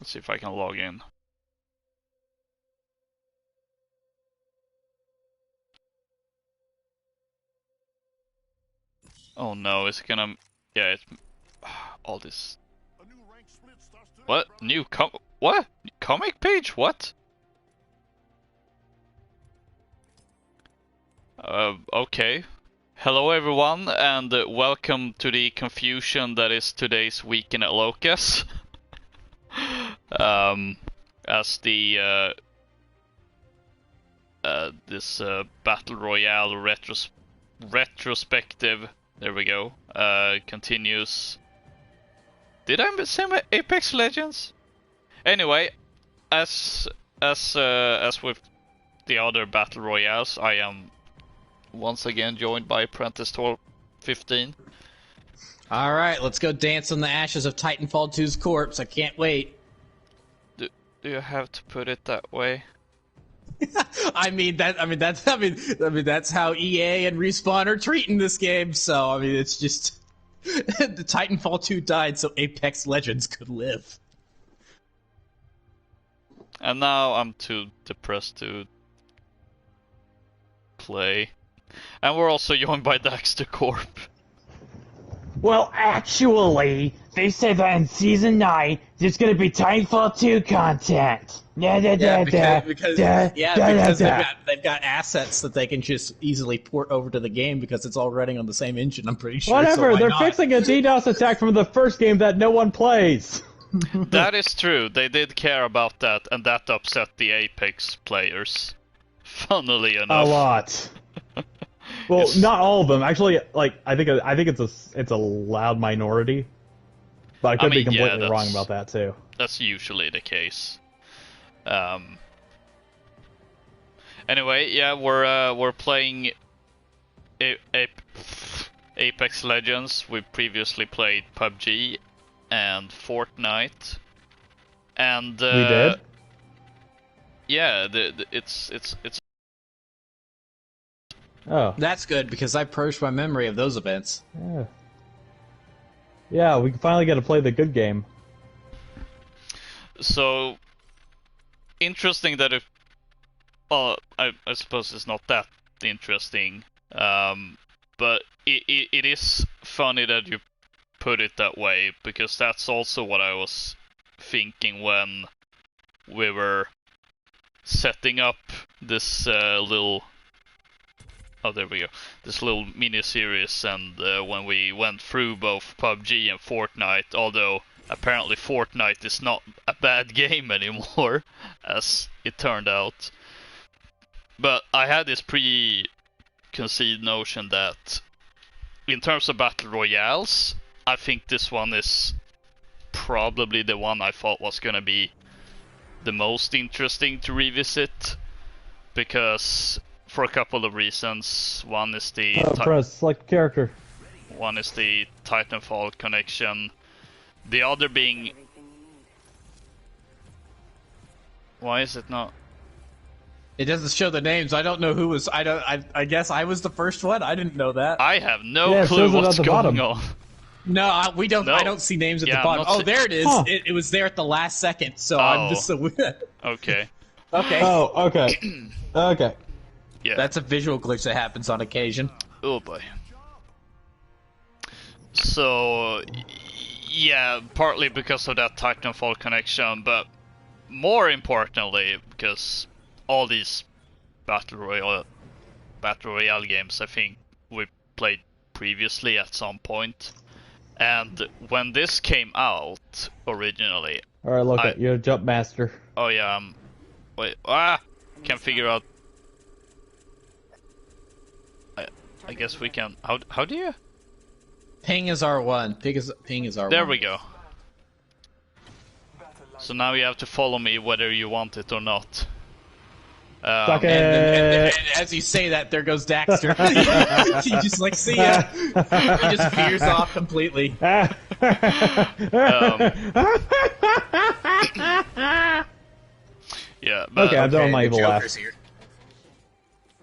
Let's see if I can log in. Oh no, is it gonna... Yeah, it's... all this... What? What? Comic page? What? Okay. Hello everyone, and welcome to the confusion that is today's weekend at Loka's. As the this battle royale retrospective, there we go, continues. Did I say my Apex Legends? Anyway, as with the other battle royales, I am once again joined by Apprentice 1215. Alright, let's go dance on the ashes of Titanfall 2's corpse. I can't wait. Do you have to put it that way? that's how EA and Respawn are treating this game. So I mean, it's just the Titanfall 2 died so Apex Legends could live. And now I'm too depressed to play. And we're also joined by Daxter Corp. Well, actually, they said that in Season 9, there's gonna be Titanfall 2 content. Because they've got assets that they can just easily port over to the game because it's all running on the same engine, I'm pretty sure. Whatever, so they're fixing a DDoS attack from the first game that no one plays. That is true, they did care about that, and that upset the Apex players. Funnily enough. A lot. Well, not all of them. Actually, like I think it's a loud minority. But I could be completely wrong about that too. That's usually the case. Anyway, yeah, we're playing Apex Legends. We previously played PUBG and Fortnite, and we did. Yeah, it's. Oh, that's good because I purged my memory of those events. Yeah, we finally get to play the good game. So interesting that it. I suppose it's not that interesting, but it is funny that you put it that way, because that's also what I was thinking when we were setting up this little. Oh, there we go. This little mini-series, and when we went through both PUBG and Fortnite, although apparently Fortnite is not a bad game anymore, as it turned out. But I had this preconceived notion that, in terms of battle royales, I think this one is probably the one I thought was gonna be the most interesting to revisit, because for a couple of reasons. One is the press select character. One is the Titanfall connection. The other being, why is it not? It doesn't show the names. I don't know who was. I guess I was the first one. I didn't know that. I have no clue what's going on. No, we don't. No. I don't see names at the bottom. Oh, there it is. Huh. It was there at the last second. So I'm just so weird. Okay. Okay. Oh, okay. Okay. Yeah. That's a visual glitch that happens on occasion. Oh boy. So, yeah, partly because of that Titanfall connection, but more importantly, because all these battle royale games, I think we played previously at some point, and when this came out originally. All right, look, you're a jump master. Oh yeah. Wait. Can't figure out. I guess we can. How do you? Ping is R1. Ping is R1. There we go. So now you have to follow me whether you want it or not. And as you say that, there goes Daxter. You just like see ya. He just veers off completely. Yeah, but okay, I'm doing my evil laugh.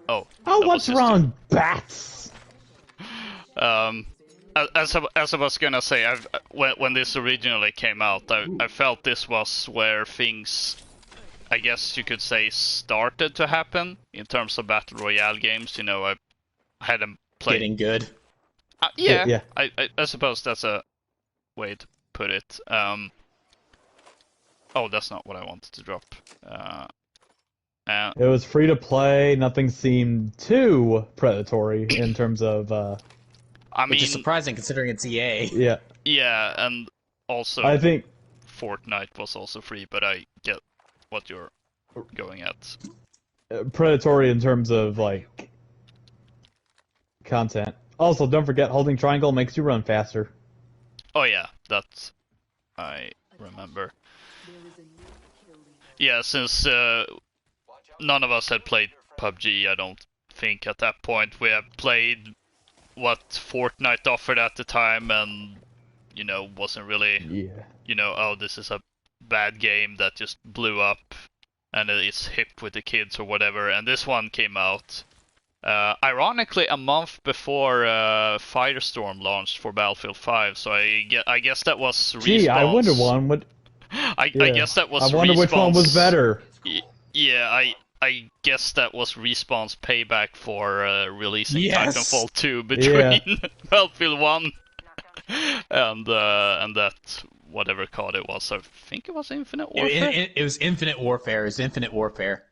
Oh. Oh, what's wrong, bats? as I was gonna say, when this originally came out, I felt this was where things, I guess you could say, started to happen in terms of battle royale games. You know, I hadn't played. Getting good. Yeah, Yeah. I suppose that's a way to put it. Oh, that's not what I wanted to drop. It was free to play. Nothing seemed too predatory in terms of. I Which mean, is surprising considering it's EA. Yeah. yeah, and also I think Fortnite was also free, but I get what you're going at. predatory in terms of like content. Also, don't forget holding triangle makes you run faster. Oh yeah, that I remember. Yeah, since none of us had played PUBG, I don't think at that point we have played what Fortnite offered at the time, and you know, wasn't really, Yeah. you know, oh, this is a bad game that just blew up and it's hip with the kids or whatever. And this one came out ironically a month before Firestorm launched for Battlefield 5, so I guess that was Respawn's. Gee, I wonder one would. I guess that was I wonder which one was better. Yeah, I guess that was Respawn's payback for releasing Yes! Titanfall 2 between Battlefield 1 and that whatever COD it was. I think it was Infinite Warfare. It was Infinite Warfare. It was Infinite Warfare.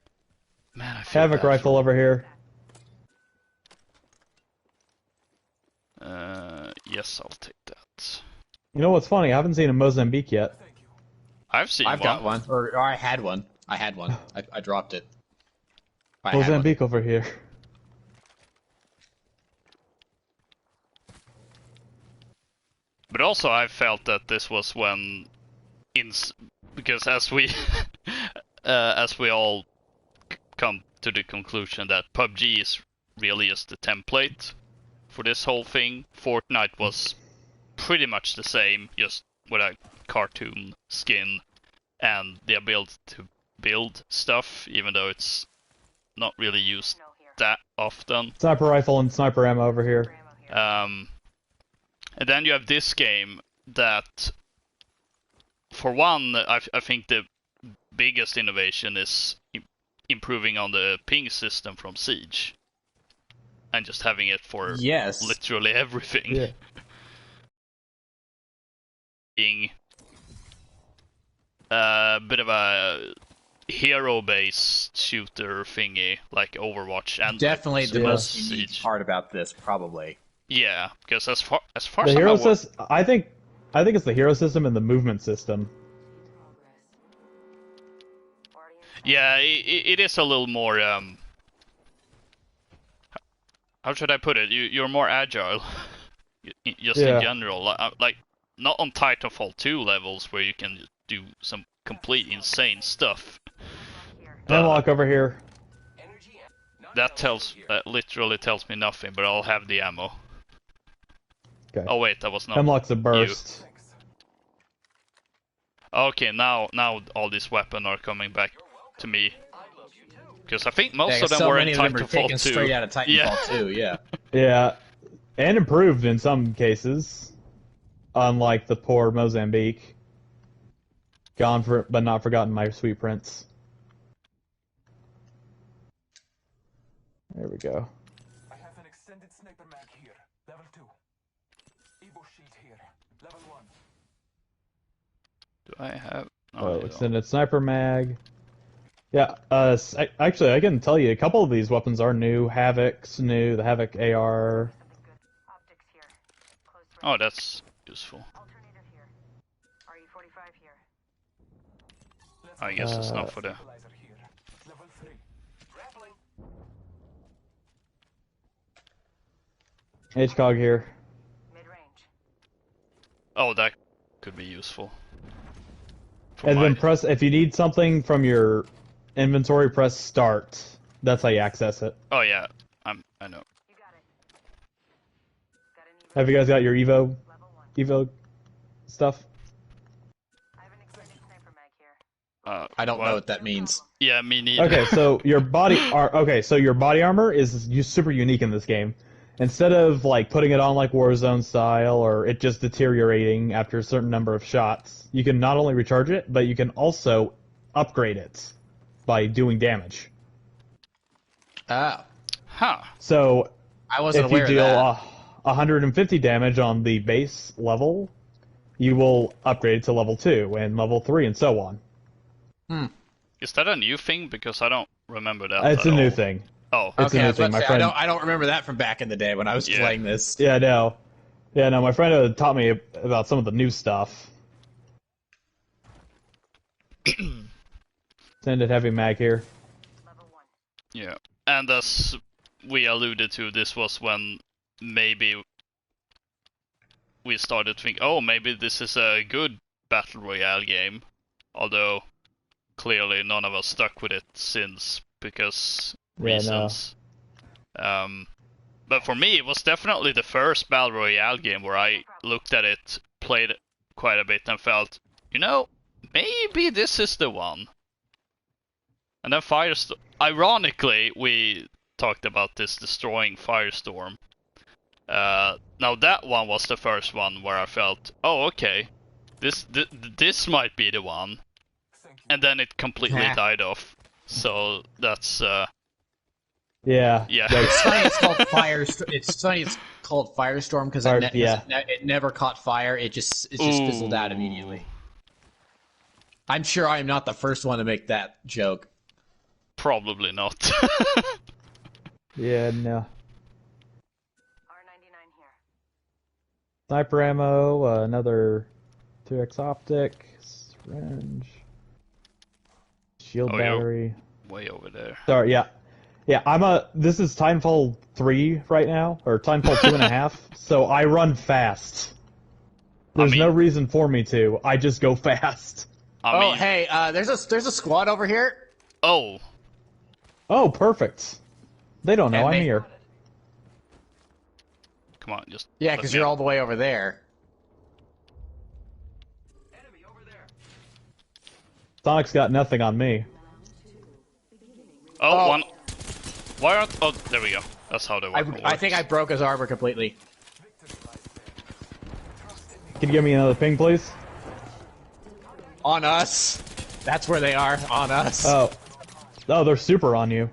Man, I feel Havoc bad rifle over here. yes, I'll take that. You know what's funny? I haven't seen a Mozambique yet. I've seen I've one. got one. Or I had one. I dropped it. I had one. Mozambique over here. But also, I felt that this was when, because as we all come to the conclusion that PUBG is really just the template for this whole thing. Fortnite was pretty much the same, just with a cartoon skin and the ability to build stuff, even though it's not really used that often. Sniper rifle and sniper ammo over here. And then you have this game that, for one, I think the biggest innovation is improving on the ping system from Siege. And just having it for literally everything. Yeah. Being a bit of a hero-based shooter thingy, like Overwatch, and definitely the most Siege. unique part about this, probably. Yeah, because as far The as hero system, I think it's the hero system and the movement system. yeah, it is a little more. How should I put it? You're more agile, just in general. Like not on Titanfall 2 levels where you can do some complete insane stuff. Hemlock over here. That literally tells me nothing, but I'll have the ammo. Okay. Oh wait, that was not. Hemlock's a burst. Okay, now all these weapons are coming back to me. Because I think most of them were in Titanfall 2. Straight out of Titanfall 2, yeah. Yeah, and improved in some cases. Unlike the poor Mozambique. Gone for, but not forgotten, my sweet prince. There we go. I have an extended sniper mag here, level 2. Evo shield here, level 1. Do I have? Oh, extended sniper mag. Yeah, actually, I can tell you a couple of these weapons are new. Havoc's new, the Havoc AR. Oh, that's useful. I guess it's not for the. HCOG here. Oh, that could be useful. And then press, if you need something from your inventory, press start. That's how you access it. Oh yeah, I know. Have you guys got your Evo stuff? I don't know what that means. Yeah, me neither. Okay, so your body armor is super unique in this game. instead of like putting it on like Warzone style or it just deteriorating after a certain number of shots, you can not only recharge it, but you can also upgrade it by doing damage. Oh, Huh. So I wasn't if you aware of deal that. 150 damage on the base level, you will upgrade it to level 2 and level 3 and so on. Is that a new thing? Because I don't remember that It's at a new all. thing. Oh, It's a Okay, I new was about thing. to My say, friend. I don't remember that from back in the day when I was Yeah. playing this. Yeah, no. Yeah, no, my friend taught me about some of the new stuff. Extended heavy mag here. yeah. And as we alluded to, this was when maybe we started to think, oh, maybe this is a good Battle Royale game. Although, clearly none of us stuck with it since, because Yeah, reasons. But for me, it was definitely the first Battle Royale game where I looked at it, played it quite a bit, and felt, you know, maybe this is the one. And then Firestorm. Ironically, we talked about this destroying Firestorm. Now that one was the first one where I felt, oh, okay, this might be the one. Thank you. And then it completely Yeah. died off. So that's Yeah. yeah. It's funny it's called It's funny it's called Firestorm because Yeah. it never caught fire. It just fizzled out Ooh. immediately. I'm sure I am not the first one to make that joke. Probably not. Yeah, no. R99 here. Sniper ammo, another 2x optic, syringe, shield Oh, yo. battery. Way over there. Sorry, yeah. Yeah, this is Titanfall 3 right now, or Titanfall 2.5, so I run fast. There's mean- no reason for me to. I just go fast. I mean, Hey, there's a squad over here. oh, Oh, perfect. They don't know And I'm they- here. come on, just. Yeah, let because me you're out. all the way over there. Sonic's got nothing on me. Oh, Oh. one. Why aren't? Oh, there we go. That's how the weapon I works. think I broke his armor completely. Can you give me another ping, please? On us. That's where they are. On us. Oh. Oh, they're super on you.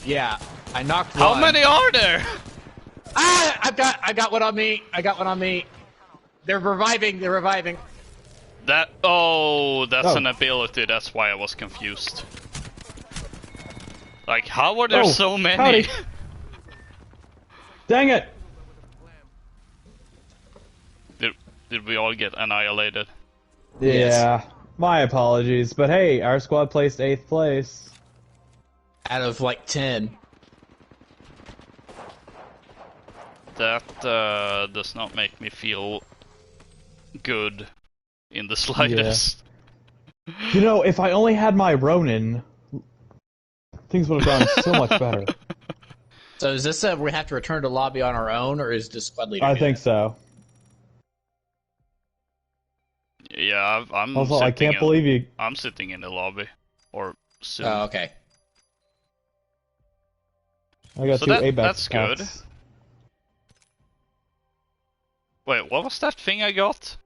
Yeah, I knocked How one. many are there? Ah! I got one on me. I got one on me. They're reviving. They're reviving. That's Oh. an ability. That's why I was confused. Like, how are there Oh, so many? howdy. Dang it! Did we all get annihilated? Yes. Yeah. My apologies, but hey, our squad placed 8th place. Out of like 10. That does not make me feel good in the slightest. You know, if I only had my Ronin, things would have gone so much better. So is this we have to return to lobby on our own, or is this squad leader? I doing think it? so. Yeah, I'm. Also, I can't believe you. I'm sitting in the lobby, or soon. Oh, okay. I got So two that- ABEX that's good. packs. Wait, what was that thing I got?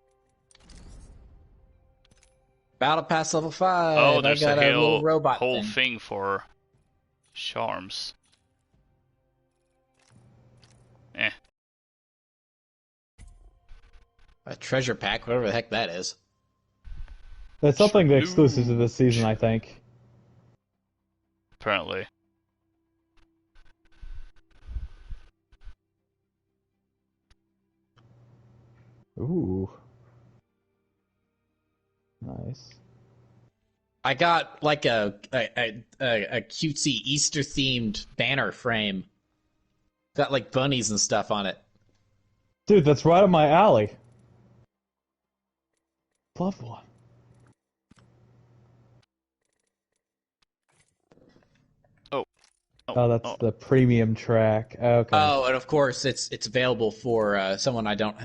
Battle Pass level 5. Oh, there's I got a little robot whole thing. thing for charms. Eh. A treasure pack, whatever the heck that is. That's something exclusive to this season, I think. Apparently. Ooh. Nice. I got like a cutesy Easter themed banner frame. Got like bunnies and stuff on it. Dude, that's right up my alley. Love one. Oh, that's the premium track. Okay. Oh, and of course it's available for someone I don't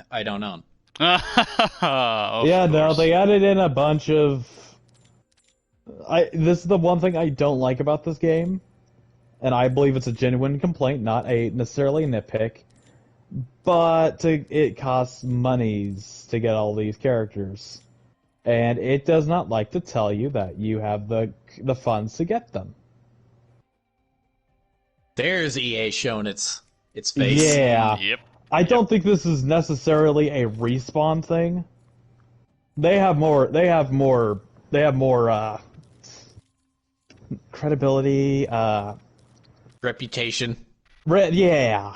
own. Of Yeah, no, course. they added in a bunch of. This is the one thing I don't like about this game. and I believe it's a genuine complaint, not a necessarily a nitpick. But it costs monies to get all these characters, and it does not like to tell you that you have the funds to get them. There's EA showing its face. Yeah. Yep. I don't think this is necessarily a Respawn thing. They have more credibility. Reputation. Yeah.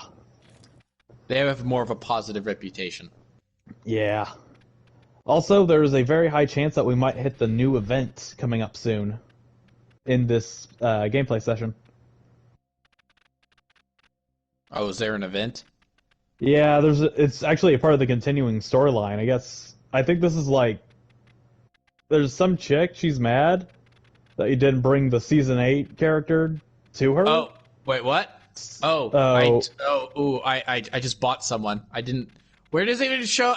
They have more of a positive reputation. Yeah. Also, there's a very high chance that we might hit the new event coming up soon in this gameplay session. Oh, is there an event? Yeah, it's actually a part of the continuing storyline. I think this is like, there's some chick, she's mad that you didn't bring the Season 8 character to her. Oh, wait, what? I just bought someone. I didn't. Where does it even show?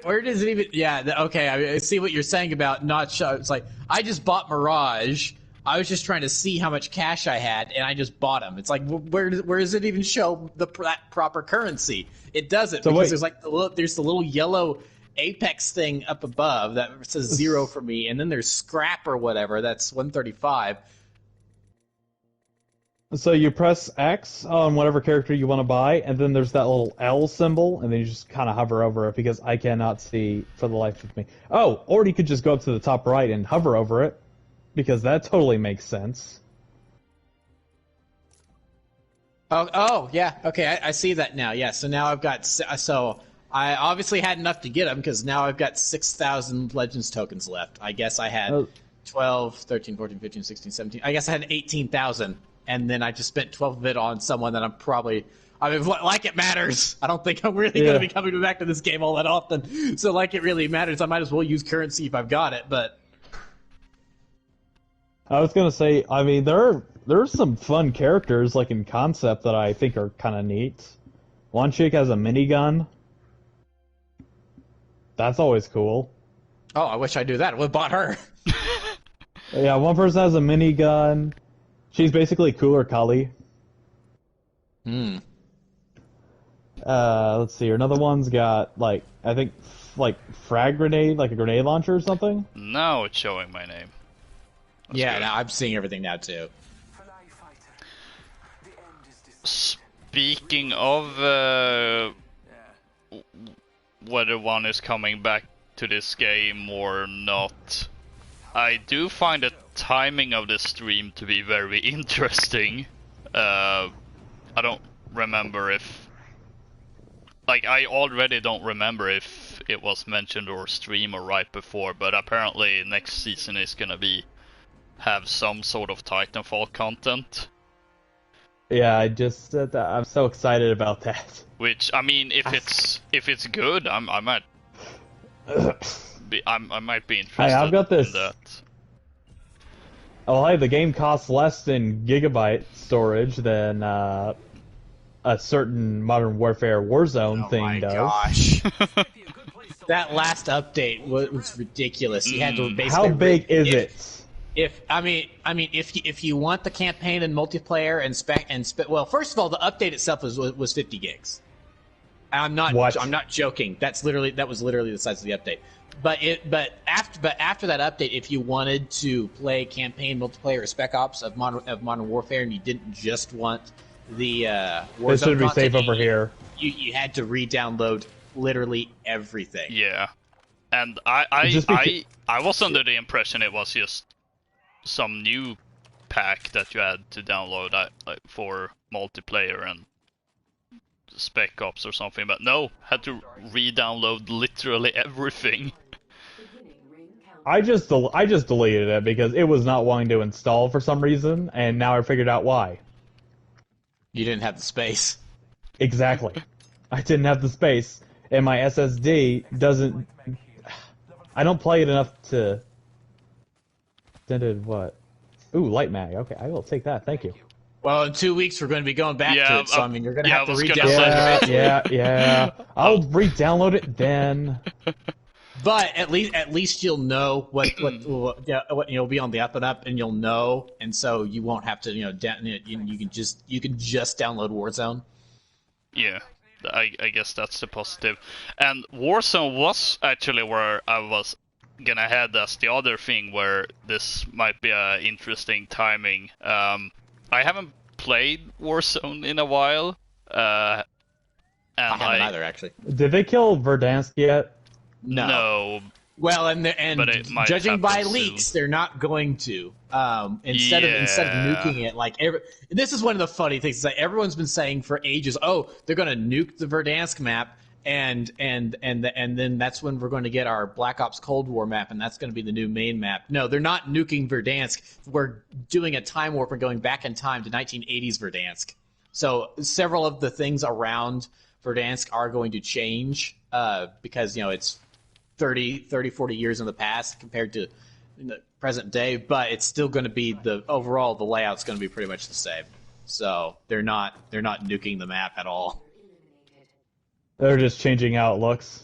Where does it even? Yeah, okay. I see what you're saying about not show. It's like I just bought Mirage. I was just trying to see how much cash I had, and I just bought him. It's like where does it even show that proper currency? It doesn't, because there's like there's the little yellow Apex thing up above that says 0 for me, and then there's scrap or whatever that's 135. So you press X on whatever character you want to buy, and then there's that little L symbol, and then you just kind of hover over it, because I cannot see for the life of me. Oh, or you could just go up to the top right and hover over it, because that totally makes sense. Oh, yeah. Okay, I see that now. Yeah, so now I've got... So I obviously had enough to get them, because now I've got 6,000 Legends tokens left. I guess I had 12, 13, 14, 15, 16, 17... I guess I had 18,000, and then I just spent 12 of it on someone that I'm probably... I mean, like it matters. I don't think I'm really going to be coming back to this game all that often. So like it really matters. I might as well use currency if I've got it, but... I was gonna say, I mean, there are some fun characters, like in concept, that I think are kind of neat. One chick has a minigun. That's always cool. Oh, I wish I knew that. I would have bought her. Yeah, one person has a minigun. She's basically Cooler Kali. Let's see. Another one's got, like, I think, like, frag grenade, like a grenade launcher or something. Now it's showing my name. Yeah, now I'm seeing everything now too. Speaking of whether one is coming back to this game or not, I do find the timing of the stream to be very interesting. I don't remember if... Like, I already don't remember if it was mentioned or streamed or right before, but apparently next season is gonna have some sort of Titanfall content. Yeah, I just said that. I'm so excited about that. Which, I mean, if it's good, I might be interested. Hey, I've got this. In that. Oh, hey, the game costs less in gigabyte storage than a certain Modern Warfare Warzone thing does. Oh my gosh. That last update was ridiculous. You had to basically... How big is it? If you want the campaign and multiplayer and spec, well, first of all, the update itself was 50 gigs. I'm not joking. That was literally the size of the update. But after that update, if you wanted to play campaign, multiplayer, or spec ops of Modern Warfare, and you didn't just want the Warzone this should be content, safe over here. You had to re-download literally everything. Yeah, and I was under the impression it was just some new pack that you had to download for multiplayer and spec ops or something, but no, had to re-download literally everything. I just deleted it because it was not wanting to install for some reason, and now I figured out why. You didn't have the space. Exactly. I didn't have the space, and my SSD doesn't... I don't play it enough to... What? Ooh, light mag. Okay, I will take that. Thank you. Well, in 2 weeks we're going to be going back to it, so I mean you're going to have to I was re-download it. Yeah. I'll re-download it then. But at least you'll know what you'll be on the up and up, and you'll know, and so you won't have to you can just download Warzone. Yeah, I guess that's the positive. And Warzone was actually where I was gonna head as the other thing where this might be a interesting timing. I haven't played Warzone in a while. And I haven't either, actually. Did they kill Verdansk yet? No. Well, and But it might judging by happen leaks, soon. they're not going to. Instead of nuking it, like this is one of the funny things. Is that everyone's been saying for ages, "Oh, they're going to nuke the Verdansk map," and then that's when we're going to get our Black Ops Cold War map, and that's going to be the new main map. No, they're not nuking Verdansk. We're doing a time warp and going back in time to 1980s Verdansk. So several of the things around Verdansk are going to change because it's 40 years in the past compared to the present day, but it's still going to be the layout's going to be pretty much the same. So they're not nuking the map at all. They're just changing how it looks.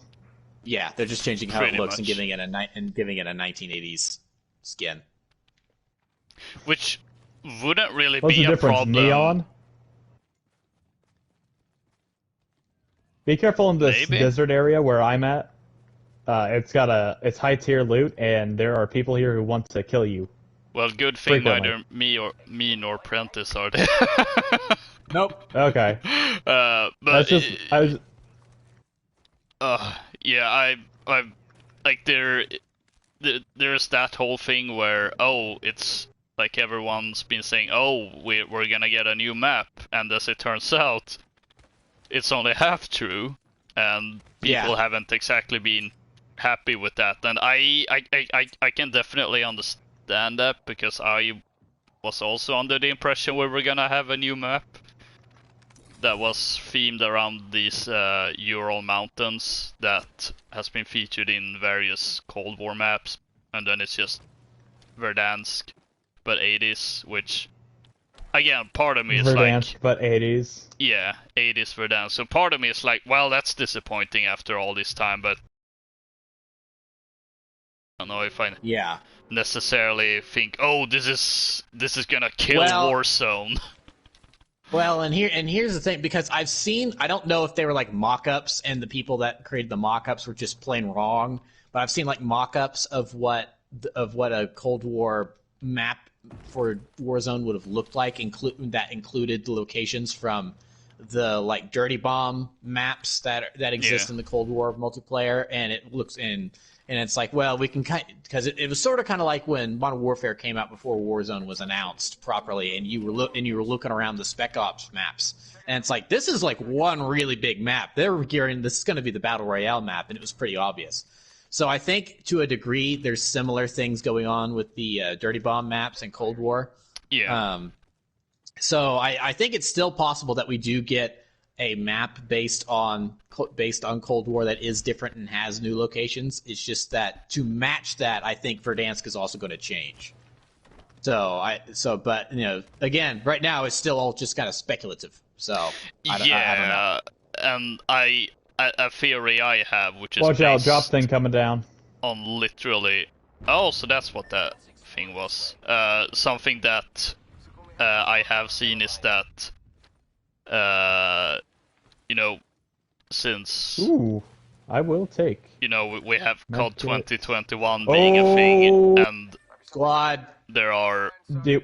Yeah, they're just changing how Pretty it looks much. and giving it a 1980s skin. Which wouldn't really What's be the a difference? problem. Neon? Be careful in this Maybe. desert area where I'm at. It's high tier loot, and there are people here who want to kill you. Well, good thing Frequently. neither me nor Prentice are there. Nope. Okay, But that's just yeah, I like there's that whole thing where it's like everyone's been saying, oh, we're gonna get a new map, and as it turns out, it's only half true, and people haven't exactly been happy with that. And I can definitely understand that because I was also under the impression we were gonna have a new map that was themed around these Ural mountains that has been featured in various Cold War maps, and then it's just Verdansk, but 80s, which again, part of me is Verdansk, like, but 80s. yeah, 80s Verdansk. So part of me is like, well, that's disappointing after all this time, but I don't know if I necessarily think, oh, this is gonna kill Warzone. Well, and here's the thing, because I don't know if they were like mock-ups and the people that created the mock-ups were just plain wrong, but I've seen like mock-ups of what a Cold War map for Warzone would have looked like, that included the locations from the like Dirty Bomb maps that exist in the Cold War multiplayer, and it looks and it's like, well, we can because it was sort of kind of like when Modern Warfare came out before Warzone was announced properly, and you were looking around the Spec Ops maps, and it's like, this is like one really big map. They were gearing, this is going to be the Battle Royale map, and it was pretty obvious. So I think to a degree there's similar things going on with the Dirty Bomb maps and Cold War. Yeah. So I think it's still possible that we do get a map based on Cold War that is different and has new locations. It's just that to match that, I think Verdansk is also going to change. But again, right now it's still all just kind of speculative. So I don't know. And a theory I have, which is Watch out, based drop thing coming down. on literally. Oh, so that's what that thing was. Something that I have seen is that since Ooh, I will take. we have COD Not good. 2021 being a thing, and Squad. there are Do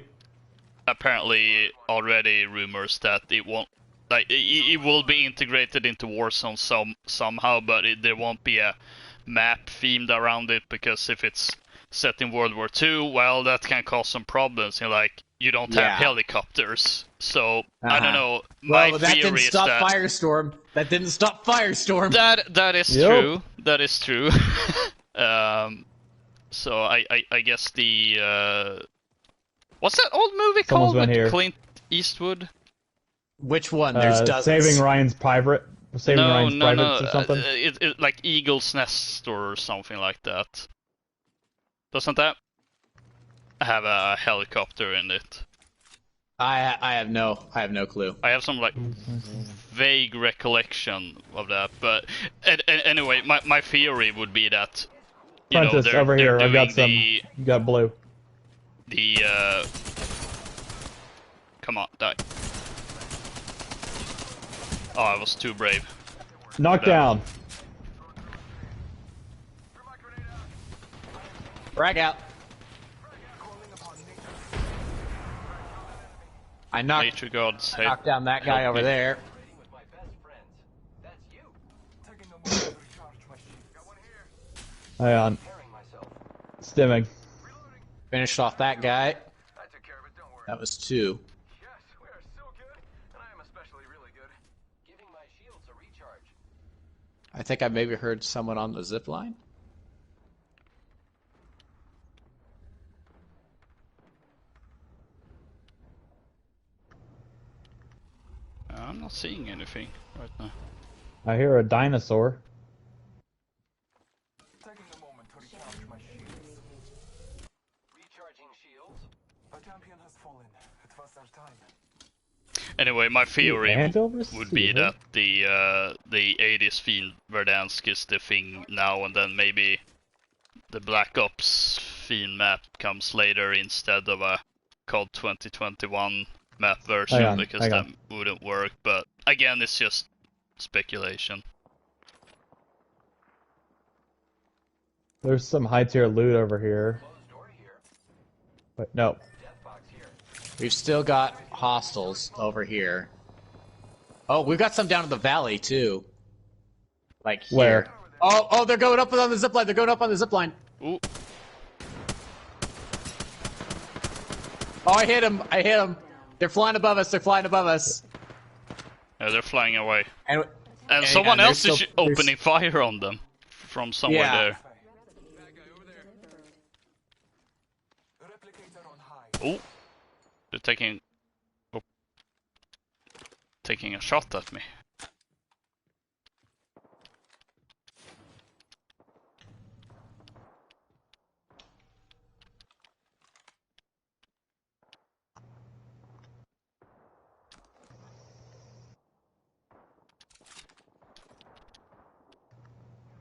apparently already rumors that it won't, like, it will be integrated into Warzone somehow, but there won't be a map themed around it, because if it's set in World War II, well, that can cause some problems. You don't have helicopters, so I don't know. My Well, that theory didn't is stop that Firestorm. That didn't stop Firestorm. that is Yep. true. That is true. So I guess the what's that old movie Someone's called been with here. Clint Eastwood? Which one? There's dozens. Saving Ryan's Privates or something. It like Eagle's Nest or something like that. Doesn't that have a helicopter in it? I have no clue. I have some like vague recollection of that, but anyway, my theory would be that you know, Prentice, over they're here. I've got doing some. You got blue. Come on, die. Oh, I was too brave. Knock down. Frag out. I knocked Nature gods, hey, knocked down that guy help over me. there. Taking a moment to recharge my shields. Hang on. Stimming. Finished off that guy. I took care of it, don't worry. That was 2. Yes, we are so good, and I am especially really good. Giving my shields a recharge. I think I maybe heard someone on the zip line. I'm not seeing anything right now. I hear a dinosaur. Taking a moment to recharge my shields. Recharging shields. A champion has fallen. It was their time. Anyway, my theory Hand over would be receiver? that the 80s field Verdansk is the thing now, and then maybe the Black Ops field map comes later instead of a COD 2021 map version, Hang on, because hang that on. wouldn't work. But again, it's just speculation. There's some high tier loot over here. Closed door here. Wait, no. Death box here. We've still got hostiles over here. Oh, we've got some down in the valley too. Like here. Where? Oh, they're going up on the zip line. They're going up on the zip line. Ooh, Oh, I hit him. I hit him. They're flying above us. They're flying above us. yeah, they're flying away. And And someone and else there's is still- opening fire on them from somewhere Yeah. there. That guy over there. Replicator on high. Oh, they're taking a shot at me.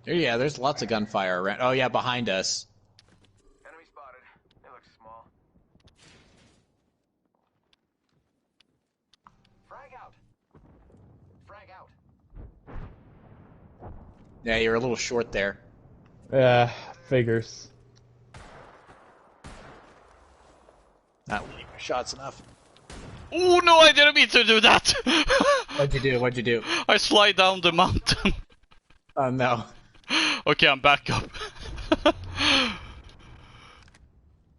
Yeah, there's lots of gunfire around. Oh yeah, behind us. Enemy spotted. They look small. Frag out. Frag out. Yeah, you're a little short there. Figures. Not really. Shots enough. Oh no, I didn't mean to do that! What'd you do? What'd you do? I slide down the mountain. Oh no. Okay, I'm back up.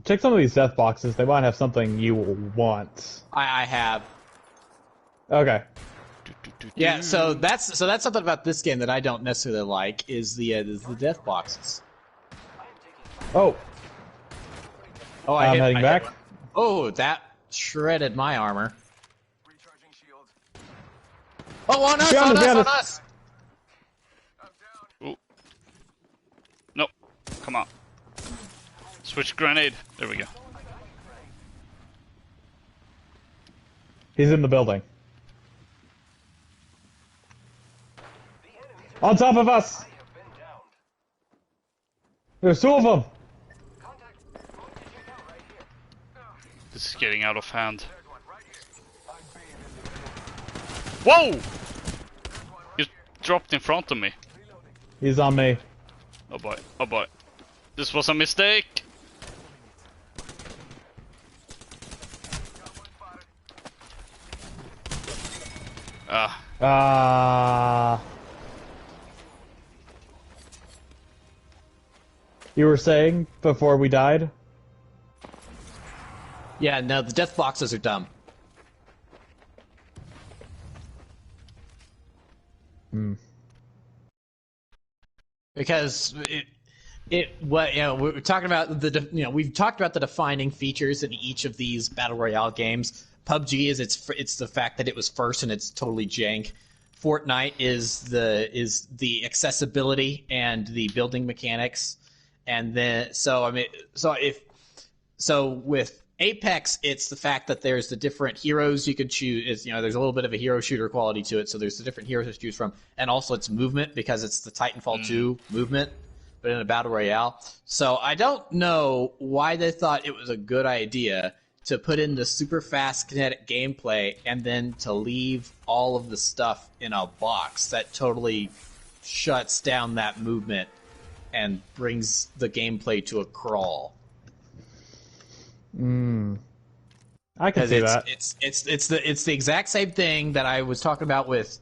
Check some of these death boxes. They might have something you want. I have. Okay. Yeah, so that's something about this game that I don't necessarily like is the death boxes. Oh, Oh, I'm heading I back. hit- Oh, that shredded my armor. Recharging shields. Oh, on us! Behind On us, us! behind On us. us! I'm down. Ooh. No, come on. Switch grenade. There we go. He's in the building. On top of us! I have been downed. There's 2 of them! Contact. Going to check out right here. This is getting out of hand. There's one right here. Whoa! You dropped in front of me. He's on me. Oh boy, oh boy. This was a mistake! Ah, You were saying before we died? Yeah, no, the death boxes are dumb. Because we're talking about we've talked about the defining features in each of these battle royale games. PUBG is it's the fact that it was first and it's totally jank. Fortnite is the accessibility and the building mechanics, and then with Apex, it's the fact that there's the different heroes you can choose. There's a little bit of a hero shooter quality to it, so there's the different heroes to choose from, and also it's movement because it's the Titanfall 2 movement. but in a battle royale. So I don't know why they thought it was a good idea to put in the super fast kinetic gameplay and then to leave all of the stuff in a box. That totally shuts down that movement and brings the gameplay to a crawl. I can see that. It's the exact same thing that I was talking about with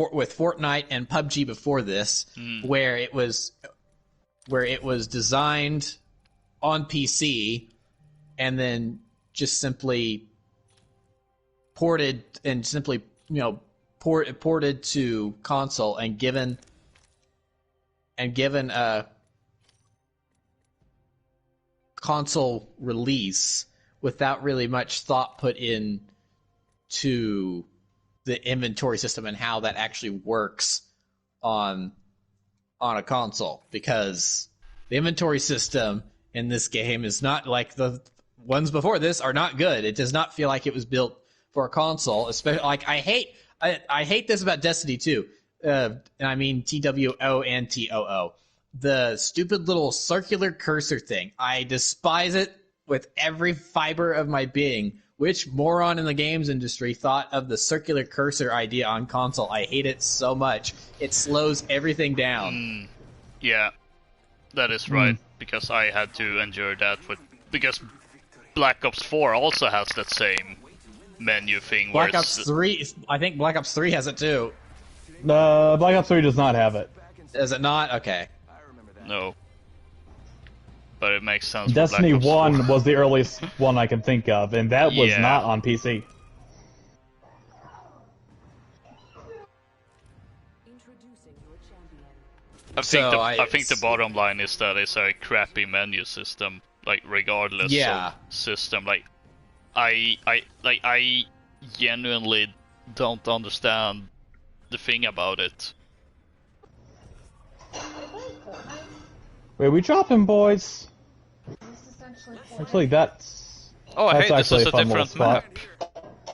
Fortnite and PUBG before this, where it was designed on PC and then just simply ported to console and given a console release without really much thought put in to the inventory system and how that actually works on a console, because the inventory system in this game is not like the ones before this are not good. It does not feel like it was built for a console. Especially, like I hate this about Destiny 2. And I mean TWO and TOO. The stupid little circular cursor thing. I despise it with every fiber of my being. Which moron in the games industry thought of the circular cursor idea on console? I hate it so much. It slows everything down. Yeah, that is right, because I had to endure that because Black Ops 4 also has that same menu thing. Black Ops 3, I think Black Ops 3 has it too. Black Ops 3 does not have it. Does it not? Okay. No. But it makes sense. Destiny for Black Ops 1 4. was the earliest one I can think of, and that was not on PC. I think the bottom line is that it's a crappy menu system, like regardless of system. Like I genuinely don't understand the thing about it. Wait, we dropping, boys? Actually, that's hey, this is a different map.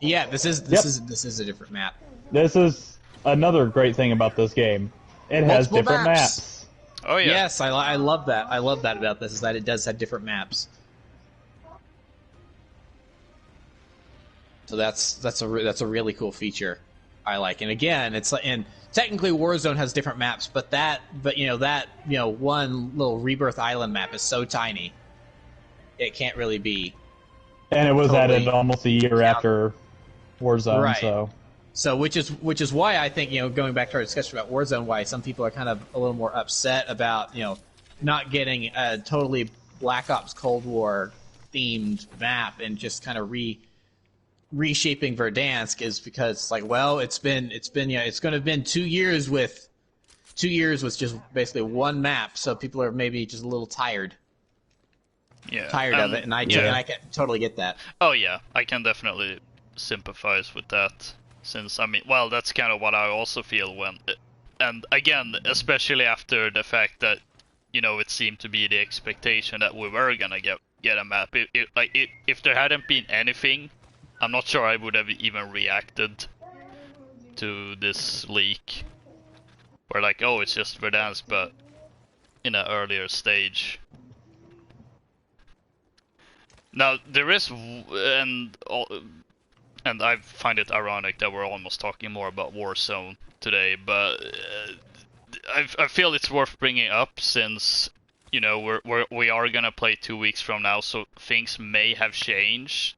Yeah, this is a different map. This is another great thing about this game. It has different maps. Oh yeah. Yes, I love that. I love that about this, is that it does have different maps. So that's a really cool feature I like. And again, it's like, and technically Warzone has different maps, but one little Rebirth Island map is so tiny, it can't really be. And it was added almost a year after Warzone, right. So which is why I think, going back to our discussion about Warzone, why some people are kind of a little more upset about, not getting a totally Black Ops Cold War themed map and just kind of reshaping Verdansk, is because, like, well, it's going to have been 2 years with just basically one map, so people are maybe just a little tired. Yeah. Tired of it, and I can totally get that. Oh yeah, I can definitely sympathize with that, since that's kind of what I also feel and again, especially after the fact that it seemed to be the expectation that we were gonna get a map. If there hadn't been anything, I'm not sure I would have even reacted to this leak. Or like, oh, it's just Verdansk, but in an earlier stage. Now there is, and I find it ironic that we're almost talking more about Warzone today, but I feel it's worth bringing up, since we are gonna play 2 weeks from now, so things may have changed.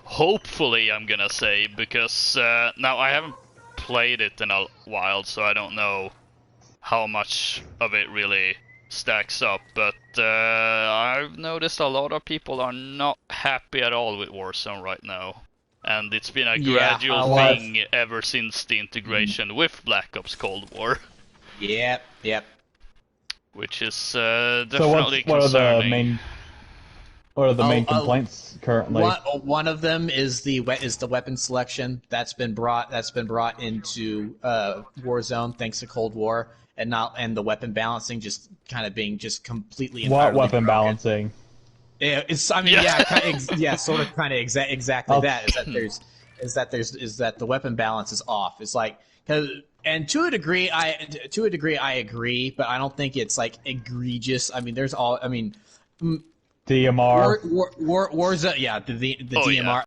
Hopefully, I'm gonna say, because now I haven't played it in a while, so I don't know how much of it really stacks up, but I've noticed a lot of people are not happy at all with Warzone right now, and it's been a gradual thing ever since the integration with Black Ops Cold War. Yep. Which is definitely concerning. What are the main complaints currently? One of them is the weapon selection that's been brought into Warzone thanks to Cold War, and the weapon balancing just kind of being just completely. What weapon broken. balancing? Yeah, sort of, kind of exactly that. Is that the weapon balance is off. It's like, because And to a degree, I agree, but I don't think it's like egregious. I mean, there's all. I mean, DMR. Warzone. Yeah, the Oh, DMR.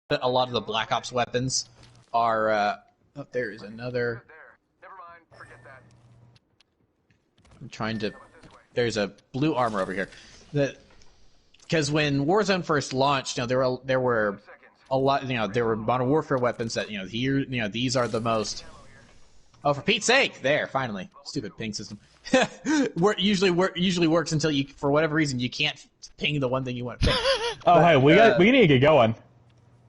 yeah. A lot of the Black Ops weapons are. Oh, there is another. There. Never mind. Forget that. I'm trying to. There's a blue armor over here. Because when Warzone first launched, there were a lot. There were Modern Warfare weapons that here. These are the most. Oh, for Pete's sake! There, finally. Stupid ping system. Usually works until you, for whatever reason, you can't ping the one thing you want to ping. Oh, hey, we need to get going.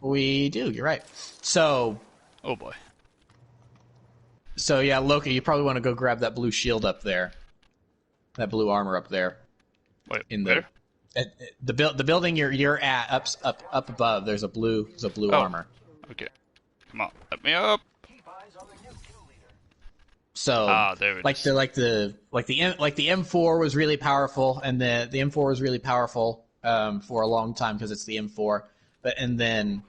We do. You're right. So. Oh boy. So yeah, Loka, you probably want to go grab that blue shield up there. That blue armor up there. Wait, In where? the building you're at up above. There's a blue armor. Okay. Come on, let me up. So there it like is. the M4 was really powerful, and the M4 was really powerful for a long time because it's the M4. And then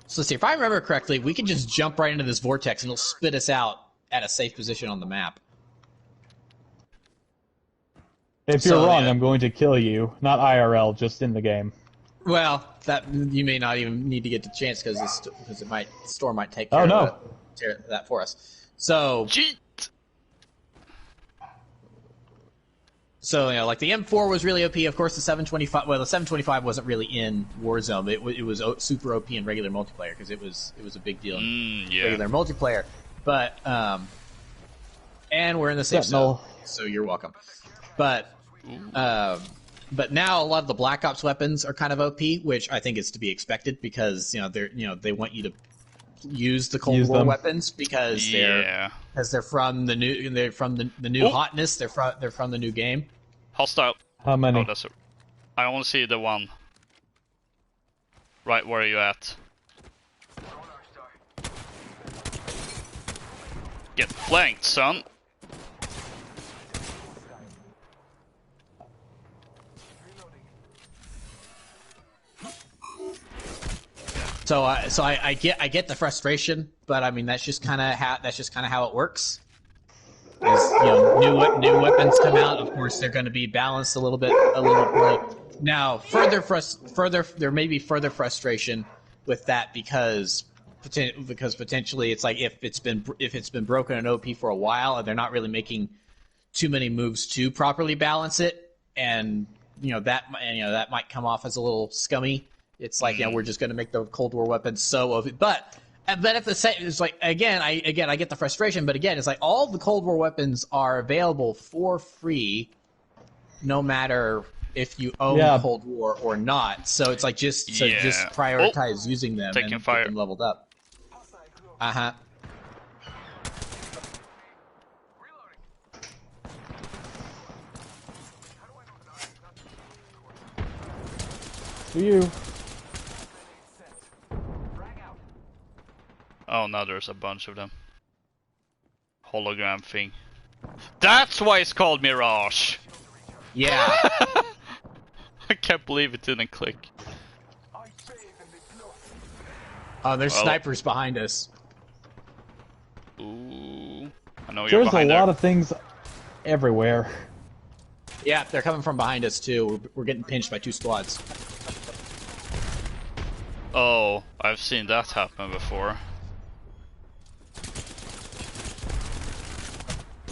so let's see, if I remember correctly, we can just jump right into this vortex and it'll spit us out at a safe position on the map. If you're So, wrong, yeah. I'm going to kill you. Not IRL, just in the game. Well, that you may not even need to get the chance because the store might take Oh, care no. of that for us. So Cheat. like the M4 was really OP. Of course, the 725. Well, the 725 wasn't really in Warzone. It was super OP in regular multiplayer because it was a big deal in Yeah. regular multiplayer. But and we're in the safe zone, so you're welcome. But now a lot of the Black Ops weapons are kind of OP, which I think is to be expected because they want you to use the Cold War weapons because they're from the new hotness. They're from the new game. Hostile. How many? Oh, that's it. I only see the one. Right where are you at? Get flanked, son. So I get the frustration, but I mean that's just kind of how it works. As new weapons come out, of course they're going to be balanced a little bit. Now, there may be further frustration with that because potentially it's like if it's been broken in OP for a while and they're not really making too many moves to properly balance it, and that might come off as a little scummy. It's like we're just going to make the Cold War weapons so OP, but at the same, it's like I get the frustration, but again, it's like all the Cold War weapons are available for free, no matter if you own Cold War or not. So it's like just prioritize using them and get them leveled up. To you. Oh, now there's a bunch of them. Hologram thing. That's why it's called Mirage! Yeah. I can't believe it didn't click. Oh, there's snipers behind us. Ooh. I know you're There's a behind lot there. of things everywhere. Yeah, they're coming from behind us too. We're getting pinched by two squads. Oh, I've seen that happen before.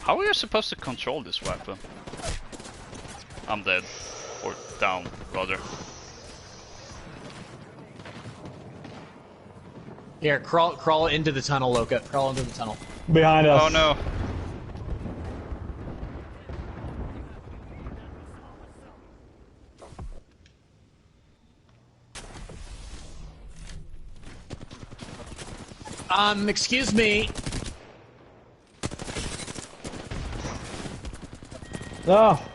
How are you supposed to control this weapon? I'm dead. Or down, rather. Here, crawl into the tunnel, Loka. Crawl into the tunnel. Behind us. Oh no. Excuse me. Oh.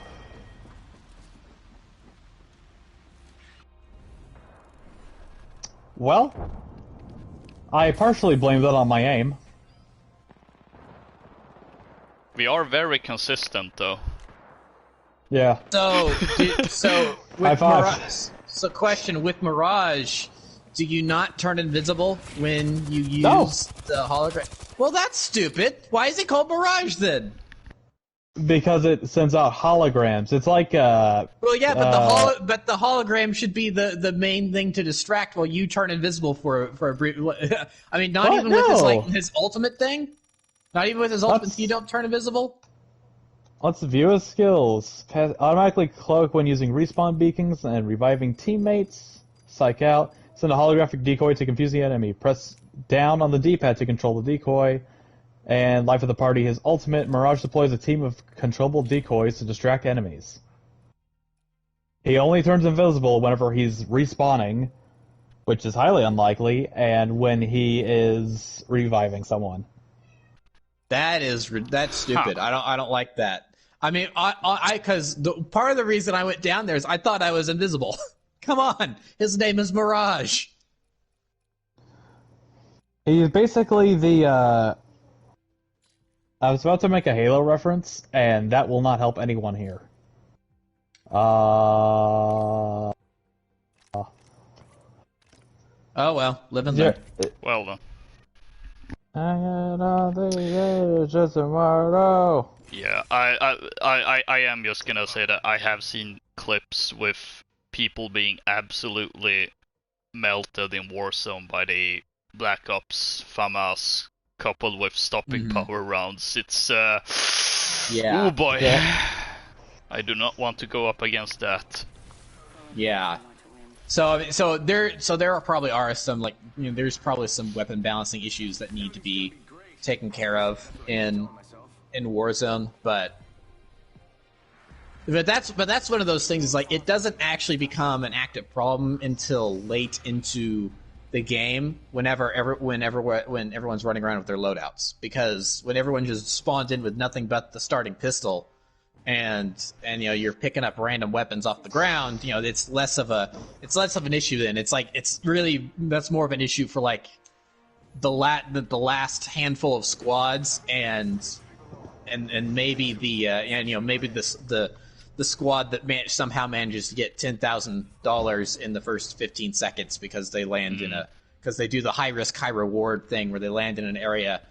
Well, I partially blame that on my aim. We are very consistent, though. Yeah. So High with five. Mirage, question with Mirage. Do you not turn invisible when you use No. the hologram? Well, that's stupid. Why is it called Mirage then? Because it sends out holograms. It's like Well, yeah, but the hologram should be the main thing to distract while you turn invisible for a brief. I mean, not What? even with his No. his ultimate thing. Not even with his ultimate, you don't turn invisible. Let's view his skills. Automatically cloak when using respawn beacons and reviving teammates. Psych out. Send a holographic decoy to confuse the enemy. Press down on the D-pad to control the decoy. And life of the party, his ultimate, Mirage deploys a team of controllable decoys to distract enemies. He only turns invisible whenever he's respawning, which is highly unlikely, and when he is reviving someone. That's stupid. Huh. I don't like that. I mean, because part of the reason I went down there is I thought I was invisible. Come on, his name is Mirage. He's basically the, I was about to make a Halo reference, and that will not help anyone here. Oh well, live and learn. Well done. Just tomorrow. Yeah, I am just gonna say that I have seen clips with people being absolutely melted in Warzone by the Black Ops FAMAS coupled with stopping power rounds. It's Yeah. oh boy. Yeah. I do not want to go up against that. Yeah. So there probably are some there's probably some weapon balancing issues that need to be taken care of in Warzone, but that's one of those things. Is like it doesn't actually become an active problem until late into the game when everyone's running around with their loadouts, because when everyone just spawned in with nothing but the starting pistol and you're picking up random weapons off the ground, it's less of an issue then. That's more of an issue for like the last handful of squads and maybe the squad that somehow manages to get $10,000 in the first 15 seconds because they land because they do the high risk high reward thing where they land in an area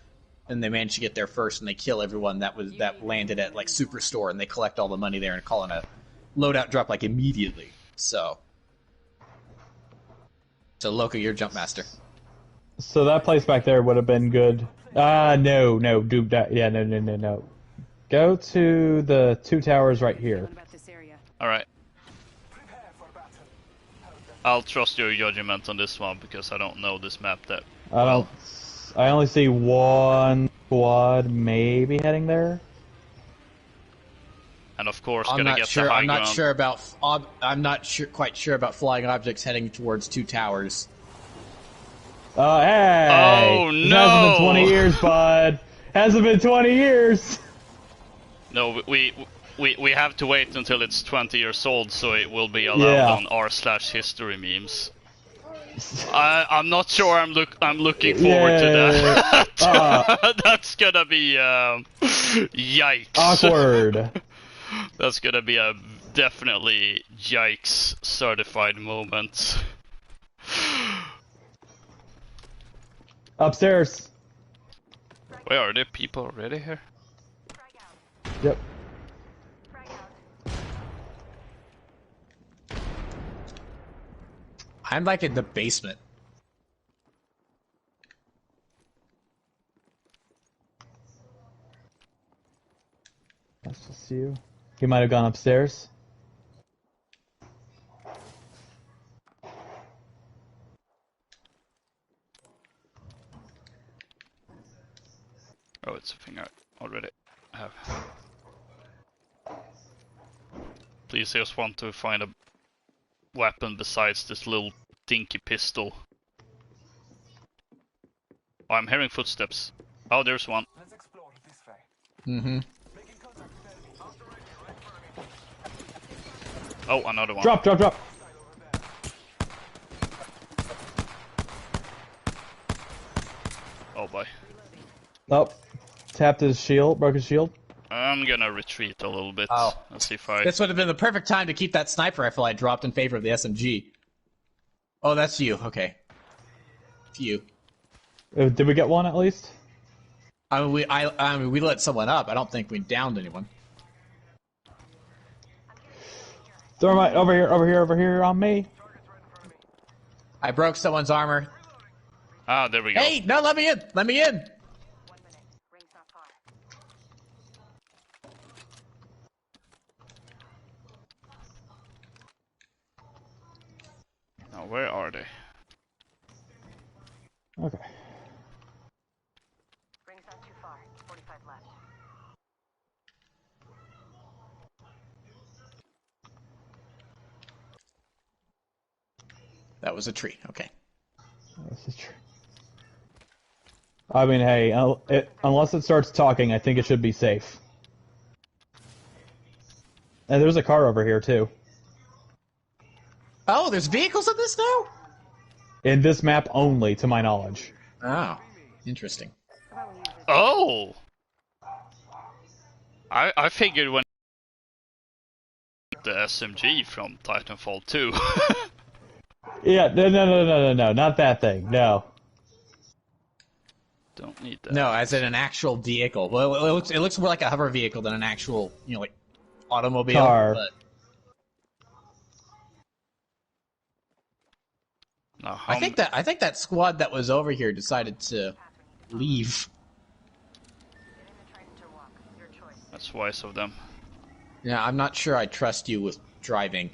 and they manage to get there first and they kill everyone that landed at like Superstore, and they collect all the money there and call it a loadout drop like immediately. So Loka, you're jump master. So that place back there would have been good. No, dude, no. Go to the 2 towers right here. Alright. I'll trust your judgment on this one because I don't know this map that well. I only see one squad maybe heading there. And of course, I'm gonna not get sure. the high I'm not ground. sure about. I'm not quite sure about flying objects heading towards 2 towers. Oh, hey! Oh, It no! hasn't been 20 years, bud. Hasn't been 20 years. No, we have to wait until it's 20 years old, so it will be allowed on r/history memes. I'm not sure. I'm looking forward to that. That's gonna be yikes. Awkward. That's gonna be a definitely yikes certified moment. Upstairs. Wait, are there people already here? Yep. I'm like in the basement. That's just you. He might have gone upstairs. Oh, it's a thing I already have. Please, I just want to find a weapon besides this little dinky pistol. Oh, I'm hearing footsteps. Oh, there's one. Let's explore this way. Mm-hmm. Making contact with enemy. Hostile right here, right for me. Oh, another one. Drop. Over there. Oh boy. Oh. Tapped his shield, broke his shield. I'm gonna retreat a little bit. Oh. Let's see if I... This would have been the perfect time to keep that sniper rifle I dropped in favor of the SMG. Oh, that's you. Okay. few. Did we get one at least? I mean, we let someone up. I don't think we downed anyone. Thermite over here on me. I broke someone's armor. Ah, there we go. Hey, no, let me in. Let me in. 1 minute. Ring's not far. Now, where are they? Okay. Ring's not too far. 45 left. That was a tree. Okay. This is true. I mean, hey, unless it starts talking, I think it should be safe. And there's a car over here, too. Oh, there's vehicles in this now? In this map only, to my knowledge. Oh, interesting. Oh! I figured when the SMG from Titanfall 2. Yeah, no, not that thing, no. Don't need that. No, as in an actual vehicle. Well, it looks more like a hover vehicle than an actual, like automobile. Car. But Now, I think that squad that was over here decided to leave. Get in the train to walk. Your choice. that's wise of them. Yeah, I'm not sure I trust you with driving.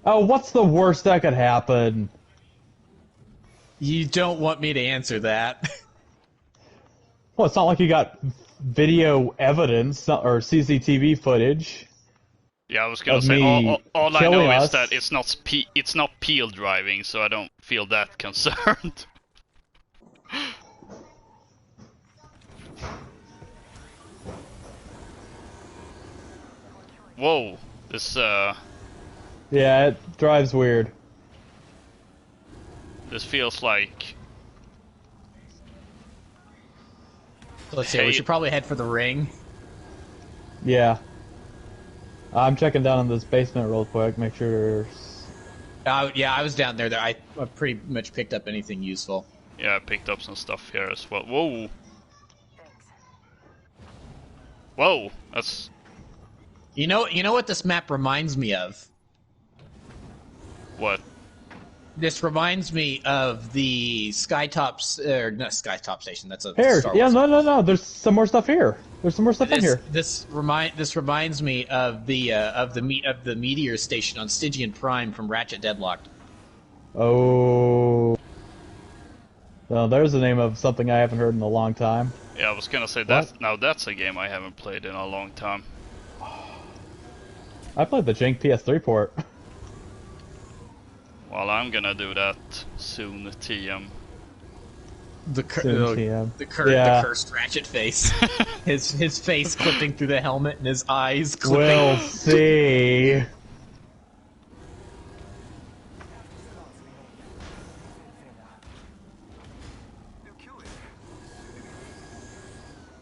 Oh, what's the worst that could happen? You don't want me to answer that. Well, it's not like you got video evidence or CCTV footage. Yeah, I was gonna Of say me all I know killing is us. that it's not peel driving, so I don't feel that concerned. Whoa, this Yeah, it drives weird. this feels like Let's see. We Hey. should probably head for the ring. Yeah. I'm checking down in this basement real quick, make sure there's... Yeah, I was down there. I pretty much picked up anything useful. yeah, I picked up some stuff here as well. Whoa, Thanks. whoa, that's You know what this map reminds me of? what. This reminds me of the Skytops, or not Skytop Station. That's a Here, Star yeah, Wars. no, there's some more stuff here. There's some more stuff in here. This reminds me of the meteor station on Stygian Prime from Ratchet Deadlocked. Oh... Well, there's the name of something I haven't heard in a long time. Yeah, I was gonna say that. Now that's a game I haven't played in a long time. I played the jank PS3 port. Well, I'm gonna do that soon, TM. The Soon, TM. the Yeah. cursed Ratchet face. his face clipping through the helmet and his eyes clipping. We'll see.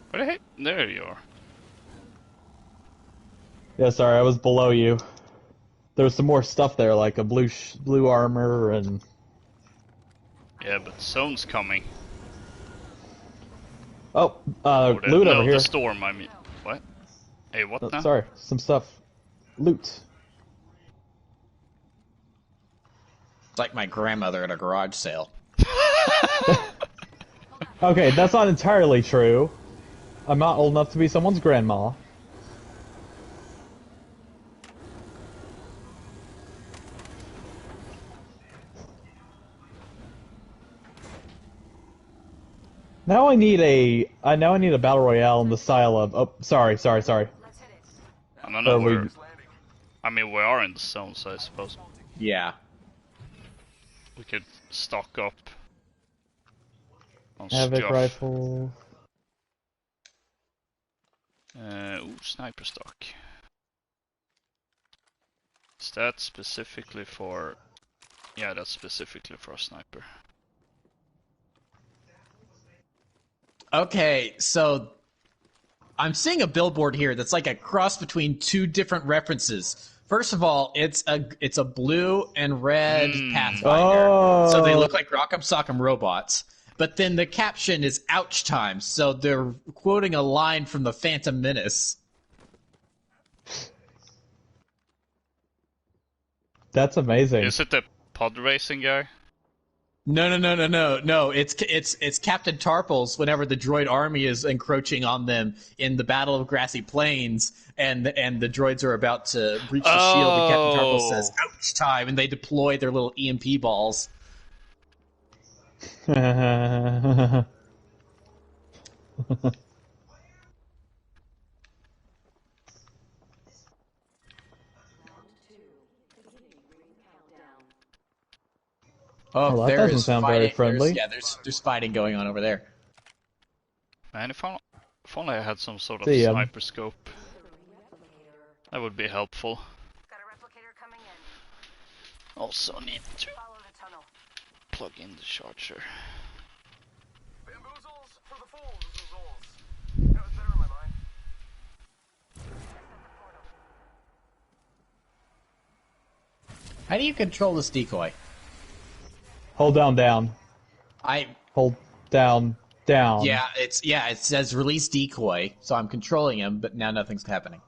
Where the heck? There you are. Yeah, sorry, I was below you. There was some more stuff there, like a blue armor and... Yeah, but zone's coming. Oh, Or the, loot no, over here. the storm, I mean. What? Hey, what Oh, now? sorry, some stuff. Loot. It's like my grandmother at a garage sale. Okay, that's not entirely true. I'm not old enough to be someone's grandma. Now I need a battle royale in the style of... Oh, sorry. Let's hit it. I don't know we- where. I mean, we are in the zone, so I suppose Yeah. we could stock up on Havoc stuff. rifle. Ooh, sniper stock. Is that specifically for... Yeah, that's specifically for a sniper. Okay, so I'm seeing a billboard here that's like a cross between two different references. First of all, it's a blue and red Pathfinder, Oh. so they look like Rock'em Sock'em robots. But then the caption is "ouch time," so they're quoting a line from the Phantom Menace. That's amazing. Is it the pod racing guy? No. It's Captain Tarpals whenever the droid army is encroaching on them in the Battle of Grassy Plains, and the droids are about to breach the shield, and Captain Tarpals says, "Ouch time," and they deploy their little EMP balls. Oh, Well, that there doesn't is sound fighting. very friendly. There's fighting going on over there. Man, if only I had some sort of See ya. sniper scope. That would be helpful. Got a replicator coming in. Also need to Follow the tunnel. plug in the charger. Bamboozles for the fools, zoozles. That was better in my mind. How do you control this decoy? Hold down. Hold down. Yeah, it says release decoy, so I'm controlling him, but now nothing's happening.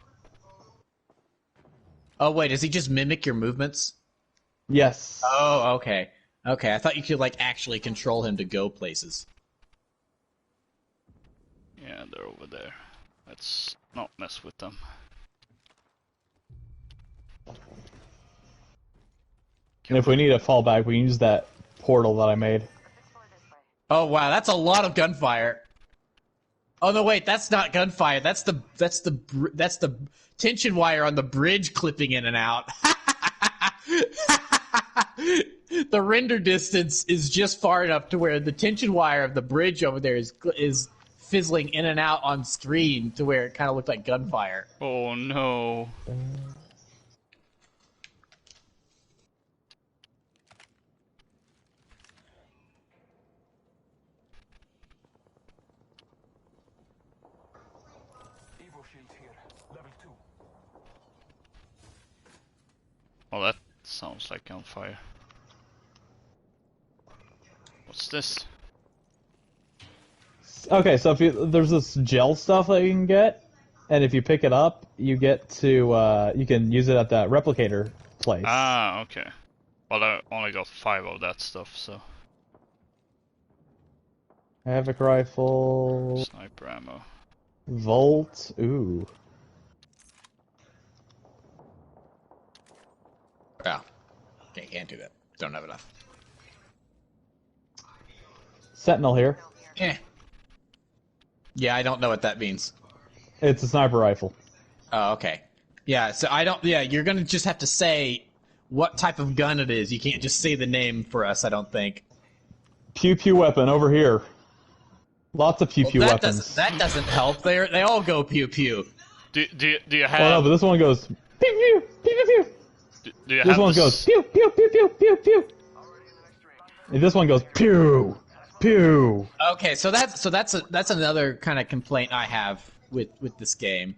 Oh wait, does he just mimic your movements? Yes. Oh, okay. Okay, I thought you could like actually control him to go places. Yeah, they're over there. Let's not mess with them. And if we need a fallback, we can use that portal that I made. Oh wow, that's a lot of gunfire. Oh no, wait, that's not gunfire. That's the tension wire on the bridge clipping in and out. The render distance is just far enough to where the tension wire of the bridge over there is fizzling in and out on screen to where it kind of looked like gunfire. Oh no. Evo shield here. Level 2. Well, that sounds like gunfire. What's this? Okay, so there's this gel stuff that you can get, and if you pick it up, you get to you can use it at that replicator place. Ah, okay. Well, I only got 5 of that stuff, so Havoc rifle, sniper ammo. Volt. Ooh. Oh, okay, can't do that. Don't have enough. Sentinel here. Yeah, I don't know what that means. It's a sniper rifle. Oh, okay. Yeah, so I don't. Yeah, you're gonna just have to say what type of gun it is. You can't just say the name for us. I don't think. Pew pew weapon over here. Lots of pew pew that weapons. That doesn't help. They all go pew pew. Do you have? Well, no, but this one goes pew pew pew pew pew. Do you This have one goes pew pew pew pew pew pew. And this one goes pew pew. Okay, so that's another kind of complaint I have with this game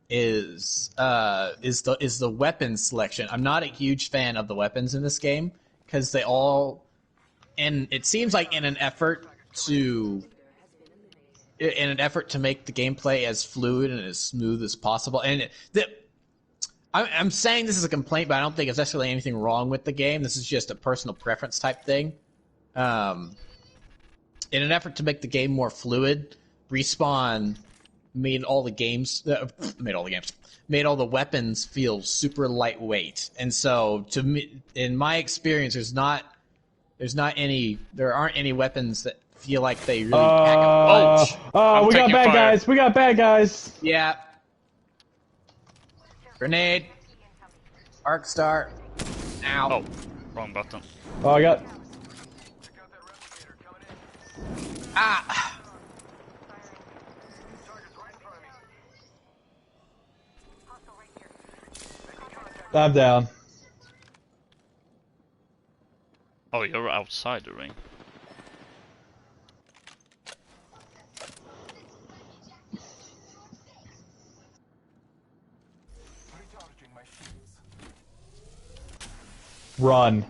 is the weapon selection. I'm not a huge fan of the weapons in this game because they all, and it seems like in an effort to make the gameplay as fluid and as smooth as possible. And I'm saying this is a complaint, but I don't think it's necessarily anything wrong with the game. This is just a personal preference type thing. In an effort to make the game more fluid, Respawn made all the weapons feel super lightweight. And so, to me, in my experience, there aren't any weapons that feel like they really pack a punch. I'm We got taking bad fire. guys. We got bad guys. Yeah. Grenade. Arc star. Ow. Oh, wrong button. Oh, I got. Ah. I'm down. Oh, you're outside the ring. Recharging my shields. Run.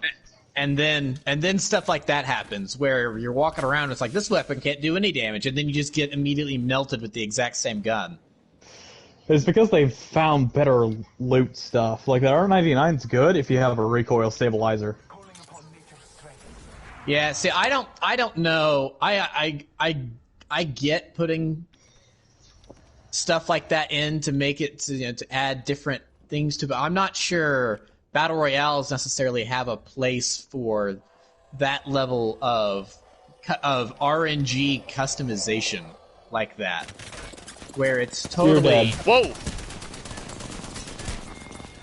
And then stuff like that happens where you're walking around. It's like this weapon can't do any damage, and then you just get immediately melted with the exact same gun. It's because they've found better loot stuff. Like the R99's good if you have a recoil stabilizer. Calling upon nature's strength. Yeah, see, I don't know. I get putting stuff like that in to make it to add different things to, but I'm not sure battle royales necessarily have a place for that level of RNG customization like that, where it's totally. Whoa!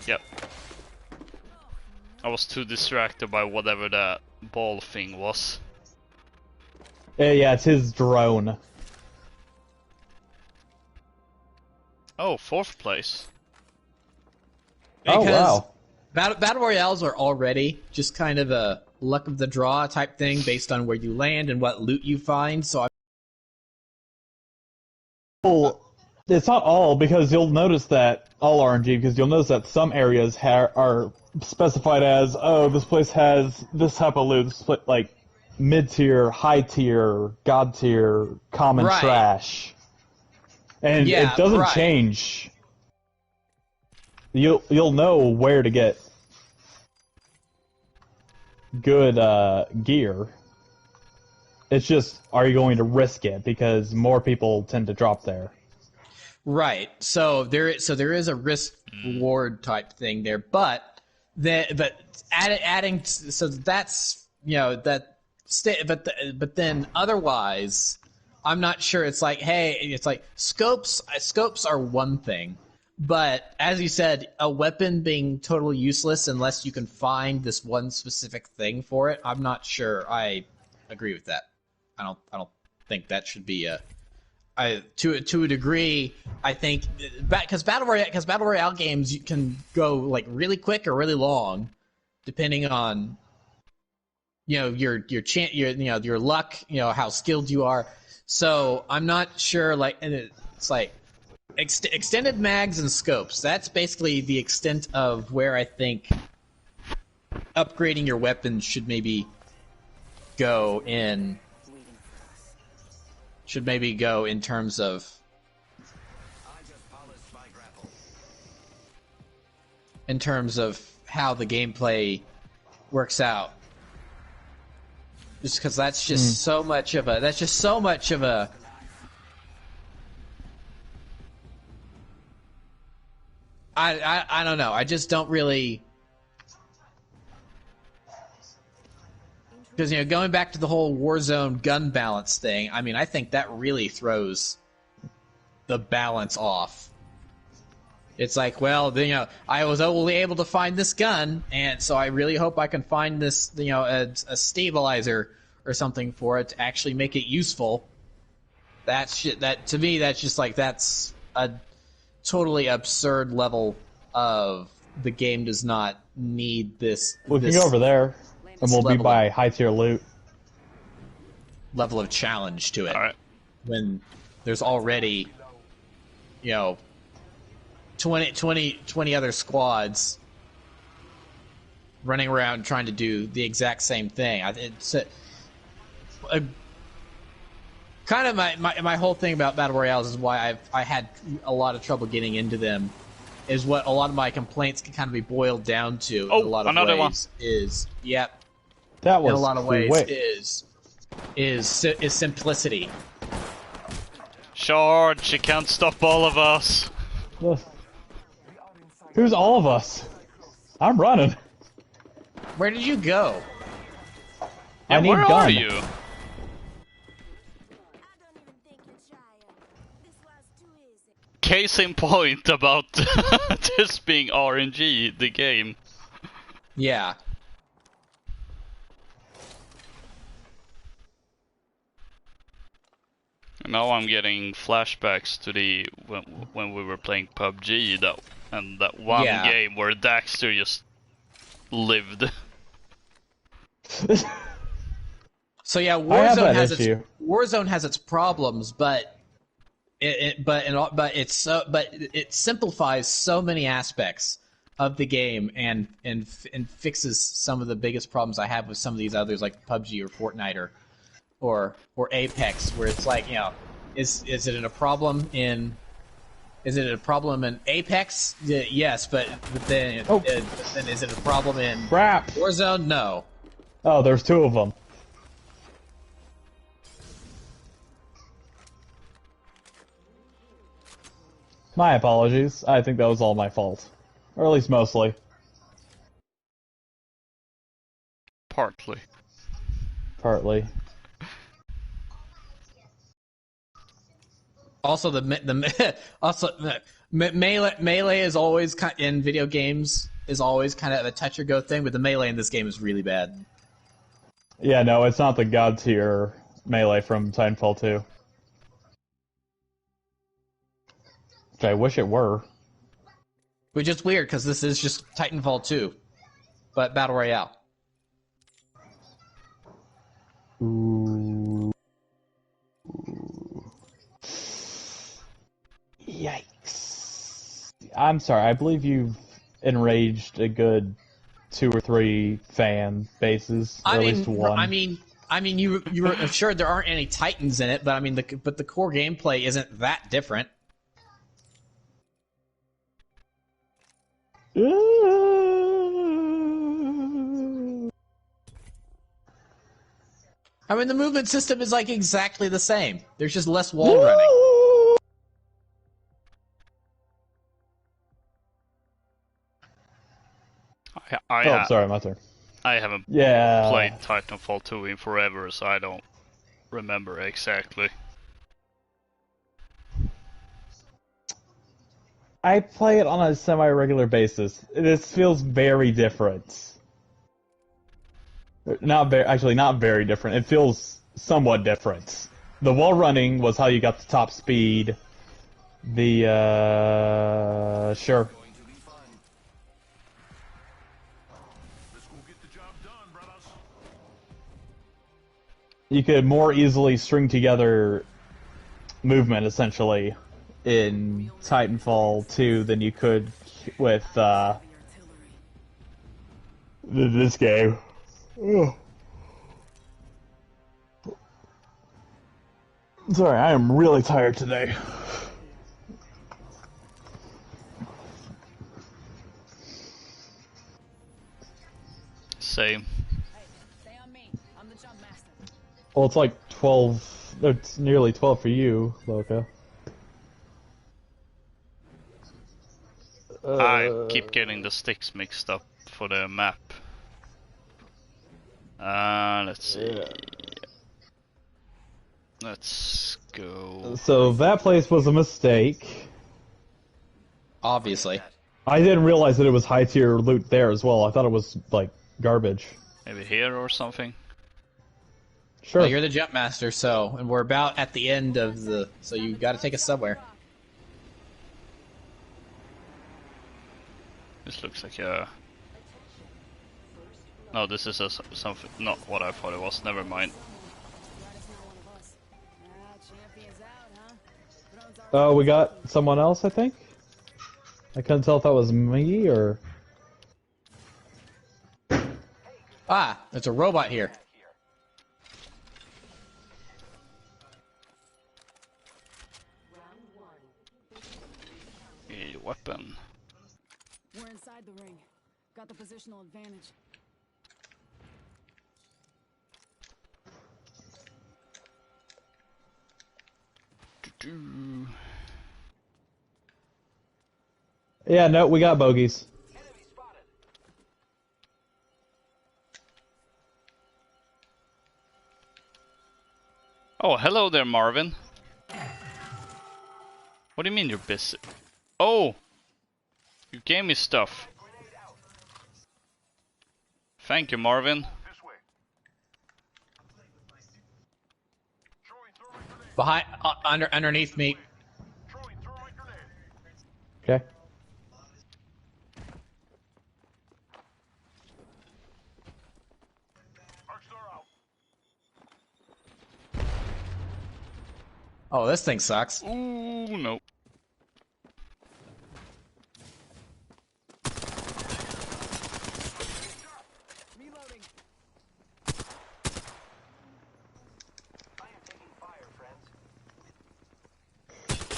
Yep. I was too distracted by whatever that ball thing was. Yeah, it's his drone. Oh, 4th place. Oh, wow. Battle royales are already just kind of a luck of the draw type thing based on where you land and what loot you find. So Well, it's not all, because you'll notice that all RNG, because you'll notice that some areas are specified as, oh, this place has this type of loot, this like mid tier, high tier, god tier, common Right. trash, and Yeah, it doesn't right. change. You'll know where to get good gear. It's just, are you going to risk it? Because more people tend to drop there. right, so there is a risk reward type thing there, but adding so that's but then otherwise, I'm not sure. It's like, hey, it's like scopes are one thing. But as you said, a weapon being totally useless unless you can find this one specific thing for it, I'm not sure I agree with that. I don't think that should be to a degree. I think because battle royale games, you can go like really quick or really long, depending on your luck, how skilled you are. So I'm not sure. Like, and it's like. Extended mags and scopes. That's basically the extent of where I think upgrading your weapons should maybe go in. Should maybe go in terms of. In terms of how the gameplay works out. Just because that's just so much of a. That's just so much of a. I don't know. I just don't really, because going back to the whole Warzone gun balance thing. I mean, I think that really throws the balance off. It's like, well, I was only able to find this gun, and so I really hope I can find this, a stabilizer or something for it to actually make it useful. That to me, that's just like that's a totally absurd level of the game does not need this. We can go over there, and we'll be by high tier loot. Level of challenge to it. All right. When there's already, 20 other squads running around trying to do the exact same thing. It's kind of my whole thing about battle royales is why I had a lot of trouble getting into them, is what a lot of my complaints can kind of be boiled down to. Oh, in a lot of another ways is That was in a lot of ways quick. is simplicity. Charge! She can't stop all of us. Who's all of us? I'm running. Where did you go? Yeah, I need where gun. are you? I don't even think you're trying. This was too easy. Case in point about this being RNG, the game. Yeah. Now I'm getting flashbacks to the when we were playing PUBG, that one Yeah. game where Daxter just lived. So yeah, have that issue. Warzone has its problems, but it simplifies so many aspects of the game and fixes some of the biggest problems I have with some of these others like PUBG or Fortnite or Apex, where it's like, you know, is it a problem in Apex? Yes, but then then is it a problem in Crap! Warzone? No. Oh, there's two of them. My apologies. I think that was all my fault. Or at least mostly. Partly. Partly. Also, melee is always in video games is always kind of a touch or go thing, but the melee in this game is really bad. Yeah, no, it's not the god tier melee from Titanfall 2. Which I wish it were. Which is weird because this is just Titanfall 2, but Battle Royale. Ooh. Yikes. I'm sorry, I believe you've enraged a good 2 or 3 fan bases, or at least one. I mean, you were sure there aren't any Titans in it, but I mean, the core gameplay isn't that different. I mean, the movement system is like exactly the same. There's just less wall running. Oh, sorry, my turn. I haven't Yeah. played Titanfall 2 in forever, so I don't remember exactly. I play it on a semi-regular basis. This feels very different. Not very different. It feels somewhat different. The wall running was how you got the top speed. Sure. You could more easily string together movement, essentially, in Titanfall 2 than you could with this game. Ugh. Sorry, I am really tired today. Same. Stay on me. I'm the jump master. Well, it's like 12. It's nearly 12 for you, Loka. I keep getting the sticks mixed up for the map. Let's see. Yeah. Let's go. So that place was a mistake. Obviously. I didn't realize that it was high tier loot there as well. I thought it was like garbage. Maybe here or something. Sure. Well, you're the jump master, and we're about at the end of the. So you got to take us somewhere. This looks like a. No, this is something. Not what I thought it was. Never mind. Oh, we got someone else, I think? I couldn't tell if that was me or... Ah, there's a robot here. A weapon. We're inside the ring. Got the positional advantage. Yeah, no, we got bogeys. Oh, hello there, Marvin. What do you mean you're busy? Oh! You gave me stuff. Thank you, Marvin. Behind, underneath me. Okay. Oh, this thing sucks. Ooh, no.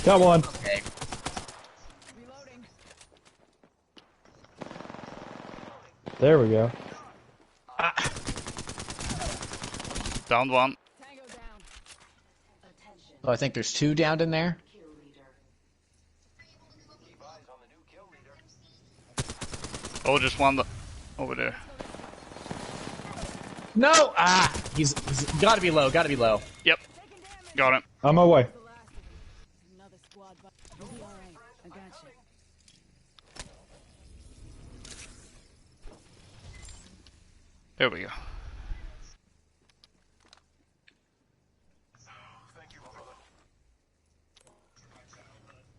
Got one. Okay. There we go. Down one. Oh, I think there's 2 downed in there. Oh, just one over there. No! Ah! He's gotta be low, gotta be low. Yep. Got him. On my way. Another squad, but you'll be alright. I got you. There we go.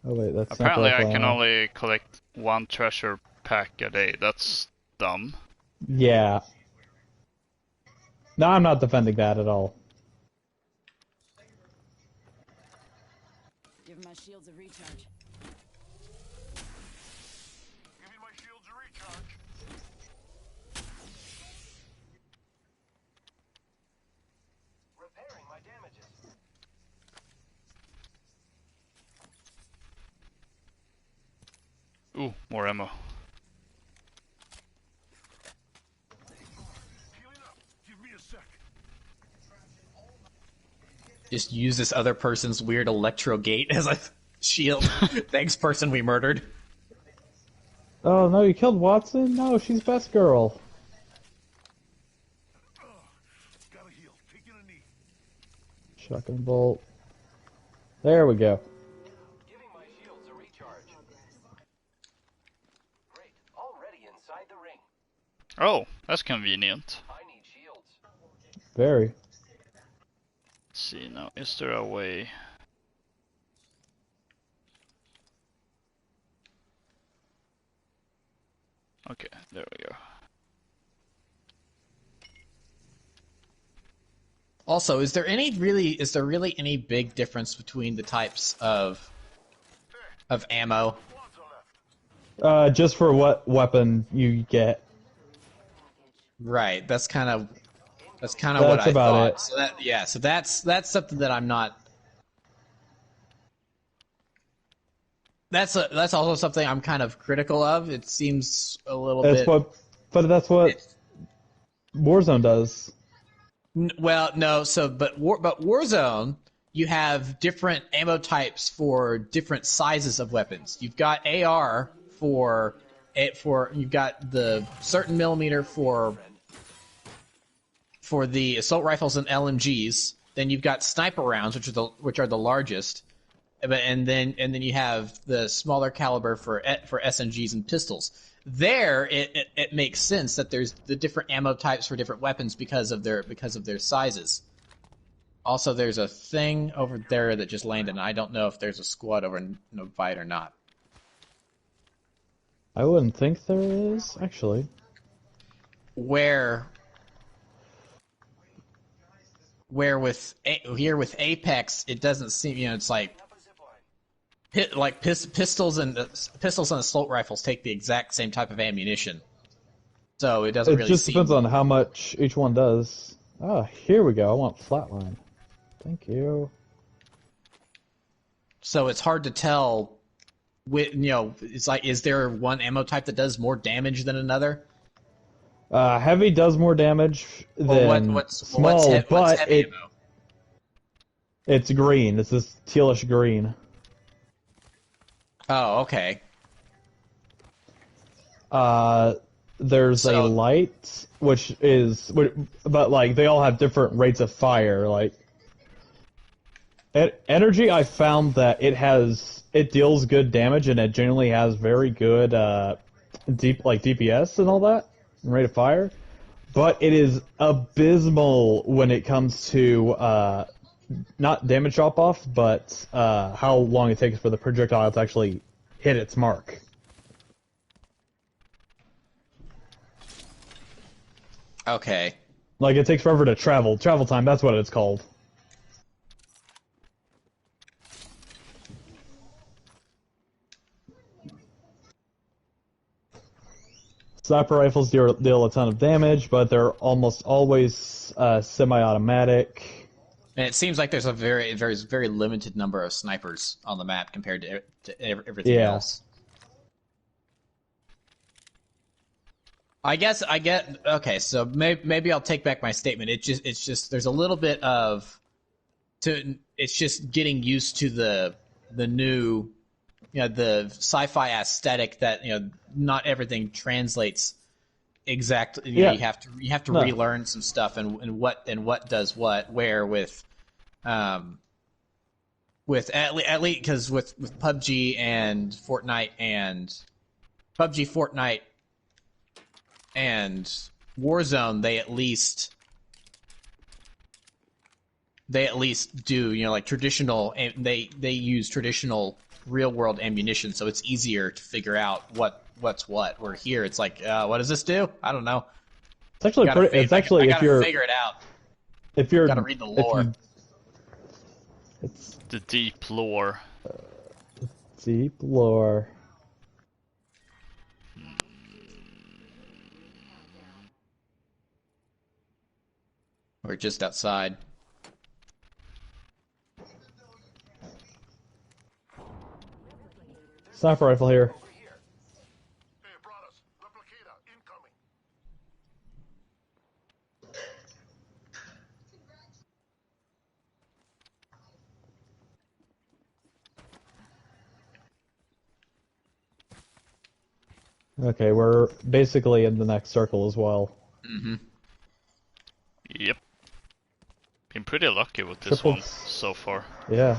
Oh wait, that's Apparently not I can only collect 1 treasure pack a day. That's dumb. Yeah. No, I'm not defending that at all. Give my shields a recharge. Giving my shields a recharge. Repairing my damages. Ooh, more ammo. Healing up. Give me a sec. Just use this other person's weird electro gate as a shield. Thanks, person we murdered. Oh no, you killed Watson? No, she's best girl. Gotta heal. Taking a knee. Shotgun bolt. There we go. Giving my shields a recharge. Great. Already inside the ring. Oh, that's convenient. I need shields. Very. Let's see now. Is there a way? Okay, there we go. Also, is there really any big difference between the types of ammo? Just for what weapon you get. Right. That's kind of what That's I about thought. it. So that's something that I'm not. That's also something I'm kind of critical of. It seems a little bit. That's what Warzone does. Well, no. So, but Warzone, you have different ammo types for different sizes of weapons. You've got AR for you've got the certain millimeter for the assault rifles and LMGs. Then you've got sniper rounds, which are the largest. And then you have the smaller caliber for SMGs and pistols. There, it makes sense that there's the different ammo types for different weapons because of their sizes. Also, there's a thing over there that just landed, and I don't know if there's a squad over in Novite or not. I wouldn't think there is, actually. Where with Apex, it doesn't seem, it's like pistols and assault rifles take the exact same type of ammunition, so it doesn't really. It just depends on how much each one does. Ah, here we go. I want flatline. Thank you. So it's hard to tell. It's like, is there one ammo type that does more damage than another? Heavy does more damage than small, what's heavy ammo? It's green. It's this tealish green. Oh, okay. There's a light, but like they all have different rates of fire. Like energy, I found that it deals good damage and it generally has very good DPS and all that, and rate of fire. But it is abysmal when it comes to not damage drop off, but how long it takes for the projectile to actually hit its mark. Okay. Like, it takes forever to travel. Travel time, that's what it's called. Sniper rifles deal a ton of damage, but they're almost always semi-automatic. And it seems like there's a very limited number of snipers on the map compared to everything Yeah. else. I get okay. So maybe I'll take back my statement. It's just there's a little bit of it's just getting used to the new, the sci-fi aesthetic that not everything translates exactly. Yeah. You have to relearn some stuff and what does what where with at least because with PUBG and Fortnite and Warzone, they at least do like traditional, and they use traditional real world ammunition, so it's easier to figure out what's what. Where here it's like, what does this do? I don't know. It's actually pretty. It's actually I gotta figure it out. If you're gotta read the lore. It's The deep lore. deep lore. We're just outside. Sniper rifle here. Hey, brothers, replicator incoming. Okay, we're basically in the next circle as well. Mm-hmm. Yep. Been pretty lucky with this Triple- one so far. Yeah.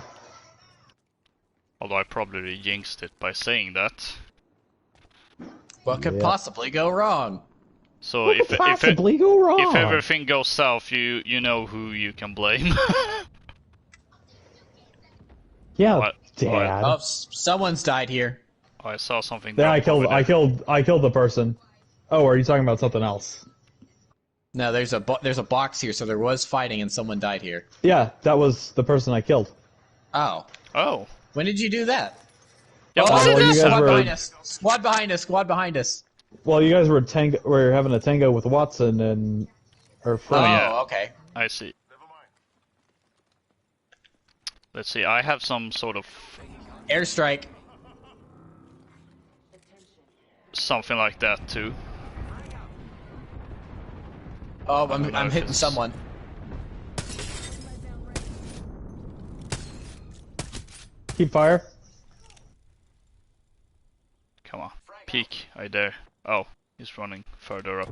Although I probably jinxed it by saying that. What could Yeah. possibly go wrong? So What could possibly go wrong? if everything goes south, you know who you can blame. Yeah, What? Dad. Oh, someone's died here. Oh, I saw something. Then drop over there. I killed the person. Oh, are you talking about something else? No, there's a box here, so there was fighting and someone died here. Yeah, that was the person I killed. Oh, Oh. when did you do that? Yeah, Oh, was it well, you this? guys squad were- behind us! Squad behind us! Squad behind us! Well, you guys were having a tango with Watson and her Oh, friend. yeah. okay. I see. Never mind. Let's see. I have some sort of Airstrike. something like that too. Oh, don't know I'm if hitting it's- someone. Keep fire. Come on. Peek. I dare. Oh, he's running further up.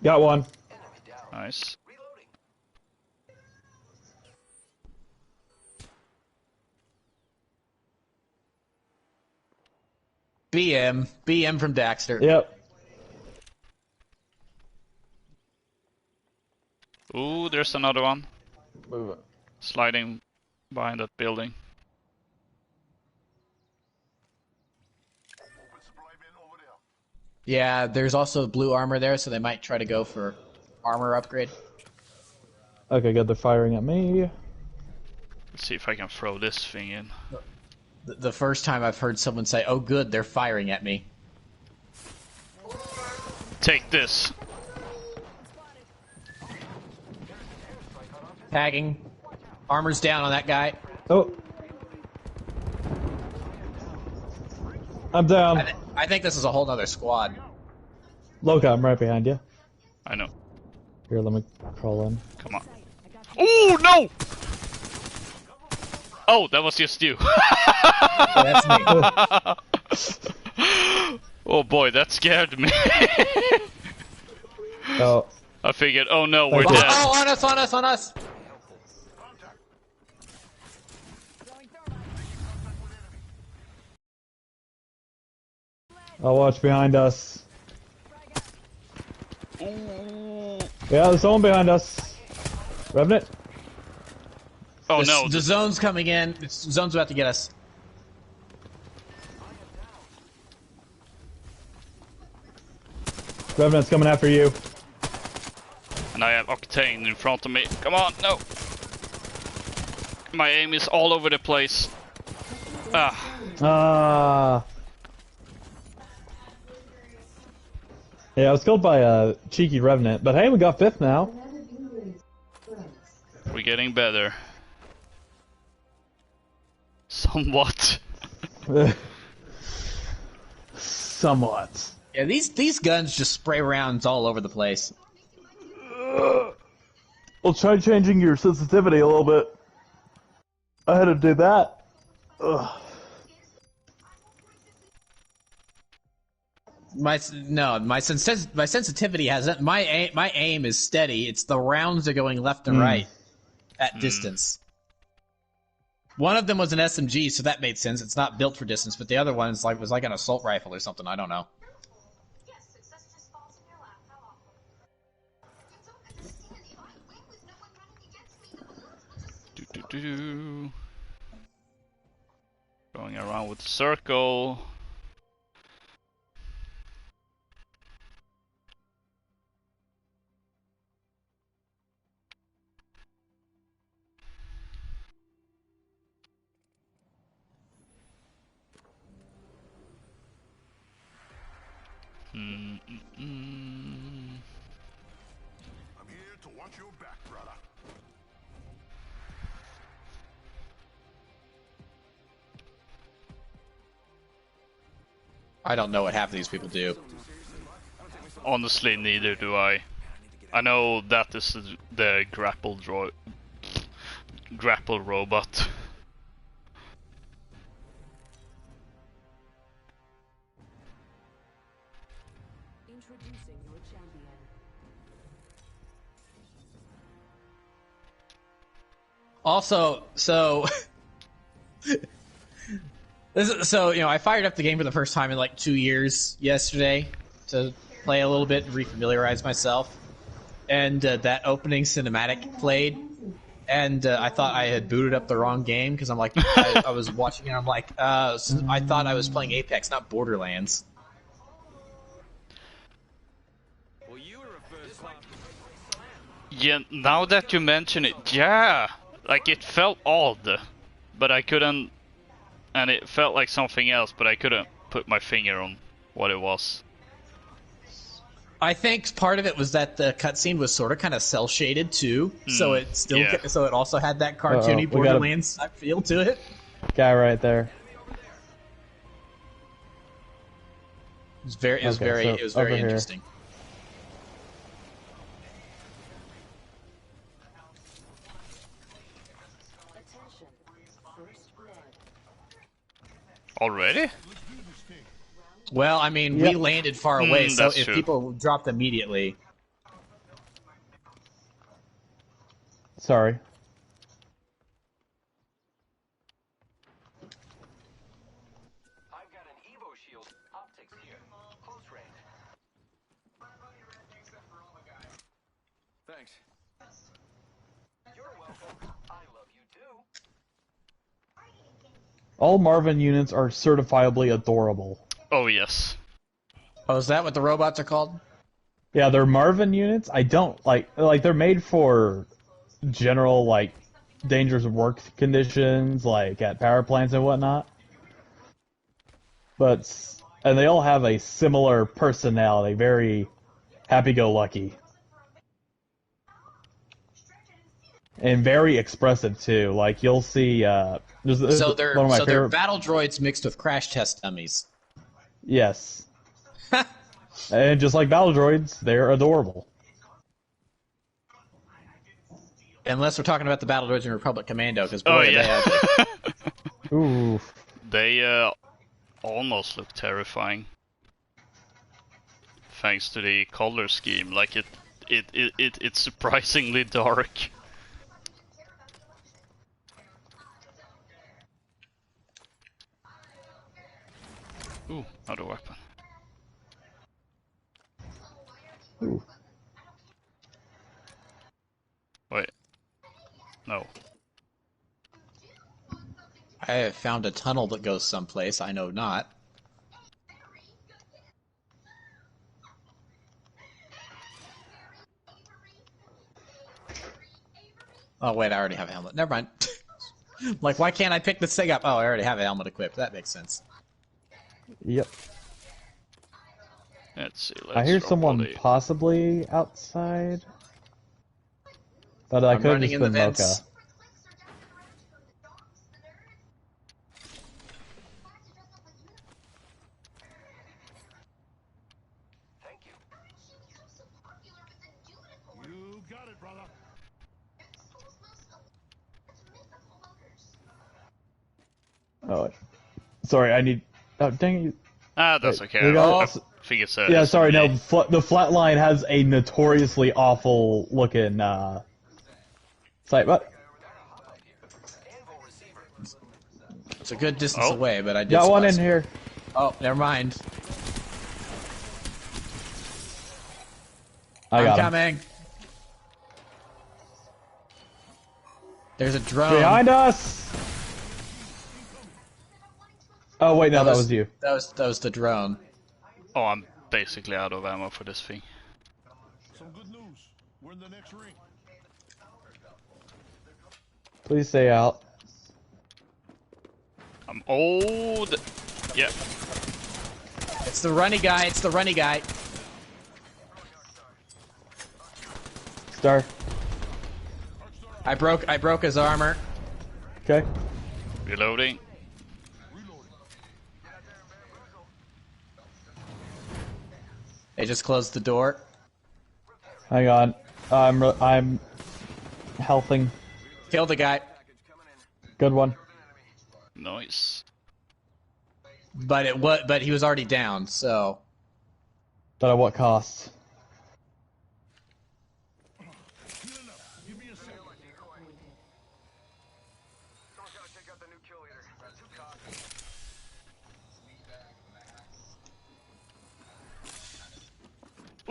Got one. Nice. BM from Daxter. Yep. Ooh, there's another one. Move it. Sliding behind that building. Open supply bin over there. Yeah, there's also blue armor there, so they might try to go for armor upgrade. Okay, good. They're firing at me. Let's see if I can throw this thing in. The first time I've heard someone say, "Oh, good, they're firing at me." Take this. Tagging. Armor's down on that guy. Oh. I'm down. I think this is a whole nother squad. Loka, I'm right behind you. I know. Here, let me crawl in. Come on. Oh no! Oh, that was just you. That's me. Oh boy, that scared me. Oh, I figured, oh no, we're Okay. dead. Oh, on us, on us, on us! I'll watch behind us. Ooh. Yeah, there's someone behind us. Revenant. Oh no, The zone's coming in. The zone's about to get us. Revenant's coming after you. and I have Octane in front of me. Come on, no. My aim is all over the place. Ah, Ah. Yeah, I was killed by a cheeky revenant, but hey, we got 5th now. We're getting better. Somewhat. Somewhat. Yeah, these guns just spray rounds all over the place. Well, try changing your sensitivity a little bit. I had to do that. Ugh. My sensitivity hasn't. My aim is steady. It's the rounds are going left and right at distance. One of them was an SMG, so that made sense. It's not built for distance, but the other one was like an assault rifle or something. I don't know. Going around with circle. I'm here to watch your back, brother. I don't know what half of these people do. Honestly, neither do I. I know that is the grapple robot. Introducing your champion. Also, so I fired up the game for the first time in like 2 years yesterday to play a little bit and refamiliarize myself, and that opening cinematic played, and I thought I had booted up the wrong game because I'm like I was watching it and I'm like so I thought I was playing Apex, not Borderlands. Yeah, now that you mention it, yeah, like it felt odd, but I couldn't, and it felt like something else, but I couldn't put my finger on what it was. I think part of it was that the cutscene was sort of kind of cel shaded too, so it still so it also had that cartoony Borderlands type feel to it. Guy right there. It was very interesting. Attention. First blood. Already? Well, I mean, we landed far away, so if true. people dropped immediately. Sorry. I've got an Evo shield optics here. Close range. Thanks. You're welcome. I love you too. All Marvin units are certifiably adorable. Oh yes. Oh, is that what the robots are called? Yeah, they're Marvin units. I don't like they're made for general like dangerous work conditions, like at power plants and whatnot. And they all have a similar personality, very happy-go-lucky, and very expressive too. Like you'll see, So they're one of my they're favorite. battle droids mixed with crash test dummies. Yes, and just like battle droids, they're adorable. Unless we're talking about the battle droids in Republic Commando, because boy, Oh they yeah. have Ooh. They almost look terrifying. Thanks to the color scheme, like it's surprisingly dark. Ooh, another weapon. Ooh. Wait. No. I have found a tunnel that goes someplace I know not. Oh wait, I already have a helmet. Never mind. Like, why can't I pick this thing up? Oh, I already have a helmet equipped. That makes sense. Yep. Let's see. I hear drop someone body. possibly outside. But I I'm could have running just in the been vents. Loka. Thank you. You got it, brother. Oh, sorry, I need... Oh, dang it. That's Wait, okay. we got- I think it's a Yeah, sorry, no, SMG. the flatline has a notoriously awful looking, site, but... Anvil receiver. It's a good distance Oh. away, but I did Got one spot in some- here. Oh, never mind. I I'm got him. coming. There's a drone. Behind us! Oh, wait, no, that was you. That was the drone. Oh, I'm basically out of ammo for this thing. Some good news. We're in the next ring. Please stay out. I'm old. Yeah. It's the runny guy. It's the runny guy. Star. I broke his armor. Okay. Reloading. They just closed the door. Hang on. I'm healthing. Kill the guy. Good one. Nice. But he was already down, so But at what cost? Give me a second. Someone's gotta take out the new kill leader. Too cocky.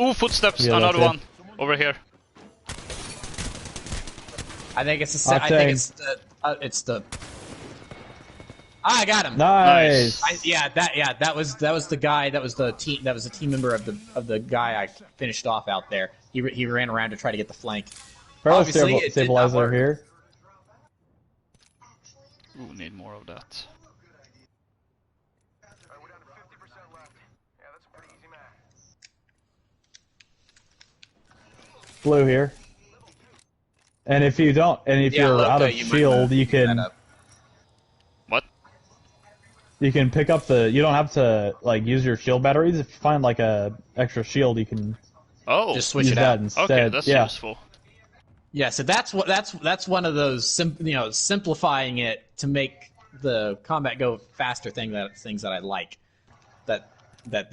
Ooh, footsteps. Yeah, Another that's one. Over here. I think it's the. I think it's the. Ah, I got him. Nice. That was the guy. That was the team. That was the team member of the guy I finished off out there. He ran around to try to get the flank. Barrel Obviously, it did not stabilizer work. here. Ooh, need more of that. Alright, we're down to 50% left. Yeah, that's a pretty easy match. Blue here. And if you don't, and if Yeah, you're Loka, out of you might shield, wanna you pick that can up. you can pick up the. You don't have to like use your shield batteries. If you find like a extra shield, you can Oh. Just switch use it that out. instead. Okay, that's yeah. useful. Yeah, so that's one of those simplifying it to make the combat go faster things that I like. That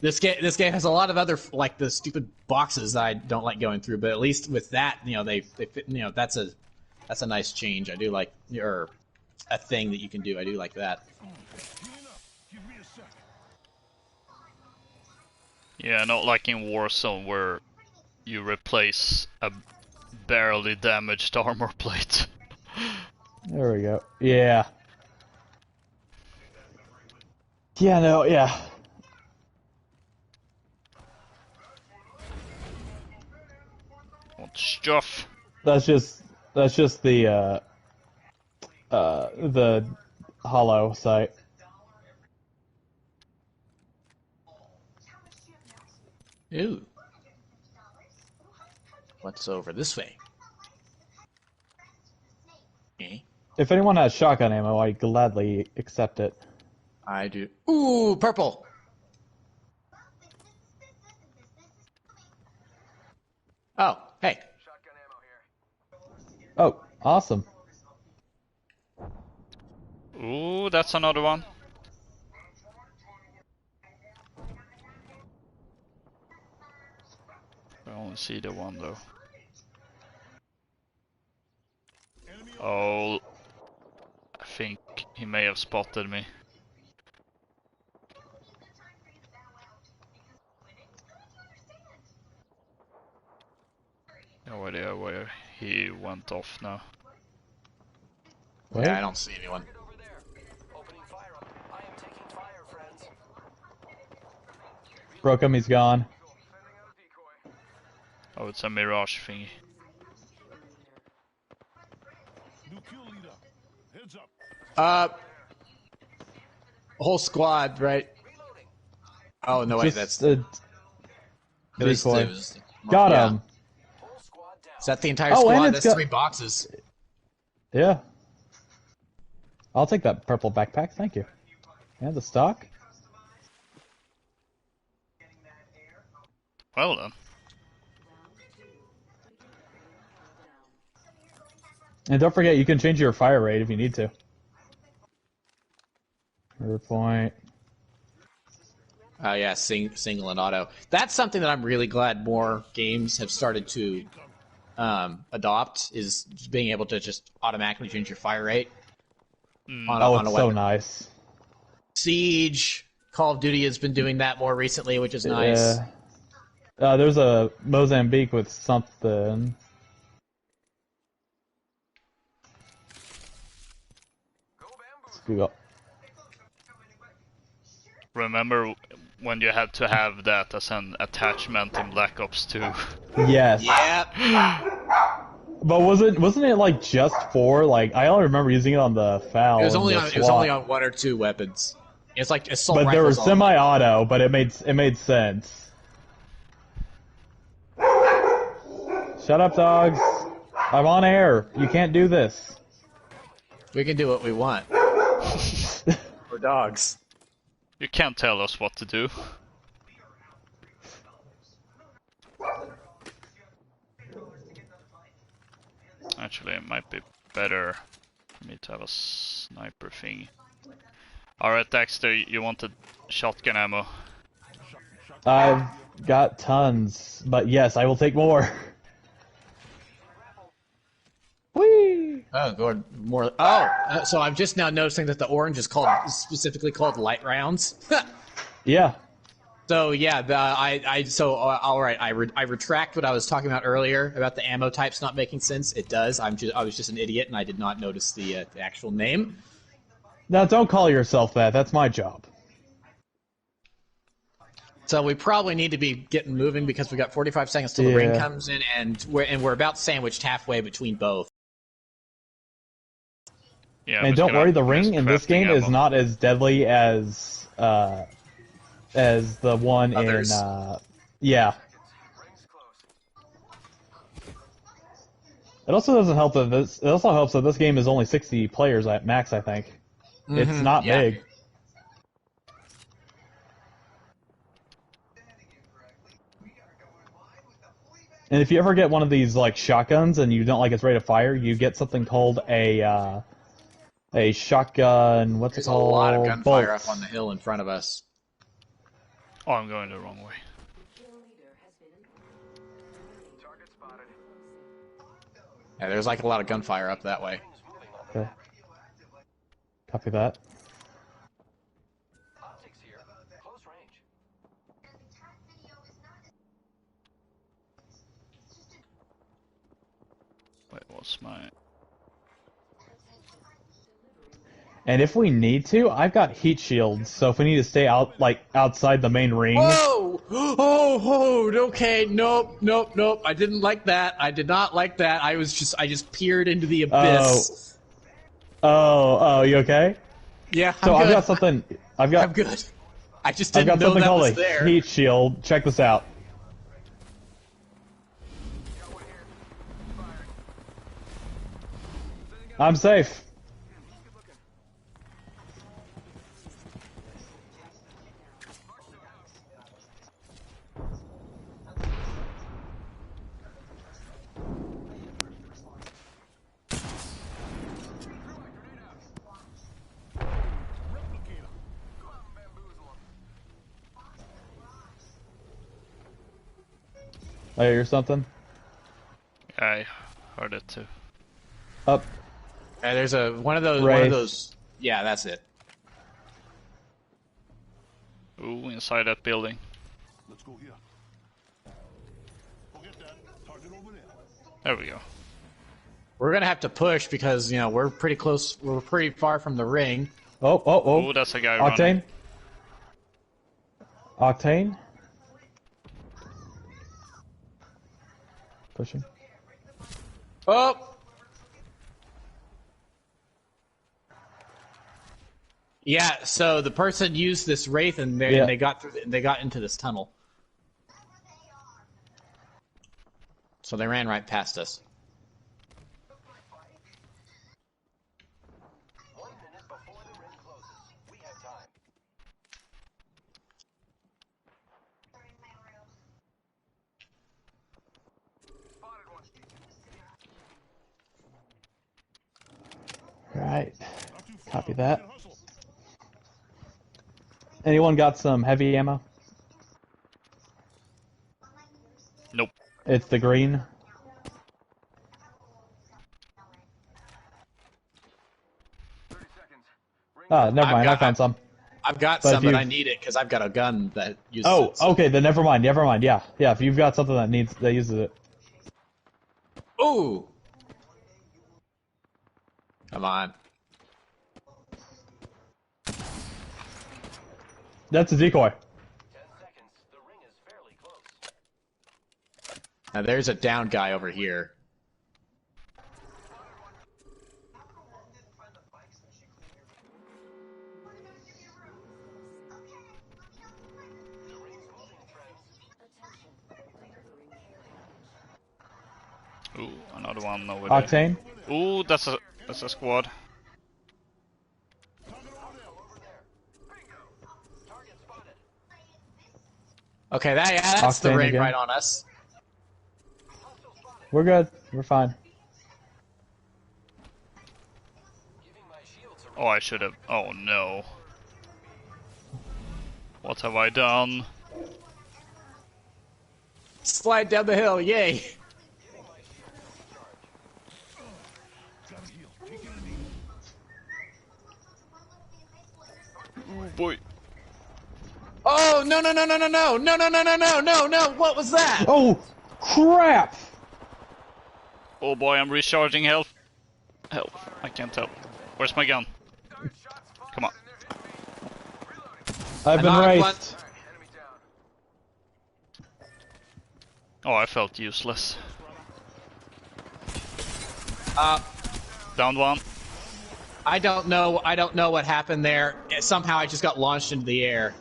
this game has a lot of other like the stupid boxes that I don't like going through, but at least with that they fit, that's a nice change. I do like or a thing that you can do. I do like that. Give me a second. Yeah, not like in Warzone where you replace a barely damaged armor plate. There we go. Yeah. Yeah. No. Yeah. Want stuff. That's just the hollow site. Ooh, what's over this way? Eh? If anyone has shotgun ammo, I gladly accept it. I do. Ooh, purple. Oh, hey. Shotgun ammo here. Oh, awesome. Ooh, that's another one. I only see the one though. Oh, I think he may have spotted me. No idea where he went off now. Wait. Yeah, I don't see anyone. Get over there. Opening fire on. I am taking fire, friends. Broke him. He's gone. Sending out a decoy. Oh, it's a mirage thingy. New kill leader. Heads up. Whole squad, right? Reloading. Oh no, wait, Just that's a decoy. it was Got yeah. him. Whole squad down. Is that the entire Oh, and squad? it's That's got- 3 boxes. Yeah. I'll take that purple backpack, thank you. And the stock. Well then. And don't forget, you can change your fire rate if you need to. Murder point. Oh yeah, single and auto. That's something that I'm really glad more games have started to adopt, is being able to just automatically change your fire rate. On Oh, on it's a so weapon. nice. Siege, Call of Duty has been doing that more recently, which is nice. Yeah. There's a Mozambique with something. Let's Google. Remember when you had to have that as an attachment in Black Ops 2? Yes. Yep. But wasn't it like just for like I only remember using it on the FAL. It was only and the on. It was only SWAT. on 1 or 2 weapons. It's like assault But they were rifles. only. semi-auto, but it made sense. Shut up, dogs! I'm on air. You can't do this. We can do what we want. We're dogs. You can't tell us what to do. Actually, it might be better for me to have a sniper thing. Alright, Dexter, you wanted shotgun ammo. I've got tons, but yes, I will take more. Whee! Oh, Lord, more. So I'm just now noticing that the orange is specifically called light rounds. Yeah. So yeah, all right. I retract what I was talking about earlier about the ammo types not making sense. It does. I was just an idiot and I did not notice the actual name. Now, don't call yourself that. That's my job. So we probably need to be getting moving because we got 45 seconds till the ring comes in, and we're about sandwiched halfway between both. Yeah, And but don't can I worry, the use ring in this crafting game is ammo? not as deadly as the one Others. in yeah. Rings close. It also doesn't help that this. It also helps that this game is only 60 players at max. I think it's not yeah. big. And if you ever get one of these like shotguns and you don't like its rate of fire, you get something called a shotgun. What's There's it a called? lot of gunfire Bolts. up on the hill in front of us. Oh, I'm going the wrong way. Target spotted. Yeah, there's like a lot of gunfire up that way. Things moving on the Okay. Copy that. optics here. Close range. Wait, what's my... And if we need to, I've got heat shields. So if we need to stay out, like outside the main ring. Whoa! Oh, okay. Nope. I didn't like that. I did not like that. I just peered into the abyss. Oh, you okay? Yeah, So I'm I've good. got something. I'm good. I just I've didn't got know something that called was a there. heat shield. Check this out. I'm safe. I hear something. I heard it too. Up. There's one of those. Wraith. Yeah, that's it. Ooh, inside that building. Let's go here. Forget that. Target over there. There we go. We're gonna have to push because we're pretty close. We're pretty far from the ring. Oh. Ooh, that's a guy Octane. running. Octane. Pushing. Oh, Yeah, so the person used this wraith and they got through. They got into this tunnel. So they ran right past us. 1 minute before the ring closes. We have time. Alright. Copy that. Anyone got some heavy ammo? Nope. It's the green. 30 seconds. Ring Ah, never mind. I got- found some. I've got But some, if but you- I need it because I've got a gun that uses Oh, it. So. okay. Then never mind. Never mind. Yeah, yeah. If you've got something that uses it. Ooh! Come on. That's a decoy. 10 seconds. The ring is fairly close. Now there's a down guy over here. The ring's moving, friends. Ooh, another one over Octane. there. Ooh, that's a squad. Target spotted. Okay, that's the Octane ring again. right on us. We're good. We're fine. Giving my shields a Oh, I should have. Oh no. What have I done? Slide down the hill, yay! Oh boy. Oh no no no no no no no no no no no no no! What was that? Oh, crap! Oh boy, I'm recharging health. Help. I can't help. Where's my gun? Come on. I've been knocked raced. one. enemy down. Oh, I felt useless. Uh, Down one. I don't know what happened there. Somehow I just got launched into the air.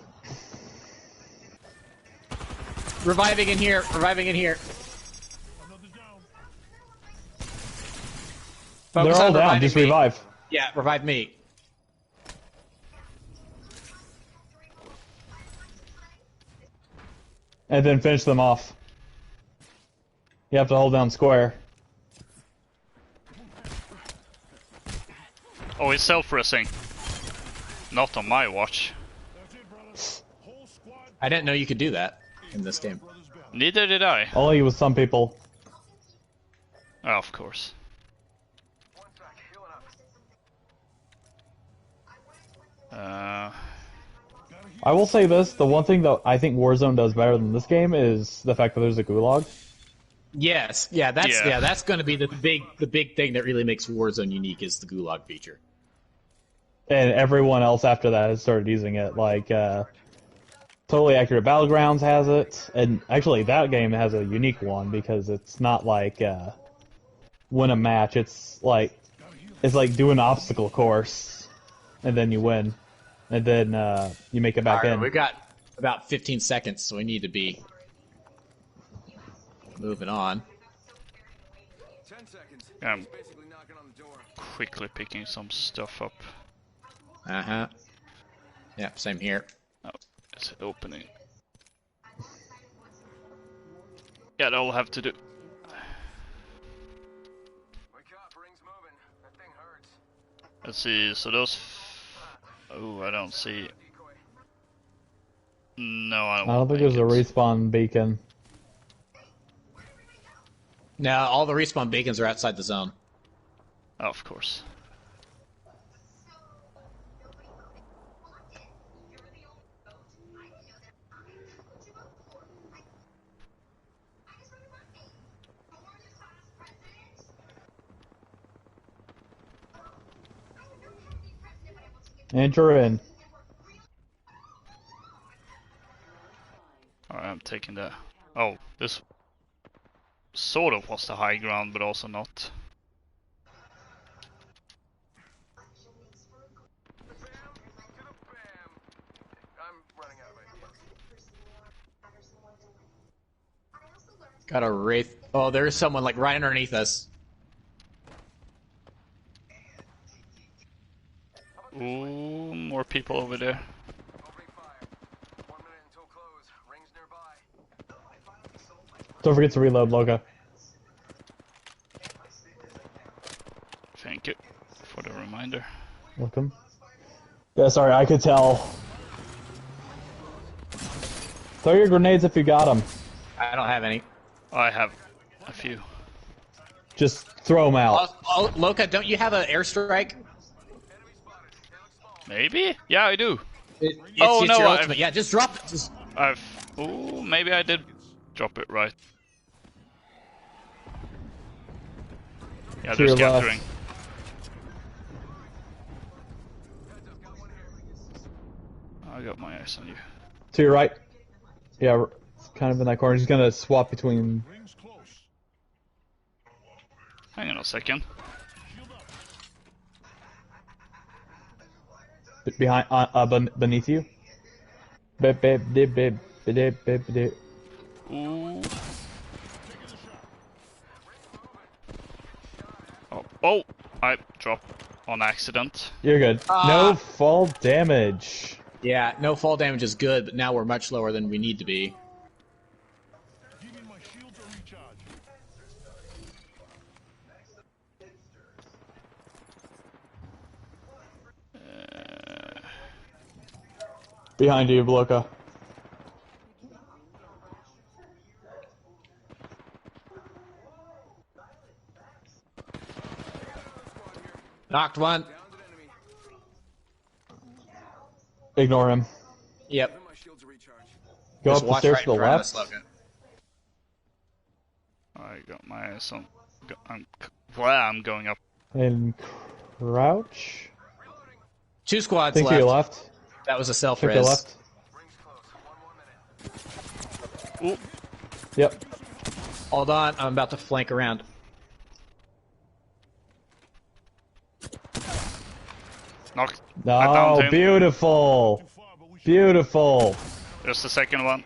Reviving in here. Reviving in here. They're Focus all on down. reviving Just me. revive. Yeah, revive me. And then finish them off. You have to hold down square. Oh, he's self-resing. Not on my watch. I didn't know you could do that in this game. Neither did I. Only with some people. Oh, of course. One sec. Healing up. I will say this, the one thing that I think Warzone does better than this game is the fact that there's a gulag. Yes, that's going to be the big thing that really makes Warzone unique is the gulag feature. And everyone else after that has started using it. Like, Totally Accurate Battlegrounds has it. And actually, that game has a unique one because it's not like, win a match. It's like do an obstacle course, and then you win. And then, you make it back in. We've got about 15 seconds, so we need to be moving on. 10 seconds. I'm Basically knocking on the door. quickly picking some stuff up. Uh-huh. Yeah, same here. Oh, it's opening. Yeah, that'll have to do. Wake up. Ring's moving. That thing hurts. Let's see, so those... Oh, I don't see... Decoy. No, I don't I don't think there's a respawn beacon. No, all the respawn beacons are outside the zone. Oh, of course. Enter in. Alright, I'm taking the... Oh, this sort of was the high ground, but also not. Got a wraith. Oh, there's someone like right underneath us. Ooh, more people over there. Opening fire. 1 minute until close. Rings nearby. Don't forget to reload, Loka. Thank you for the reminder. Welcome. Yeah, sorry, I could tell. Throw your grenades if you got them. I don't have any. I have a few. Just throw them out. Oh, Loka, don't you have an airstrike? Maybe? Yeah, I do. It's Oh, no, your I've- ultimate. Yeah, just drop it. Just... Ooh, maybe I did drop it right. Yeah, To they're your left. scattering. I got my eyes on you. To your right. Yeah, it's kind of in that corner. He's gonna swap between. Rings close. Hang on a second. Behind, beneath you. Ooh. Oh, I dropped on accident. You're good. No fall damage. Yeah, no fall damage is good, but now we're much lower than we need to be. Giving my shields a recharge. Behind you, Loka. Knocked one. Ignore him. Yep. My shields a recharge. Go Just up the watch stairs right to the in front of left. us, Logan. I got my eyes on. I'm going up. And crouch. 2 squads Think to left. your left. That was a self Think to your res. left. Rings close. 1 minute. Ooh, Yep. Hold on, I'm about to flank around. knocked. I downed No, him. beautiful. Too far, but we should. Beautiful. There's the second one.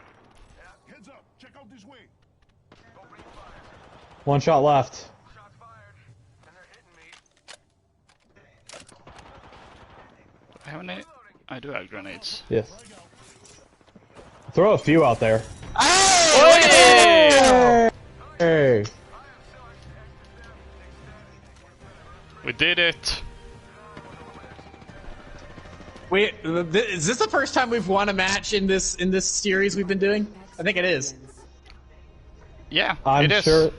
Heads up. Check out this way. One shot left. Shots fired. And they're hitting me. I have any? I do have grenades. Yes. Throw a few out there. Hey! Hey. We did it. Wait, is this the first time we've won a match in this series we've been doing? I think it is. Yeah, I'm it is. sure.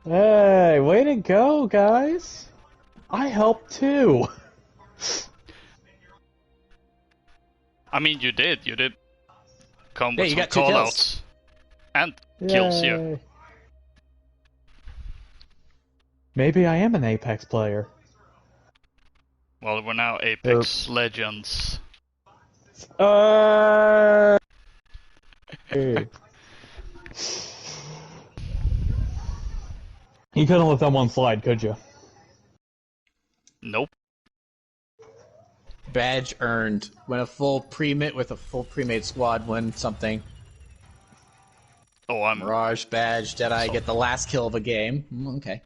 Hey, way to go, guys. I helped too. I mean, you did. You did come Yeah, with you some got 2 kills. call-outs. And kills, yeah. Yay. Maybe I am an Apex player. Well, we're now Apex Legends. Hey. You couldn't let that one slide, could you? Nope. Badge earned. When a full pre-made squad win something. Oh, I'm. Mirage badge. Did I get the last kill of a game? Okay.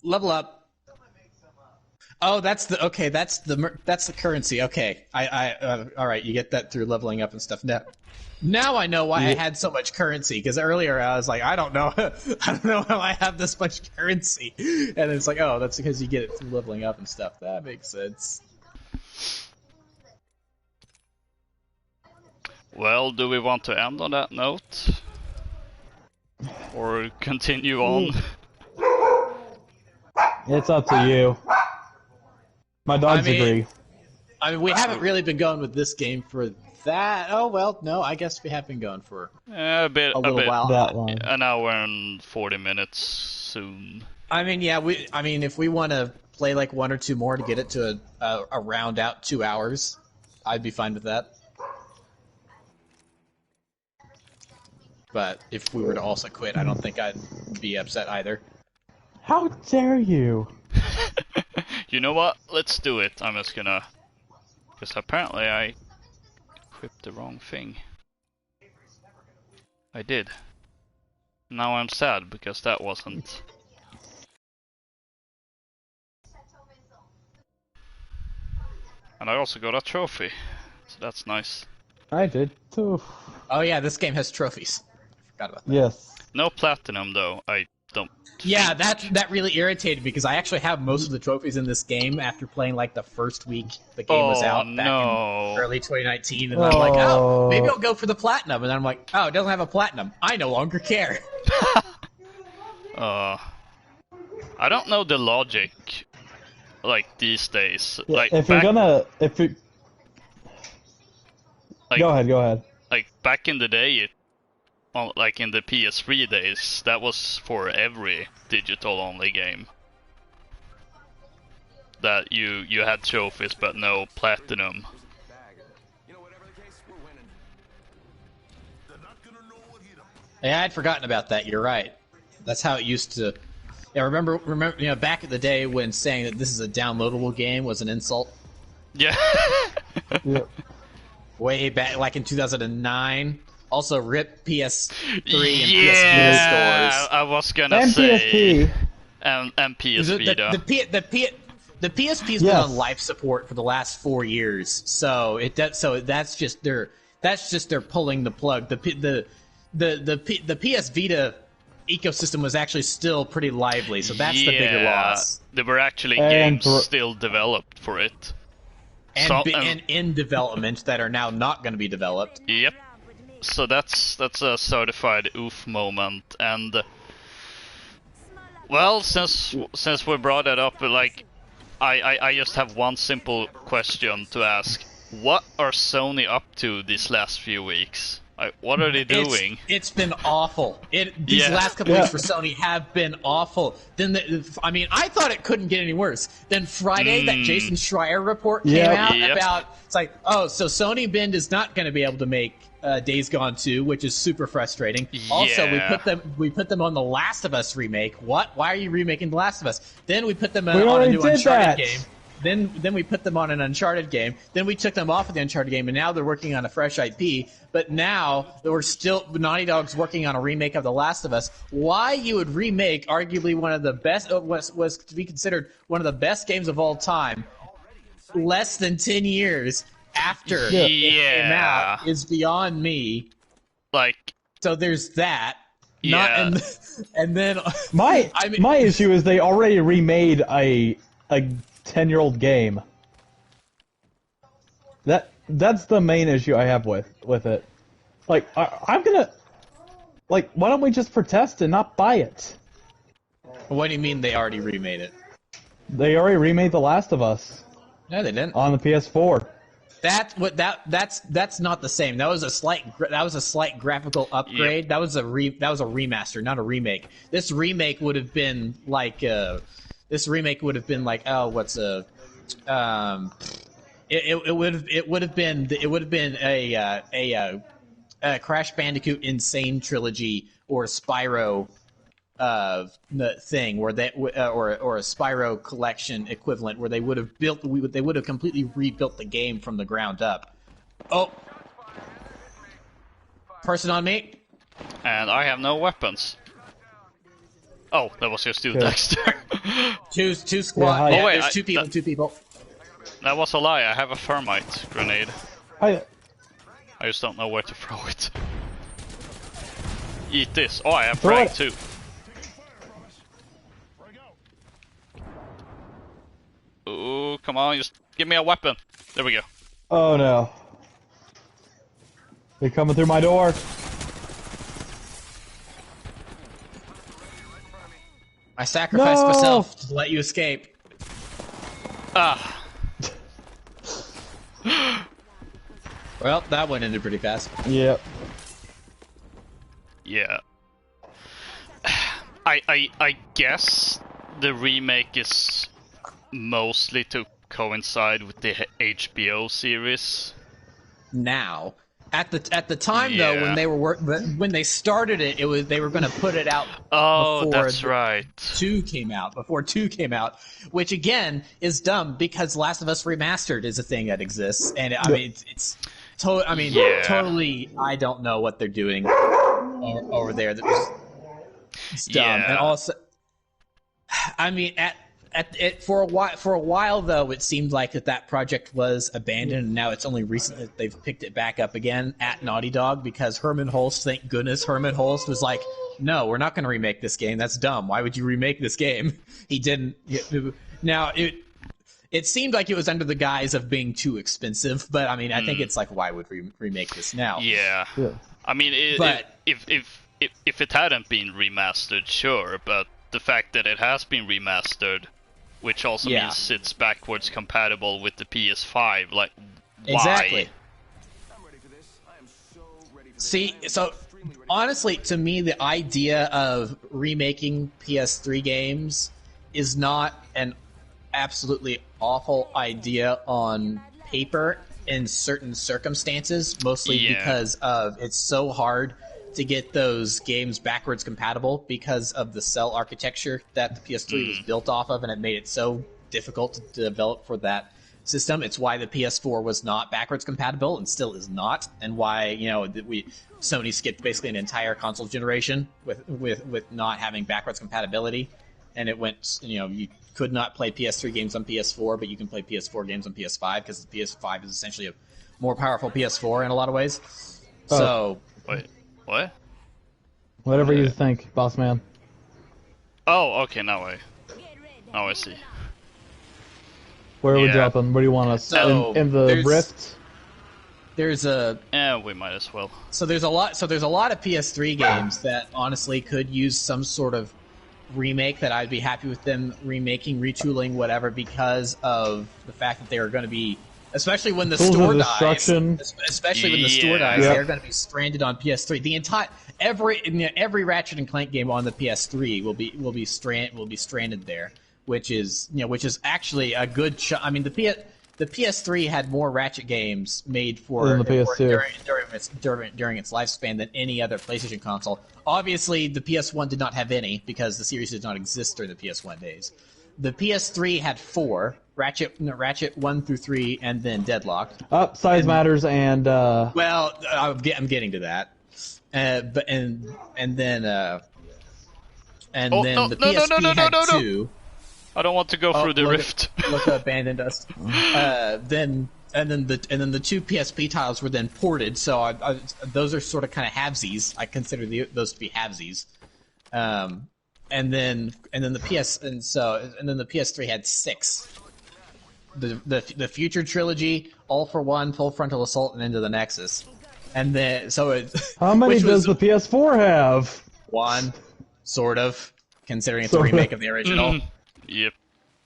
Level up. Oh, that's the okay. That's the currency. Okay, all right. You get that through leveling up and stuff. Now I know why I had so much currency. Because earlier I was like, I don't know, I don't know how I have this much currency. And it's like, oh, that's because you get it through leveling up and stuff. That makes sense. Well, do we want to end on that note? Or continue on? It's up to you. My dogs agree. I mean, we haven't really been going with this game for that. Oh well, no, I guess we have been going for A bit. a little while. That long. An hour and 40 minutes soon. I mean, yeah, if we want to play like 1 or 2 more to get it to a round out 2 hours, I'd be fine with that. But if we were to also quit, I don't think I'd be upset either. How dare you? You know what? Let's do it. I'm just gonna. Because apparently I equipped the wrong thing. I did. Now I'm sad because that wasn't. And I also got a trophy, so that's nice. I did too. Oh yeah, this game has trophies. I forgot about that. Yes. No platinum though. I don't. Yeah, that really irritated me because I actually have most of the trophies in this game after playing like the first week the game was out back in early 2019, and I'm like, oh, maybe I'll go for the platinum, and then I'm like, oh, it doesn't have a platinum. I no longer care. I don't know the logic, like these days. Yeah, Like if back, you're gonna, if you, like, go ahead. Like back in the day, like in the PS3 days, that was for every digital-only game. That you had trophies but no platinum. You know, whatever the case, we're winning. They're not gonna know what hit 'em. Yeah, I'd forgotten about that. You're right. That's how it used to. Yeah, remember, you know, back in the day when saying that this is a downloadable game was an insult. Yeah. Yeah. Way back, like in 2009. Also, rip PS3 and Yeah, PS stores. I was gonna And say. PSP. And PS Vita. The PSP's been on life support for the last 4 years, so that's just they're pulling the plug. The PS Vita ecosystem was actually still pretty lively, so that's the bigger loss. There were actually And games still developed for it. And in development that are now not going to be developed. Yep. So that's a certified oof moment, and well, since we brought it up, like I just have one simple question to ask: what are Sony up to these last few weeks? Like, what are they doing? It's been awful. These last couple weeks for Sony have been awful. I mean, I thought it couldn't get any worse. Then Friday, that Jason Schreier report came out about, it's like, oh, so Sony Bend is not going to be able to make Days Gone 2, which is super frustrating. Also, we put them on the Last of Us remake. What? Why are you remaking The Last of Us? Then we put them on a new Uncharted game. Then we put them on an Uncharted game. Then we took them off of the Uncharted game, and now they're working on a fresh IP. But now we're still Naughty Dog's working on a remake of The Last of Us. Why you would remake arguably one of the best was to be considered one of the best games of all time, less than 10 years after it came out, is beyond me. Like, so there's that. Yeah. And then my issue is they already remade a 10-year-old game. That's the main issue I have with it. Like, I'm gonna, like, why don't we just protest and not buy it? What do you mean they already remade it? They already remade The Last of Us. No, they didn't. On the PS4. That's not the same. That was a slight graphical upgrade. Yep. That was a remaster, not a remake. This remake would have been like it would have been a Crash Bandicoot Insane Trilogy or a Spyro thing where they or a Spyro collection equivalent where they would have completely rebuilt the game from the ground up. Oh, person on me, and I have no weapons. Oh, that was just Dexter. two squad. Yeah, there's two people. That was a lie. I have a thermite grenade. I just don't know where to throw it. Eat this. Oh, I have frag too. Oh, come on, just give me a weapon. There we go. Oh no. They're coming through my door. I sacrificed myself to let you escape. Ah. Well, that one ended pretty fast. Yep. Yeah. I guess the remake is mostly to coincide with the HBO series. Now, at the time though, when they started it, they were going to put it out. Oh, that's right. Before 2 came out, which again is dumb because Last of Us Remastered is a thing that exists, and I mean it's I mean, Yeah. totally. I don't know what they're doing over there. It's dumb. Yeah. And also, I mean, for a while though, it seemed like that project was abandoned, and now it's only recently that they've picked it back up again at Naughty Dog because Herman Holst, thank goodness, Herman Holst was like, "No, we're not going to remake this game. That's dumb. Why would you remake this game?" He didn't. Now it seemed like it was under the guise of being too expensive, but I mean, I think it's like, why would we remake this now? Yeah. I mean, if it hadn't been remastered, sure, but the fact that it has been remastered, which also means it's backwards compatible with the PS5, like, why? Exactly. I'm ready for this. I am so ready for this. See, so honestly, to me, the idea of remaking PS3 games is not an absolutely awful idea on paper in certain circumstances, mostly because of it's so hard to get those games backwards compatible because of the cell architecture that the PS3 was built off of, and it made it so difficult to develop for that system. It's why the PS4 was not backwards compatible and still is not, and why Sony skipped basically an entire console generation with not having backwards compatibility, and it went you could not play PS3 games on PS4, but you can play PS4 games on PS5 because the PS5 is essentially a more powerful PS4 in a lot of ways. So Wait, what? Whatever you think, boss man. Oh, okay, now I see. Where are we dropping? Where do you want us? So, in the Rift? There's we might as well. So there's a lot of PS3 games that honestly could use some sort of remake that I'd be happy with them remaking, retooling, whatever, because of the fact that they are going to be, especially when the store dies, especially when the store dies, they're going to be stranded on PS3. The entire every Ratchet and Clank game on the PS3 will be stranded there, which is actually a good I mean, the PS3 had more Ratchet games made for the PS2 during its lifespan than any other PlayStation console. Obviously, the PS1 did not have any because the series did not exist during the PS1 days. The PS3 had 4: Ratchet 1 through 3, and then Deadlock. Size matters, and well, I'm getting to that. Then the PSP had 2. I don't want to go through the rift. Loka abandoned us. Then the 2 PSP titles were then ported. So those are sort of kind of halvesies. I consider those to be halvesies. And then the PS3 had 6. The Future Trilogy, All for One, Full Frontal Assault, and Into the Nexus. And then how many does the PS4 have? 1, sort of, considering it's a remake of the original. Yep.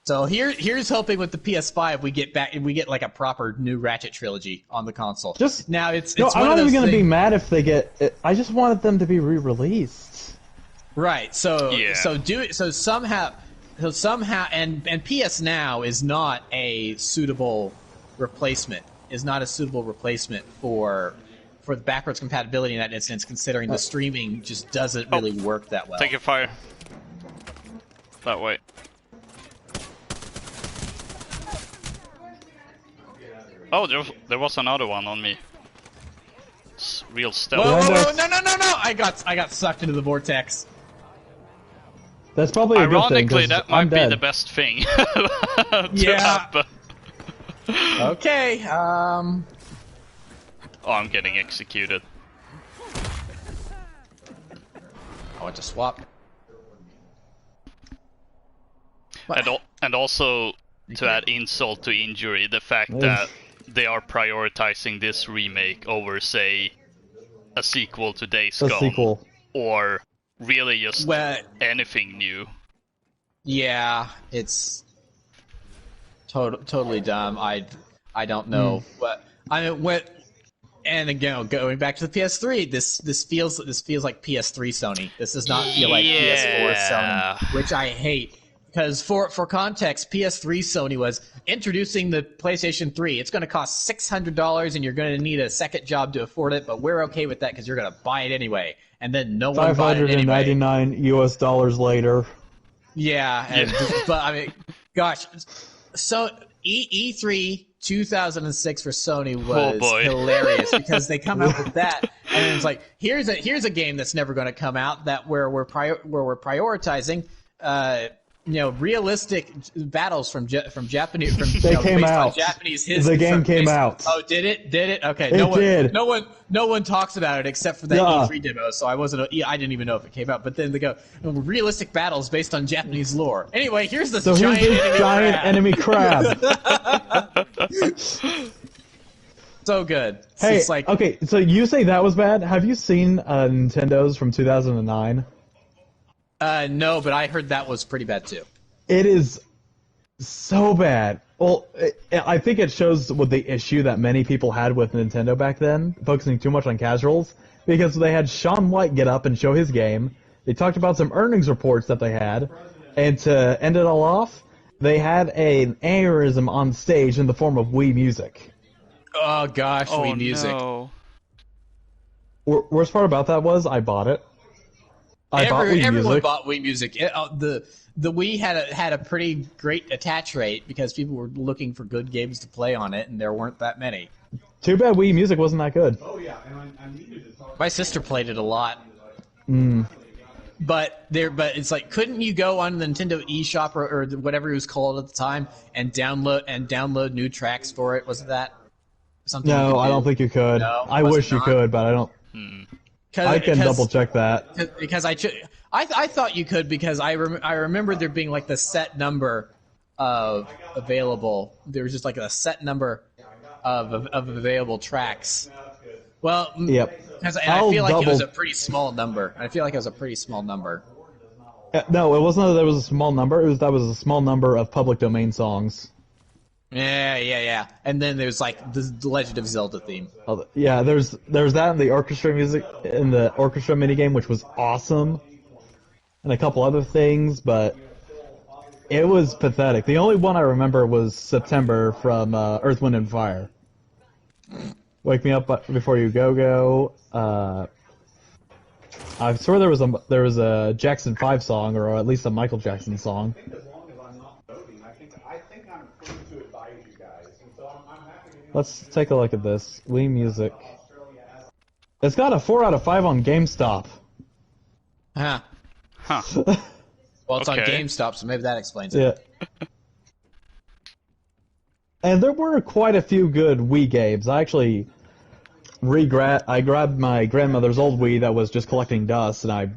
So here's hoping with the PS5 we get like a proper new Ratchet trilogy on the console. Now it's I'm not even gonna be mad if they get it. I just wanted them to be re-released. Right. So somehow and PS Now is not a suitable replacement. For the backwards compatibility in that instance, considering the streaming just doesn't really work that well. Take your fire. That way. Oh, there was another one on me. It's real stealth. Whoa, no! I got sucked into the vortex. That's probably a good thing. Ironically, that might be the best thing to happen. Okay. Oh, I'm getting executed. I want to swap. And also, to add insult to injury, the fact that they are prioritizing this remake over, say, a sequel to Days Gone. Or really just anything new. Yeah, it's totally dumb. I don't know what I mean. And again, going back to the PS3, this feels like PS3 Sony. This does not feel like PS4 Sony, which I hate. Because for context, PS3 Sony was introducing the PlayStation 3. It's going to cost $600, and you're going to need a second job to afford it. But we're okay with that because you're going to buy it anyway. And then no one bought it anyway. $599 later. Yeah, but I mean, gosh. So E3 2006 for Sony was boy. hilarious because they come out with that, and it's like here's a game that's never going to come out that where we're prioritizing realistic battles from Japanese They came based on out. Japanese The history. game came out. Oh, did it? Okay, It did. No one talks about it except for that E3 demo. So I didn't even know if it came out. But then they go realistic battles based on Japanese lore. Anyway, here's this giant enemy crab. So good. Hey, It's like, okay, so you say that was bad. Have you seen Nintendo's from 2009? no, but I heard that was pretty bad too. It is so bad. Well, I think it shows what the issue that many people had with Nintendo back then, focusing too much on casuals, because they had Shaun White get up and show his game. They talked about some earnings reports that they had, and to end it all off, they had an aneurysm on stage in the form of Wii Music. Oh gosh, Wii Music. No. Worst part about that was I bought it. Everyone bought Wii Music. The Wii had a pretty great attach rate because people were looking for good games to play on it, and there weren't that many. Too bad Wii Music wasn't that good. My sister played it a lot. Mm. But it's like, couldn't you go on the Nintendo eShop or whatever it was called at the time and download new tracks for it? Wasn't that something? No, I don't think you could. No, I wish you could, but I don't. I can double check that. Because I thought you could because I remember there being like the set number of available. There was just like a set number of available tracks. Well, yep. Because I feel like it was a pretty small number. No, it wasn't that there was a small number. That was a small number of public domain songs. Yeah. And then there's like the Legend of Zelda theme. Yeah, there's that in the orchestra music in the orchestra minigame, which was awesome, and a couple other things, but it was pathetic. The only one I remember was September from Earth, Wind, and Fire. Wake Me Up Before You Go. I swear there was a Jackson 5 song, or at least a Michael Jackson song. Let's take a look at this. Wii Music. It's got a 4 out of 5 on GameStop. Huh. Well, it's on GameStop, so maybe that explains it. Yeah. And there were quite a few good Wii games. I actually I grabbed my grandmother's old Wii that was just collecting dust, and I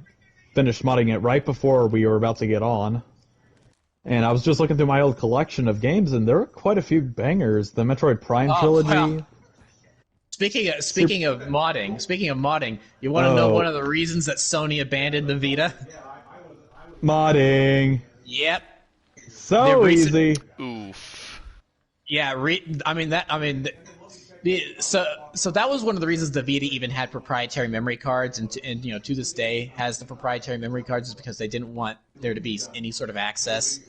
finished modding it right before we were about to get on. And I was just looking through my old collection of games, and there were quite a few bangers. The Metroid Prime trilogy. Wow. Speaking of modding, you want to know one of the reasons that Sony abandoned the Vita? Modding. Yep. So easy. Oof. Yeah, so that was one of the reasons the Vita even had proprietary memory cards, and to this day has the proprietary memory cards, is because they didn't want there to be any sort of access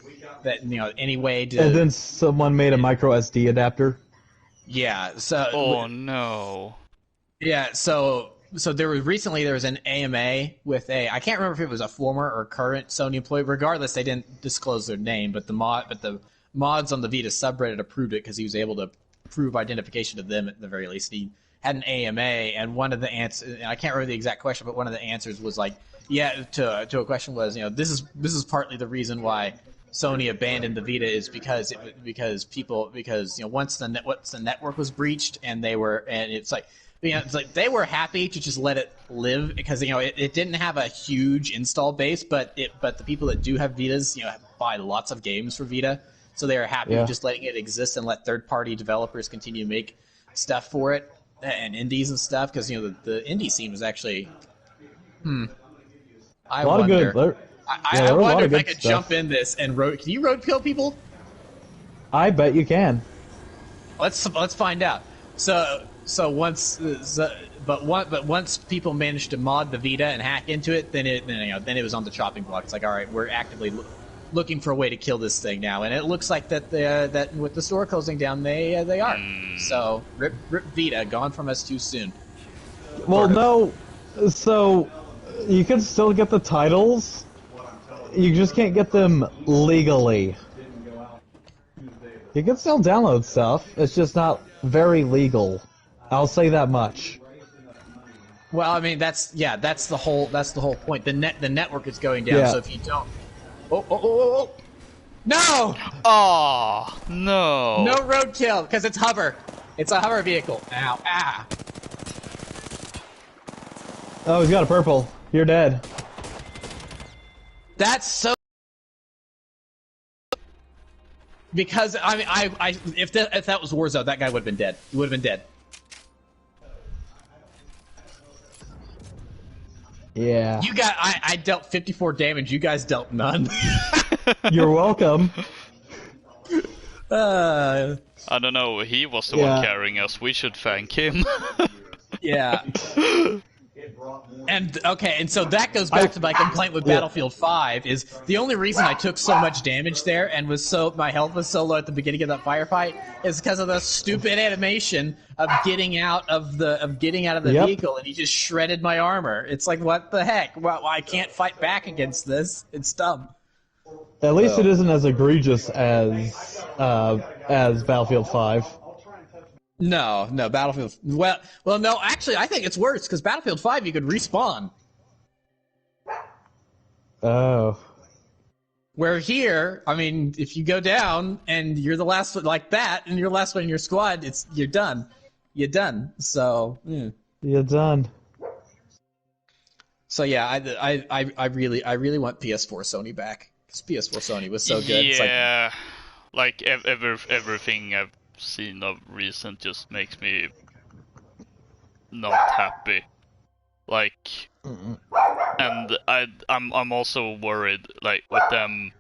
that any way to. And then someone made a micro SD adapter. Yeah. So. Oh no. Yeah. So there was an AMA with I can't remember if it was a former or current Sony employee. Regardless, they didn't disclose their name, but the mods on the Vita subreddit approved it because he was able to prove identification to them at the very least. He had an AMA, and one of the answers, I can't remember the exact question, but one of the answers was like, to a question was, this is partly the reason why Sony abandoned the Vita is because once the network was breached and it's like they were happy to just let it live because it didn't have a huge install base, but the people that do have Vitas buy lots of games for Vita. So they are happy with just letting it exist and let third-party developers continue to make stuff for it and indies and stuff. Because the indie scene was actually, I wonder. I wonder if I could jump in this and can you roadkill people? I bet you can. Let's find out. Once people managed to mod the Vita and hack into it, then it was on the chopping block. It's like, all right, we're actively looking for a way to kill this thing now, and it looks like that with the store closing down, they are. So rip Vita, gone from us too soon. Well, no. So you can still get the titles. You just can't get them legally. You can still download stuff. It's just not very legal. I'll say that much. Well, I mean that's the whole point. The network is going down. Yeah. So if you don't, oh, no, Oh no! no roadkill because it's hover. It's a hover vehicle. Ow, ah. Oh, he's got a purple. You're dead. That's so. Because I mean, if that was Warzone, that guy would have been dead. He would have been dead. Yeah. You got I dealt 54 damage. You guys dealt none. You're welcome. I don't know. He was the one carrying us. We should thank him. Yeah. And okay, and so that goes back to my complaint with Battlefield 5 is the only reason I took so much damage there and my health was so low at the beginning of that firefight is because of the stupid animation of getting out of the vehicle, and he just shredded my armor. It's like, what the heck? Well, I can't fight back against this. It's dumb. At least it isn't as egregious as Battlefield 5. No, Battlefield. Well, no. Actually, I think it's worse because Battlefield 5 you could respawn. Oh. Where here, I mean, if you go down and you're the last one like that, and you're the last one in your squad, you're done. You're done. So. You're done. So yeah, I really want PS4 Sony back because PS4 Sony was so good. Yeah, like everything I've seen of recent just makes me not happy. Like, and I'm also worried, like with them,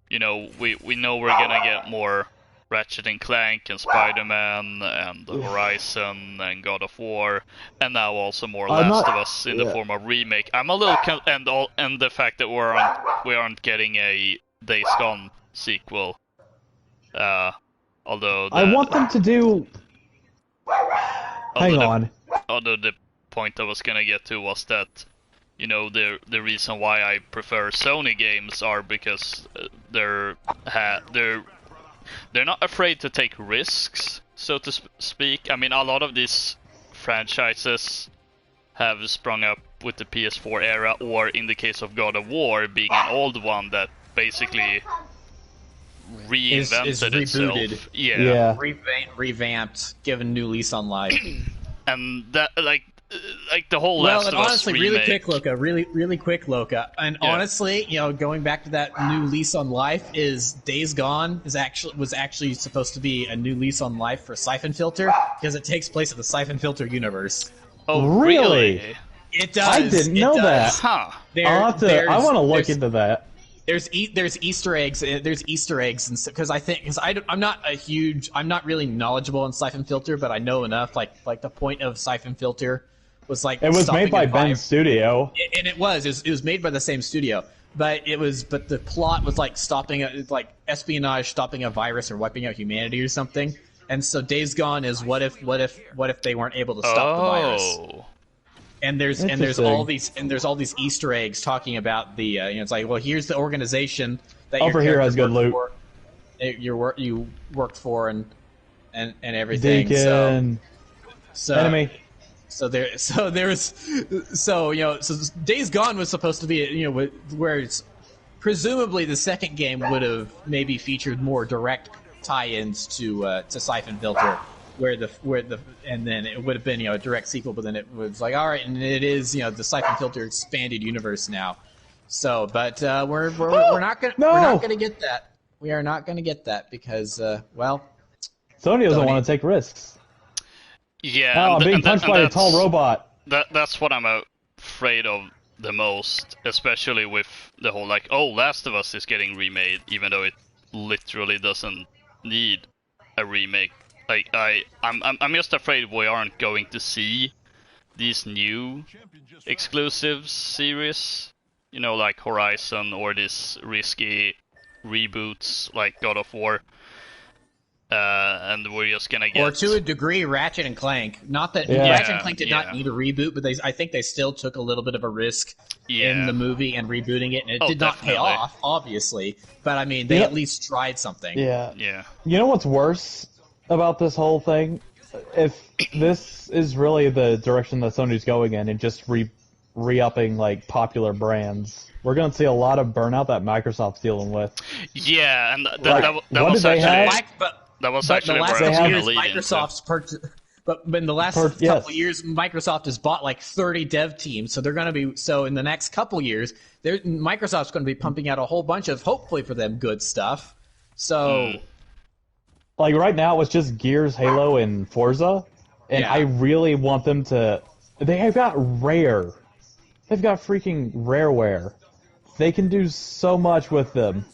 you know, we know we're gonna get more Ratchet and Clank and Spider-Man and Horizon and God of War, and now also more Last of Us in the form of remake. I'm a little and the fact that we aren't getting a Days Gone sequel. Although I want them to do. Hang on. Although the point I was gonna get to was that, you know, the reason why I prefer Sony games are because they're not afraid to take risks, so to speak. I mean, a lot of these franchises have sprung up with the PS4 era, or in the case of God of War, being an old one that basically reinvented itself. Yeah. Revamped, given new lease on life. And that, like the whole Last of Us honestly, remake. really quick, Loka. And honestly, you know, going back to that new lease on life, is Days Gone was actually supposed to be a new lease on life for Siphon Filter because it takes place in the Siphon Filter universe. Oh, really? It does. I didn't know that. Huh. I want to look into that. There's Easter eggs. There's Easter eggs, and because I'm not really knowledgeable in Siphon Filter, but I know enough. Like the point of Siphon Filter was like it was made by Ben's studio, and it was made by the same studio, but the plot was like like espionage, stopping a virus or wiping out humanity or something. And so Days Gone is what if they weren't able to stop the virus. And there's all these Easter eggs talking about the you know, it's like, well, here's the organization that over here has good loot. You worked for and everything. Deacon. So enemy. So Days Gone was supposed to be, you know, where it's presumably the second game would have maybe featured more direct tie-ins to Siphon Filter. And then it would have been, you know, a direct sequel, but then it was like, all right, and it is, you know, the Siphon Filter expanded universe now. So, but we're not gonna get that. We are not gonna get that because, well, Sony doesn't want to take risks. Yeah, I'm being punched by a tall robot. That's what I'm afraid of the most, especially with the whole like, oh, Last of Us is getting remade, even though it literally doesn't need a remake. Like I'm just afraid we aren't going to see these new exclusive series, you know, like Horizon or these risky reboots like God of War. and we're just gonna get. Or to a degree, Ratchet and Clank. Not that Yeah. Ratchet and Clank did Yeah. not need a reboot, but I think they still took a little bit of a risk in the movie and rebooting it, and it did not pay definitely. off, obviously. But I mean, they at least tried something. Yeah. Yeah. You know what's worse about this whole thing? If this is really the direction that Sony's going in and just re-upping like popular brands, we're going to see a lot of burnout that Microsoft's dealing with. Yeah, and Like, that what was did they actually have? that was But actually the where last I was couple gonna years, lead into. Microsoft's but in the last couple yes. years, Microsoft has bought like 30 dev teams, so they're going to be in the next couple years, Microsoft's going to be pumping out a whole bunch of, hopefully for them, good stuff. So, Like right now, it's just Gears, Halo, and Forza, and Yeah. I really want them to. They have got Rare. They've got freaking Rareware. They can do so much with them.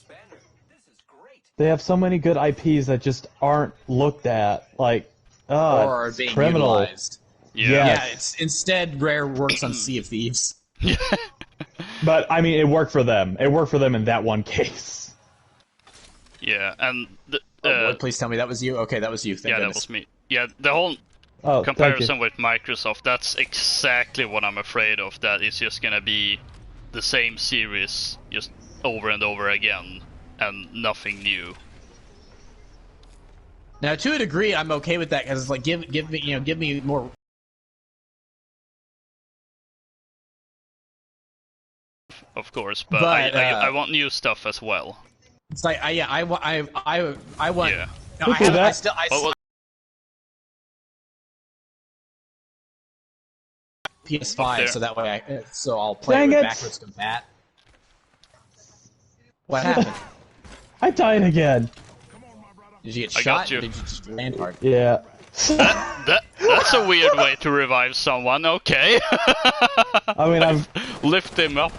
They have so many good IPs that just aren't looked at. Like, or are it's being criminal. utilized. Yeah. Yeah, it's instead Rare works on Sea of Thieves. But I mean, it worked for them. It worked for them in that one case. Yeah, and Lord, please tell me that was you. Okay, that was you. Thank yeah, that goodness. was me. Yeah, the whole Oh, comparison with Microsoft, that's exactly what I'm afraid of. That it's just gonna be the same series just over and over again, and nothing new. Now, to a degree, I'm okay with that because it's like give me more. Of course, but, But, I want new stuff as well. It's like I want. Yeah. No, I haven't. I still. What PS5, there. so that way I'll play Dang with it. backwards compat. What happened? I died again. Did you get I shot? got you. Or did you just land hard? Yeah. That's a weird way to revive someone. Okay. I mean, I'm. Lift him up.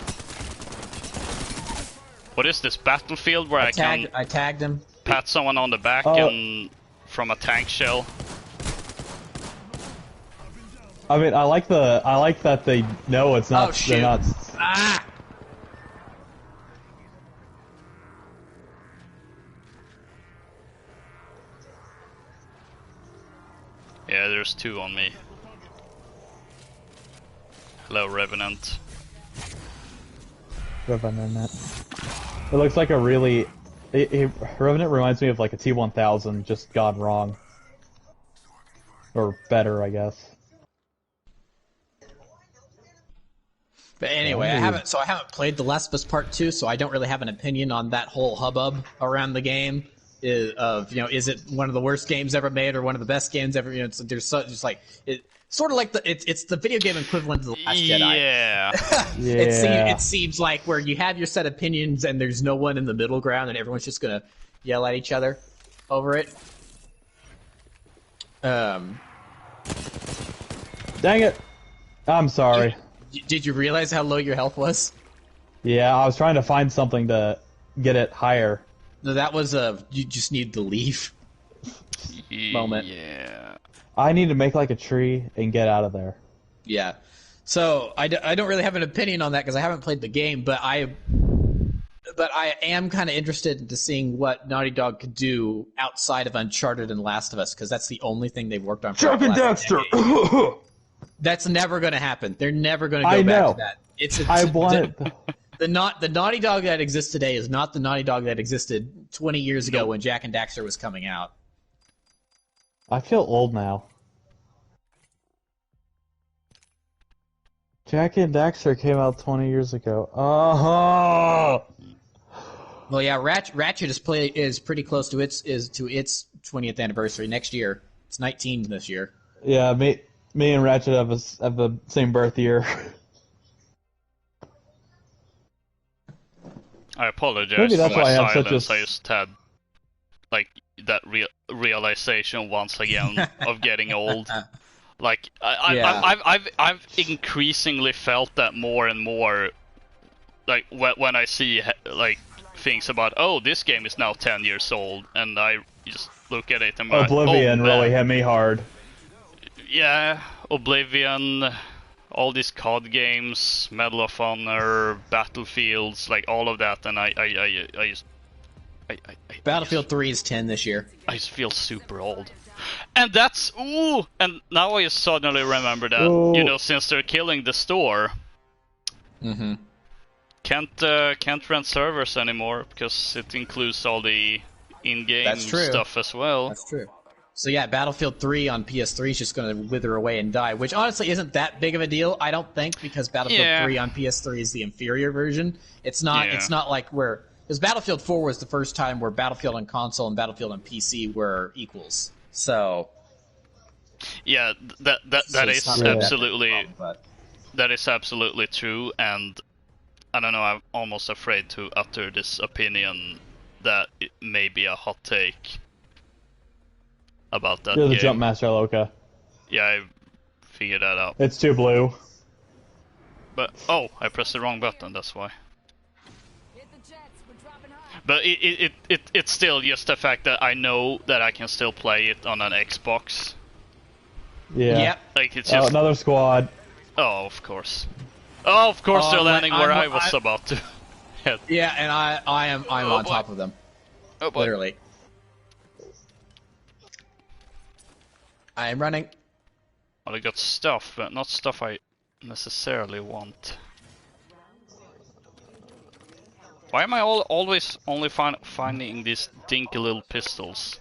What is this battlefield where I can I tagged him. pat someone on the back Oh. and from a tank shell? I mean, I like that they know it's not. Oh, shoot. They're not. Ah! Yeah, there's two on me. Hello, Revenant. Revenant. It looks like a really. Revenant reminds me of like a T-1000 just gone wrong. Or better, I guess. But anyway, I haven't played The Last of Us Part 2, so I don't really have an opinion on that whole hubbub around the game. Is it one of the worst games ever made or one of the best games ever? There's just like it, sort of like it's the video game equivalent to The Last Jedi. Yeah. Yeah. It seems like where you have your set opinions and there's no one in the middle ground and everyone's just gonna yell at each other over it. Dang it! I'm sorry. Did you realize how low your health was? Yeah, I was trying to find something to get it higher. No, that was you just need to leave. Moment. Yeah. I need to make like a tree and get out of there. Yeah. So I don't really have an opinion on that because I haven't played the game, but I am kind of interested into seeing what Naughty Dog could do outside of Uncharted and Last of Us because that's the only thing they've worked on for Chuck the and last Dexter. decade. That's never going to happen. They're never going to go I back know. to that. I want it. The Naughty Dog that exists today is not the Naughty Dog that existed 20 years ago when Jack and Daxter was coming out. I feel old now. Jack and Daxter came out 20 years ago. Oh. Well, yeah, Ratchet is pretty close to its 20th anniversary next year. It's 19 this year. Yeah, me and Ratchet have the same birth year. I apologize Maybe for that's my why I have such silence. a- I just had like that realization once again of getting old. Like I've increasingly felt that more and more. Like when I see like things about this game is now 10 years old, and I just look at it and I'm like, Oblivion oh, really man. hit me hard. Yeah, Oblivion, all these COD games, Medal of Honor, Battlefields, like all of that, and I just Battlefield 3 is 10 this year. I just feel super old. And that's and now I suddenly remember that since they're killing the store, can't rent servers anymore because it includes all the in-game stuff as well. That's true. So yeah, Battlefield 3 on PS3 is just going to wither away and die, which honestly isn't that big of a deal, I don't think, because Battlefield 3 on PS3 is the inferior version. It's not. It's not like because Battlefield 4 was the first time where Battlefield on console and Battlefield on PC were equals. So yeah, that is absolutely that is absolutely true, and I don't know. I'm almost afraid to utter this opinion that it may be a hot take about that. You're the game. jump master, Loka. Yeah, I figured that out. It's too blue. But I pressed the wrong button. That's why. But it's still just the fact that I know that I can still play it on an Xbox. Yeah. Yep. Like it's just another squad. Oh, of course. Oh, of course they're landing where I was about to head. Yeah, and I'm on top of them. Oh boy. Literally. I am running. Well, I got stuff, but not stuff I necessarily want. Why am I always only finding these dinky little pistols?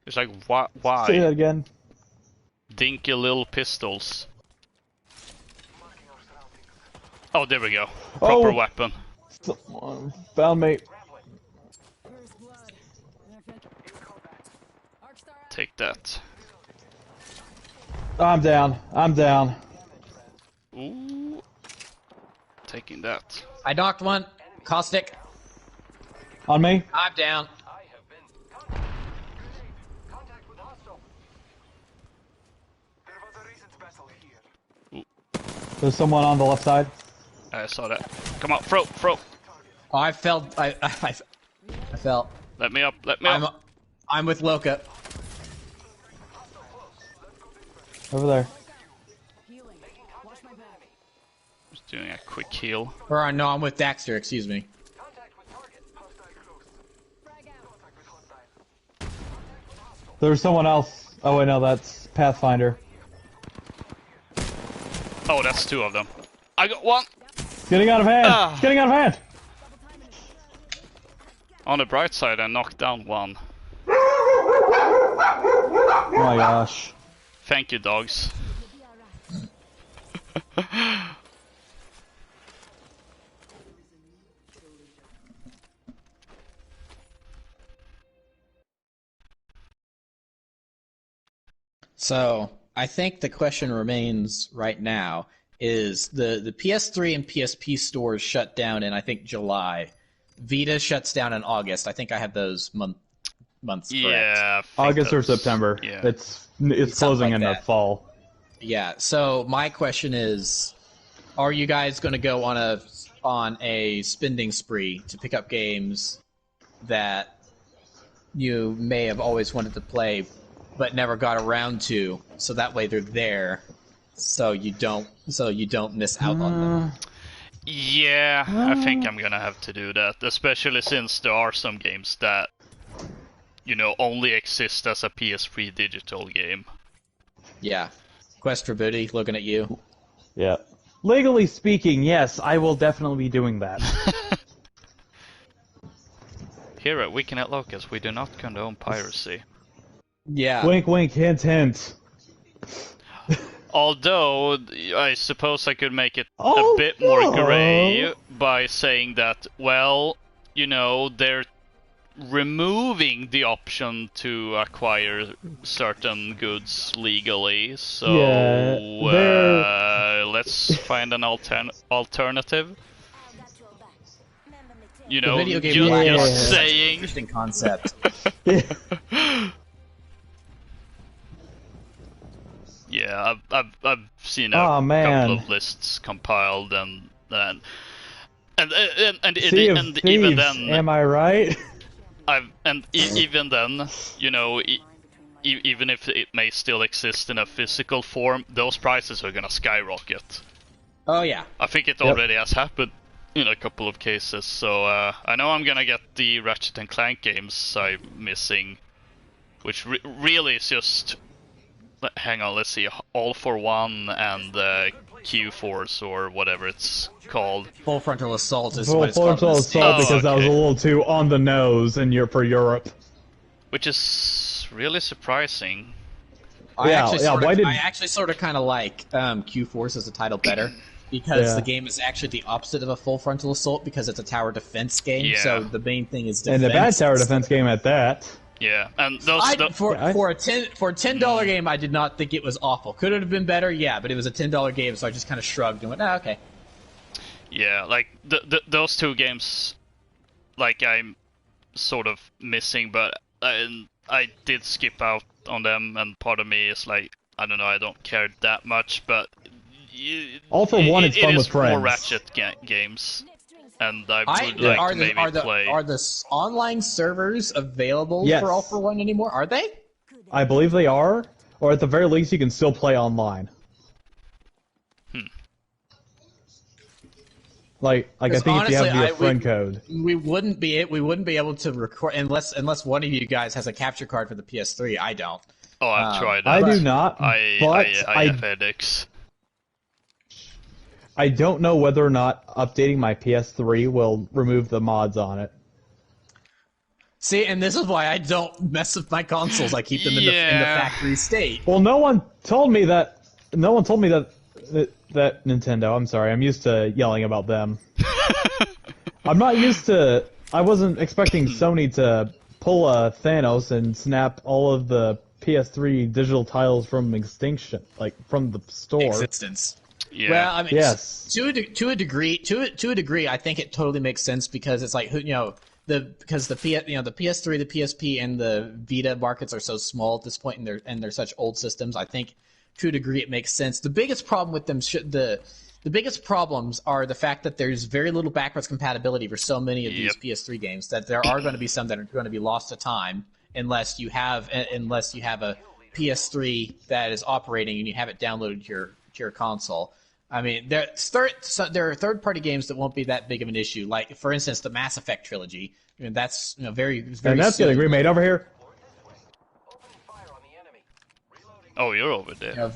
It's like, why? Say that again. Dinky little pistols. Oh, there we go. Proper weapon. Someone found me. Take that. I'm down. I'm down. Ooh. Taking that. I knocked one. Caustic. On me? I'm down. I have been contact with hostile. There was a recent battle here. There's someone on the left side. I saw that. Come on, throw. Oh, I fell. I fell. Let me up. Let me up. I'm with Loka. Over there. Just doing a quick heal. Or no, I'm with Daxter. Excuse me. Contact with target. Hostile close. Contact with hostile. There's someone else. Oh wait, no, that's Pathfinder. Oh, that's two of them. I got one. It's getting out of hand. It's getting out of hand. On the bright side, I knocked down one. Oh my gosh. Thank you, dogs. So I think the question remains right now is the PS3 and PSP stores shut down in I think July. Vita shuts down in August. I think I have those months correct. Yeah. August or September. Yeah. It's closing like in the that. fall. Yeah. So my question is, are you guys going to go on a spending spree to pick up games that you may have always wanted to play but never got around to, so that way they're there, so you don't miss out on them? Yeah, I think I'm gonna have to do that, especially since there are some games that, only exist as a PS3 digital game. Yeah. Quest for Booty, looking at you. Yeah. Legally speaking, yes, I will definitely be doing that. Here at Weekend at Locus, we do not condone piracy. Yeah. Wink, wink, hint, hint. Although, I suppose I could make it a bit more grey by saying that, well, they're removing the option to acquire certain goods legally, so let's find an alternative. The video game just saying. Interesting concept. Yeah, I've seen a couple of lists compiled and even then, am I right? Even then, even if it may still exist in a physical form, those prices are gonna skyrocket. Oh yeah. I think it already has happened. in a couple of cases. So I know I'm gonna get the Ratchet and Clank games I'm missing, which really is just. Hang on, let's see. All for One and Q-Force or whatever it's called. Full Frontal Assault is Full what it's called. Frontal Assault because that was a okay. little too on the nose for Europe. Which is really surprising. I Why actually sort of kind of like Q-Force as a title better because the game is actually the opposite of a Full Frontal Assault because it's a tower defense game. Yeah. So the main thing is defense. And a bad tower defense game at that. Yeah, and those for a $10 game, I did not think it was awful. Could it have been better? Yeah, but it was a $10 game, so I just kind of shrugged and went, "Ah, okay." Yeah, like those two games, like I'm sort of missing, but I did skip out on them, and part of me is like, I don't know, I don't care that much, but All for One, it's fun with friends. More Ratchet games. And I would like to maybe play. Are the online servers available Yes. for All for One anymore? Are they? I believe they are, or at the very least, you can still play online. Like I think honestly, if you have the friend code. We wouldn't be able to record unless one of you guys has a capture card for the PS3. I don't. Oh, I've tried that. I do not. I have headaches. I don't know whether or not updating my PS3 will remove the mods on it. See, and this is why I don't mess with my consoles. I keep them in the factory state. Well, no one told me that. No one told me that Nintendo. I'm sorry. I'm used to yelling about them. I'm not used to. I wasn't expecting Sony to pull a Thanos and snap all of the PS3 digital titles from extinction, like from the store. Existence. Yeah. Well, I mean, yes. To a degree, I think it totally makes sense because it's like the PS3, the PSP, and the Vita markets are so small at this point, and they're such old systems. I think to a degree it makes sense. The biggest problem with them, the biggest problems are the fact that there's very little backwards compatibility for so many of these PS3 games that there are going to be some that are going to be lost to time unless you have a PS3 that is operating and you have it downloaded to your console. I mean, there are third-party games that won't be that big of an issue. Like, for instance, the Mass Effect trilogy. I mean, that's very And that's soon. getting remade over here. Oh, you're over there.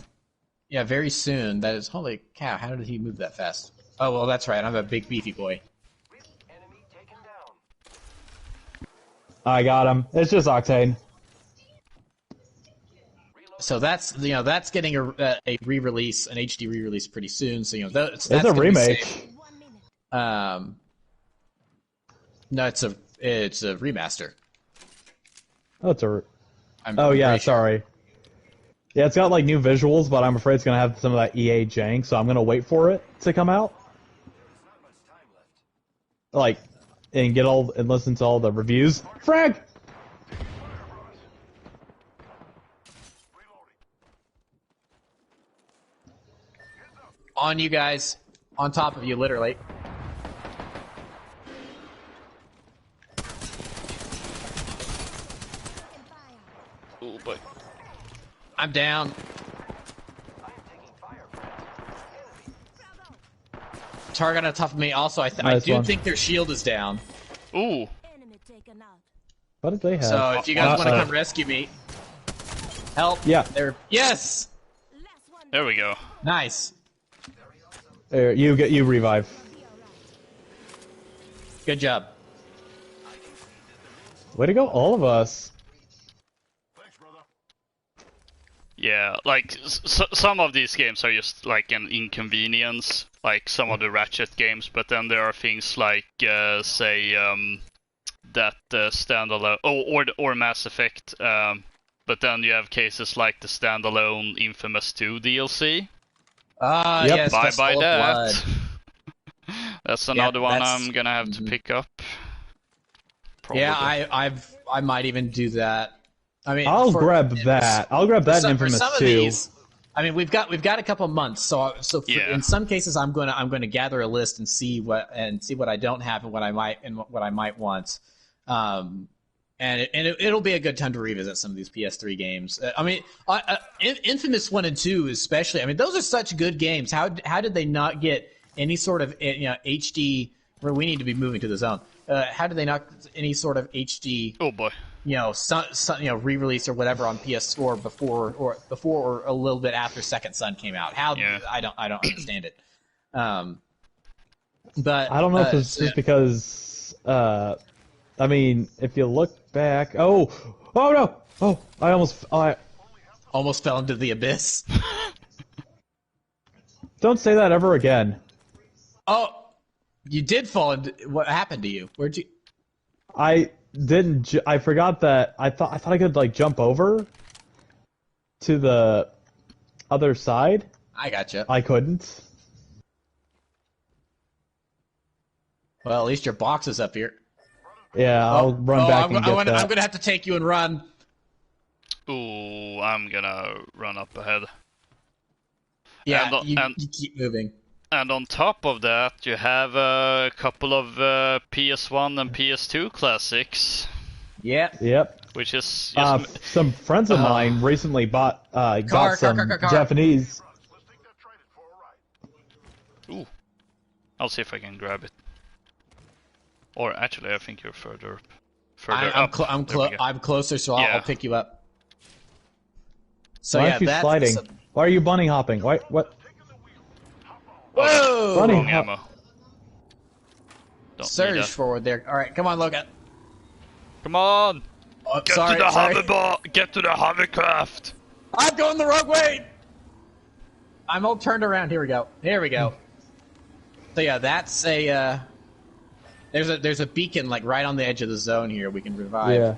Yeah, very soon. That is, holy cow! How did he move that fast? Oh well, that's right. I'm a big beefy boy. I got him. It's just Octane. So that's getting a re-release, an HD re-release pretty soon. So that's It's a remake. No, it's a remaster. Oh, it's a. I'm Oh yeah, pretty sure. sorry. Yeah, it's got like new visuals, but I'm afraid it's gonna have some of that EA jank, so I'm gonna wait for it to come out. Like, and listen to all the reviews. Frag! On you guys, on top of you, literally. Oh boy. I'm down. Target on top of me. Also, I Nice do one. think their shield is down. Ooh. What did they have? So if you guys want to come rescue me, help. Yeah. Yes. There we go. Nice. There, you revive. Good job. Way to go, all of us. Yeah, like some of these games are just like an inconvenience, like some of the Ratchet games. But then there are things like, say, that standalone, or Mass Effect. But then you have cases like the standalone Infamous 2 DLC. Yep. Yes. Bye Festival bye of that. Blood. That's another one that's- I'm gonna have to pick up. Probably. Yeah, I might even do that. I mean, I'll grab that. I'll grab that in for Infamous some of 2. these, I mean, we've got a couple months, so Yeah. in some cases, I'm gonna gather a list and see what I don't have and what I might want. It'll be a good time to revisit some of these PS3 games. I mean, Infamous 1 and 2 especially. I mean, those are such good games. How did they not get any sort of HD we need to be moving to the zone. How do they not any sort of HD? Oh boy. Re-release or whatever on PS4 before or a little bit after Second Son came out? How I don't understand it. But I don't know if it's just because, I mean, if you look back, oh no, I almost fell into the abyss. Don't say that ever again. Oh, you did fall into. What happened to you? Where'd you? I didn't. I forgot that. I thought I could like jump over to the other side. I gotcha. I couldn't. Well, at least your box is up here. Yeah, I'll run back and get that. I'm gonna have to take you and run. Ooh, I'm gonna run up ahead. Yeah, you keep moving. And on top of that, you have a couple of PS1 and PS2 classics. Yep. Which is some friends of mine recently got some Japanese. Ooh, I'll see if I can grab it. Or actually, I think you're further up. I'm closer, so I'll pick you up. So why aren't you sliding? Why are you bunny hopping? Why? What? Whoa! Bunny ammo. Surge forward there. All right, come on, Loka. Come on! Oh, Get to the hoverboard! Get to the hovercraft! I'm going the wrong way! I'm all turned around. Here we go. So yeah, that's a... There's a beacon like right on the edge of the zone here we can revive. Yeah.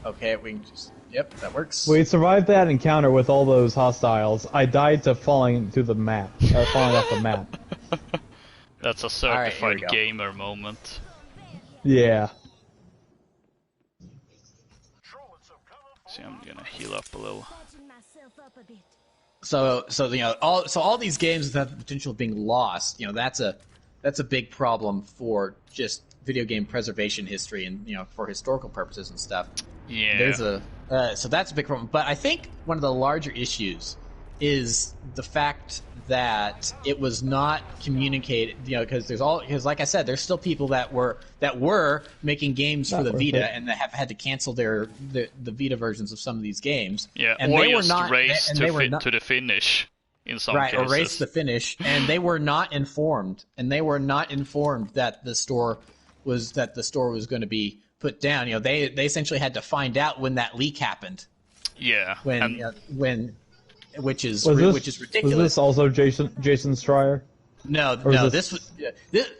Okay, we can just... Yep, that works. We survived that encounter with all those hostiles. I died to falling through the map. Falling off the map. That's a certified gamer moment. Yeah. See, I'm gonna heal up a little. So all these games that have the potential of being lost, that's a big problem for just video game preservation history and for historical purposes and stuff. Yeah. So that's a big problem. But I think one of the larger issues is the fact that it was not communicated. Because like I said, there's still people that were making games for the Vita and that have had to cancel the Vita versions of some of these games. Yeah, and or they just were not race to the finish in some cases. Right, or race the finish, and they were not informed. That the store was going to be put down. They essentially had to find out when that leak happened. Yeah. Which is ridiculous. Was this also Jason Schreier? No. This was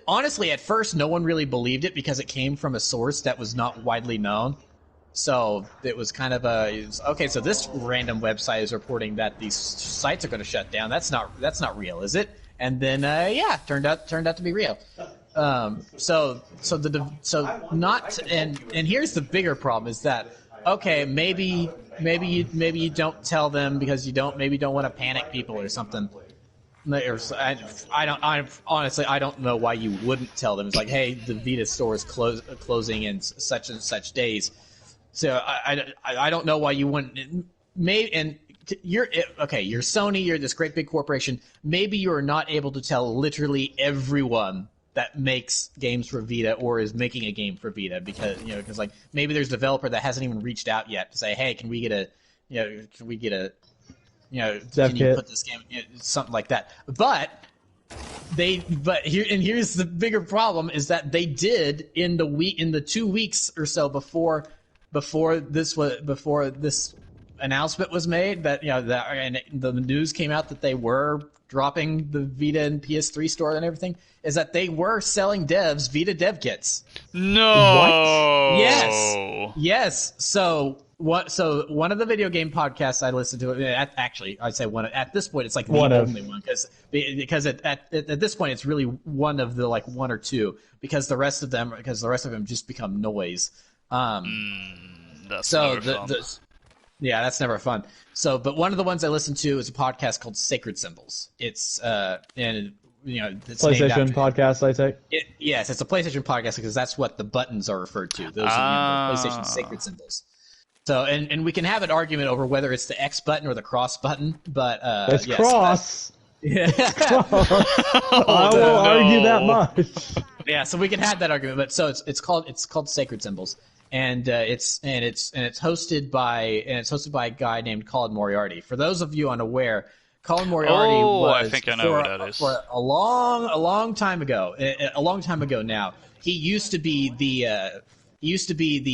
honestly at first no one really believed it because it came from a source that was not widely known. So it was kind of okay. So this random website is reporting that these sites are going to shut down. That's not real, is it? And then turned out to be real. And here's the bigger problem is that okay, maybe you don't tell them because you don't want to panic people or something. Honestly I don't know why you wouldn't tell them. It's like, hey, the Vita store is closing in such and such days. So I don't know why you wouldn't. You're Sony. You're this great big corporation. Maybe you are not able to tell literally everyone that makes games for Vita or is making a game for Vita because like maybe there's a developer that hasn't even reached out yet to say, hey, can you put this game, something like that. But here's the bigger problem is that they did in the 2 weeks or so before this announcement was made and the news came out that they were dropping the Vita and PS3 store and everything, is that they were selling devs Vita dev kits. No. What? Yes. So one of the video game podcasts I listened to, I'd say one at this point it's like the only one because at this point it's really one of the like one or two because the rest of them just become noise. That's never fun. Yeah, that's never fun. So, but one of the ones I listened to is a podcast called Sacred Symbols. It's it's PlayStation podcast, I take. Yes, it's a PlayStation podcast because that's what the buttons are referred to. Those are the PlayStation Sacred Symbols. So, and we can have an argument over whether it's the X button or the cross button, but it's cross. Yeah. I will argue that much. Yeah, so we can have that argument, but so it's called Sacred Symbols, and it's hosted by a guy named Colin Moriarty. For those of you unaware, Colin Moriarty was I think I know who that is. for a long time ago. A long time ago now. He used to be the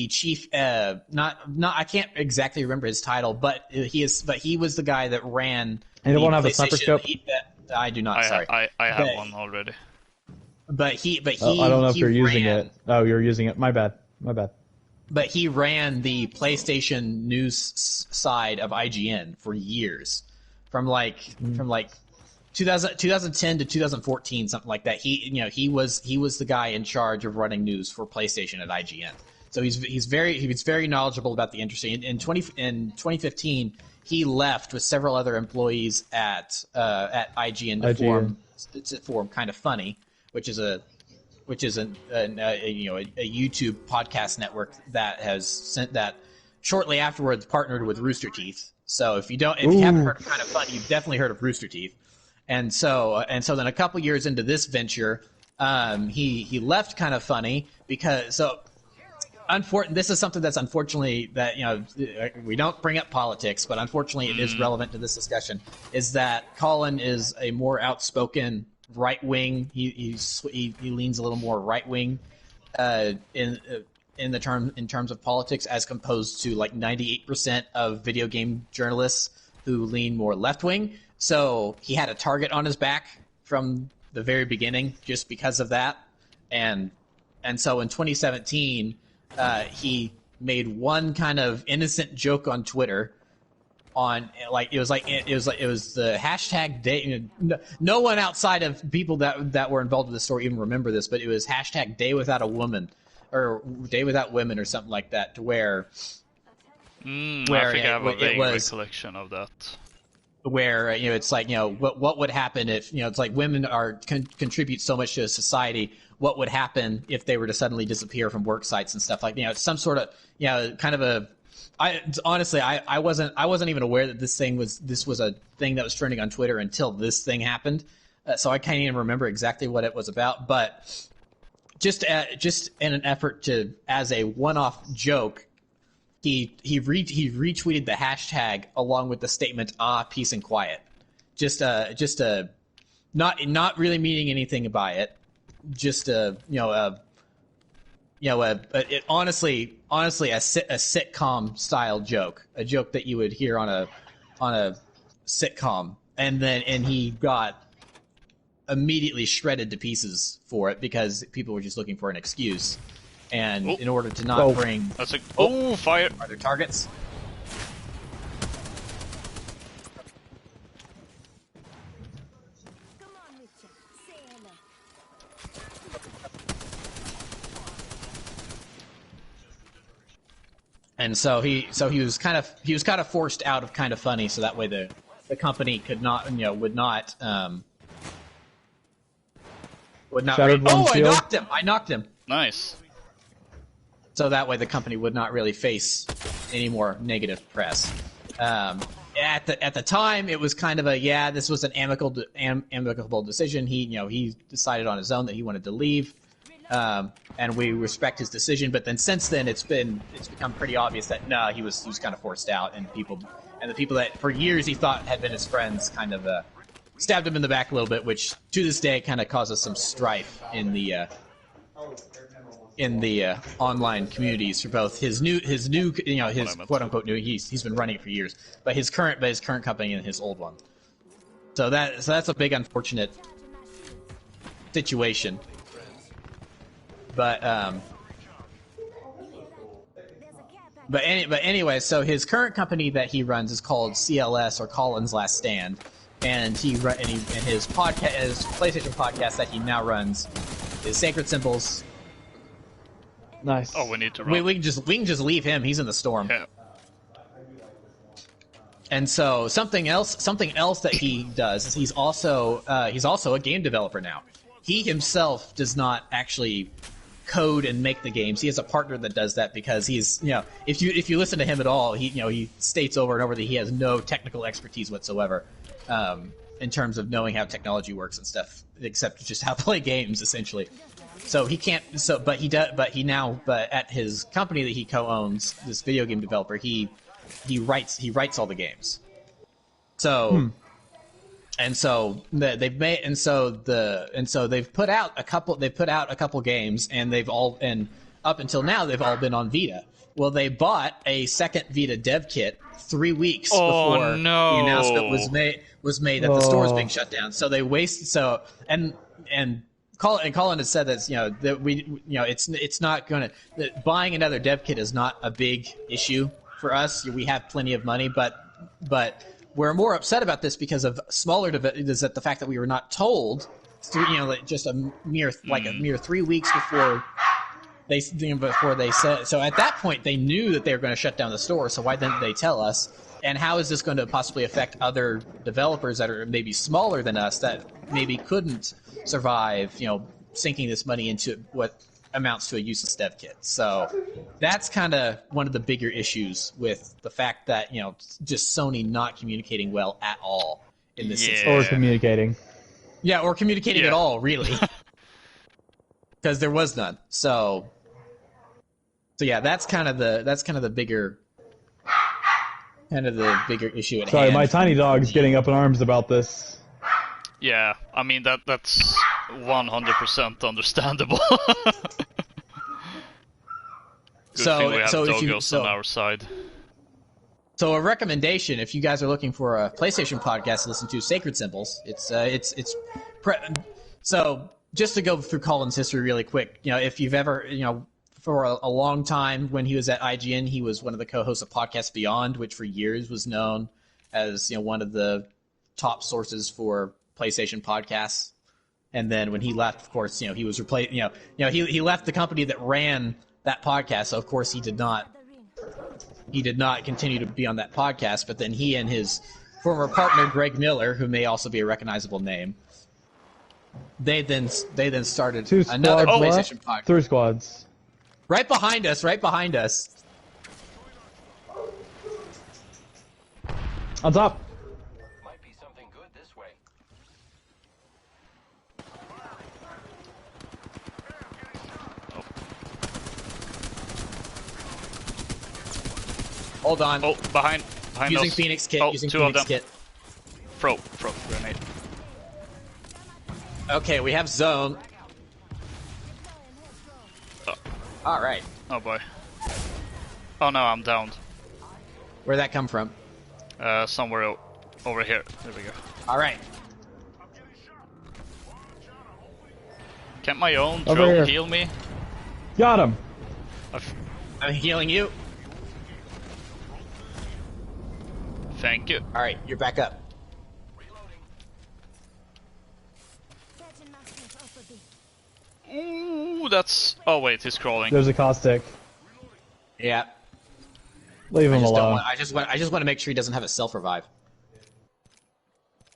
chief. Not I can't exactly remember his title, but he was the guy that ran. And it won't have a PlayStation. sniper scope. I do not. Sorry, I have one already. But he. I don't know if you're using ran, it. Oh, you're using it. My bad. But he ran the PlayStation news side of IGN for years, from 2010 to 2014, something like that. He was the guy in charge of running news for PlayStation at IGN. So he was very knowledgeable about the industry. In 2015, he left with several other employees at IGN to form Kind of Funny, which is a YouTube podcast network that has sent that shortly afterwards partnered with Rooster Teeth. So if you haven't heard of Kind of Funny, you've definitely heard of Rooster Teeth. And so then a couple years into this venture, he left Kind of Funny because this is something that's unfortunately that we don't bring up politics, but unfortunately it is relevant to this discussion. Is that Colin is a more outspoken right wing. He leans a little more right wing in terms of politics, as opposed to 98% of video game journalists who lean more left wing. So he had a target on his back from the very beginning, just because of that. And so in 2017, he made one kind of innocent joke on Twitter. It was the hashtag day. No one outside of people that were involved with the story even remember this, but it was hashtag Day Without a Woman, or Day Without Women, or something like that. To where I think I have a vague recollection of that. Where it's what would happen if it's women contribute so much to a society. What would happen if they were to suddenly disappear from work sites and stuff like it's some sort of kind of a. I wasn't even aware that this was a thing that was trending on Twitter until this thing happened. So I can't even remember exactly what it was about. But just in an effort to, as a one-off joke, he retweeted the hashtag along with the statement "peace and quiet," not really meaning anything by it, just honestly a sitcom style joke, a joke that you would hear on a sitcom, and he got immediately shredded to pieces for it because people were just looking for an excuse. And in order to not bring... Fire! Are there targets? Come on, Richard. Say hello. And so he was kind of forced out of Kind of Funny, so that way the company could not would not I knocked him. Nice. So that way the company would not really face any more negative press. At the time, it was kind of this was an amicable decision. He decided on his own that he wanted to leave, and we respect his decision. But then since then, it's become pretty obvious that he was kind of forced out, and the people that for years he thought had been his friends kind of stabbed him in the back a little bit, which to this day kind of causes some strife in the online communities for both his quote unquote new. He's been running it for years, but his current company and his old one. So that's a big unfortunate situation. But anyway, so his current company that he runs is called CLS, or Colin's Last Stand, and his podcast, his PlayStation podcast that he now runs, is Sacred Symbols. Nice. Oh, we need to run. We can just leave him. He's in the storm. Yeah. And so something else that he does is he's also a game developer now. He himself does not actually code and make the games. He has a partner that does that because he's if you listen to him at all, he states over and over that he has no technical expertise whatsoever. in terms of knowing how technology works and stuff, except just how to play games essentially. So he can't. So, but he does. But he now. But at his company that he co-owns, this video game developer, he writes all the games. So, and so they've made, and so they've put out a couple games, and they've all, and up until now they've all been on Vita. Well, they bought a second Vita dev kit 3 weeks before the announcement was made that the store was being shut down. So they wasted and Colin has said that it's not going to, buying another dev kit is not a big issue for us. We have plenty of money, but we're more upset about this because of smaller is that the fact that we were not told, just a mere 3 weeks before they said. So at that point, they knew that they were going to shut down the store. So why didn't they tell us? And how is this going to possibly affect other developers that are maybe smaller than us that maybe couldn't survive, sinking this money into what amounts to a useless dev kit? So that's kind of one of the bigger issues with the fact that, just Sony not communicating well at all in this situation. Or communicating. Yeah, or communicating at all, really. Because there was none. So yeah, that's kind of the bigger issue at hand. Sorry, my tiny dog's getting up in arms about this. Yeah, I mean that's 100% understandable. Good thing we have doggos on our side. So a recommendation, if you guys are looking for a PlayStation podcast to listen to, Sacred Symbols. So just to go through Colin's history really quick, if you've ever, for a long time when he was at IGN, he was one of the co-hosts of Podcast Beyond, which for years was known as one of the top sources for PlayStation podcasts. And then when he left, of course, he was replaced. He left the company that ran that podcast. So of course he did not continue to be on that podcast. But then he and his former partner Greg Miller, who may also be a recognizable name, they then started another PlayStation podcast. 3 squads. Right behind us. On top. Might be something good this way. Hold on. Oh, behind using us. Phoenix kit. Oh, using two Phoenix of them. kit. Throw grenade. Okay, we have zone. Oh. All right. Oh boy. Oh no, I'm downed. Where'd that come from? Somewhere over here. There we go. All right. Can't my own Over drone here. heal me? Got him. I'm healing you. Thank you. All right, you're back up. Ooh, that's... Oh wait, he's crawling. There's a caustic. Yeah. Leave him alone. I just want to make sure he doesn't have a self revive.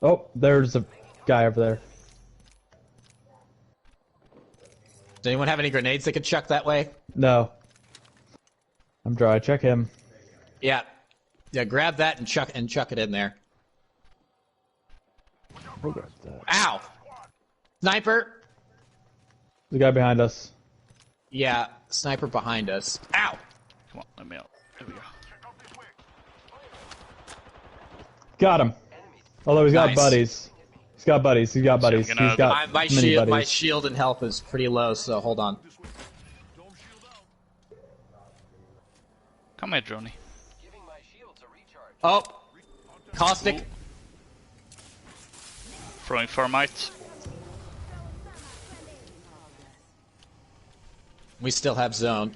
Oh, there's a guy over there. Does anyone have any grenades they could chuck that way? No. I'm dry. Check him. Yeah. Yeah, grab that and chuck it in there. We'll grab that. Ow! Sniper! The guy behind us. Yeah, sniper behind us. Ow! Come on, let me out. There we go. Got him. Although he's got Nice. buddies. He's got buddies. He's got buddies. So I'm gonna- He's got My many buddies. my shield and health is pretty low, so hold on. Come here, Droney. Giving my shields a recharge. Oh! Caustic. Throwing Thermite. We still have zone.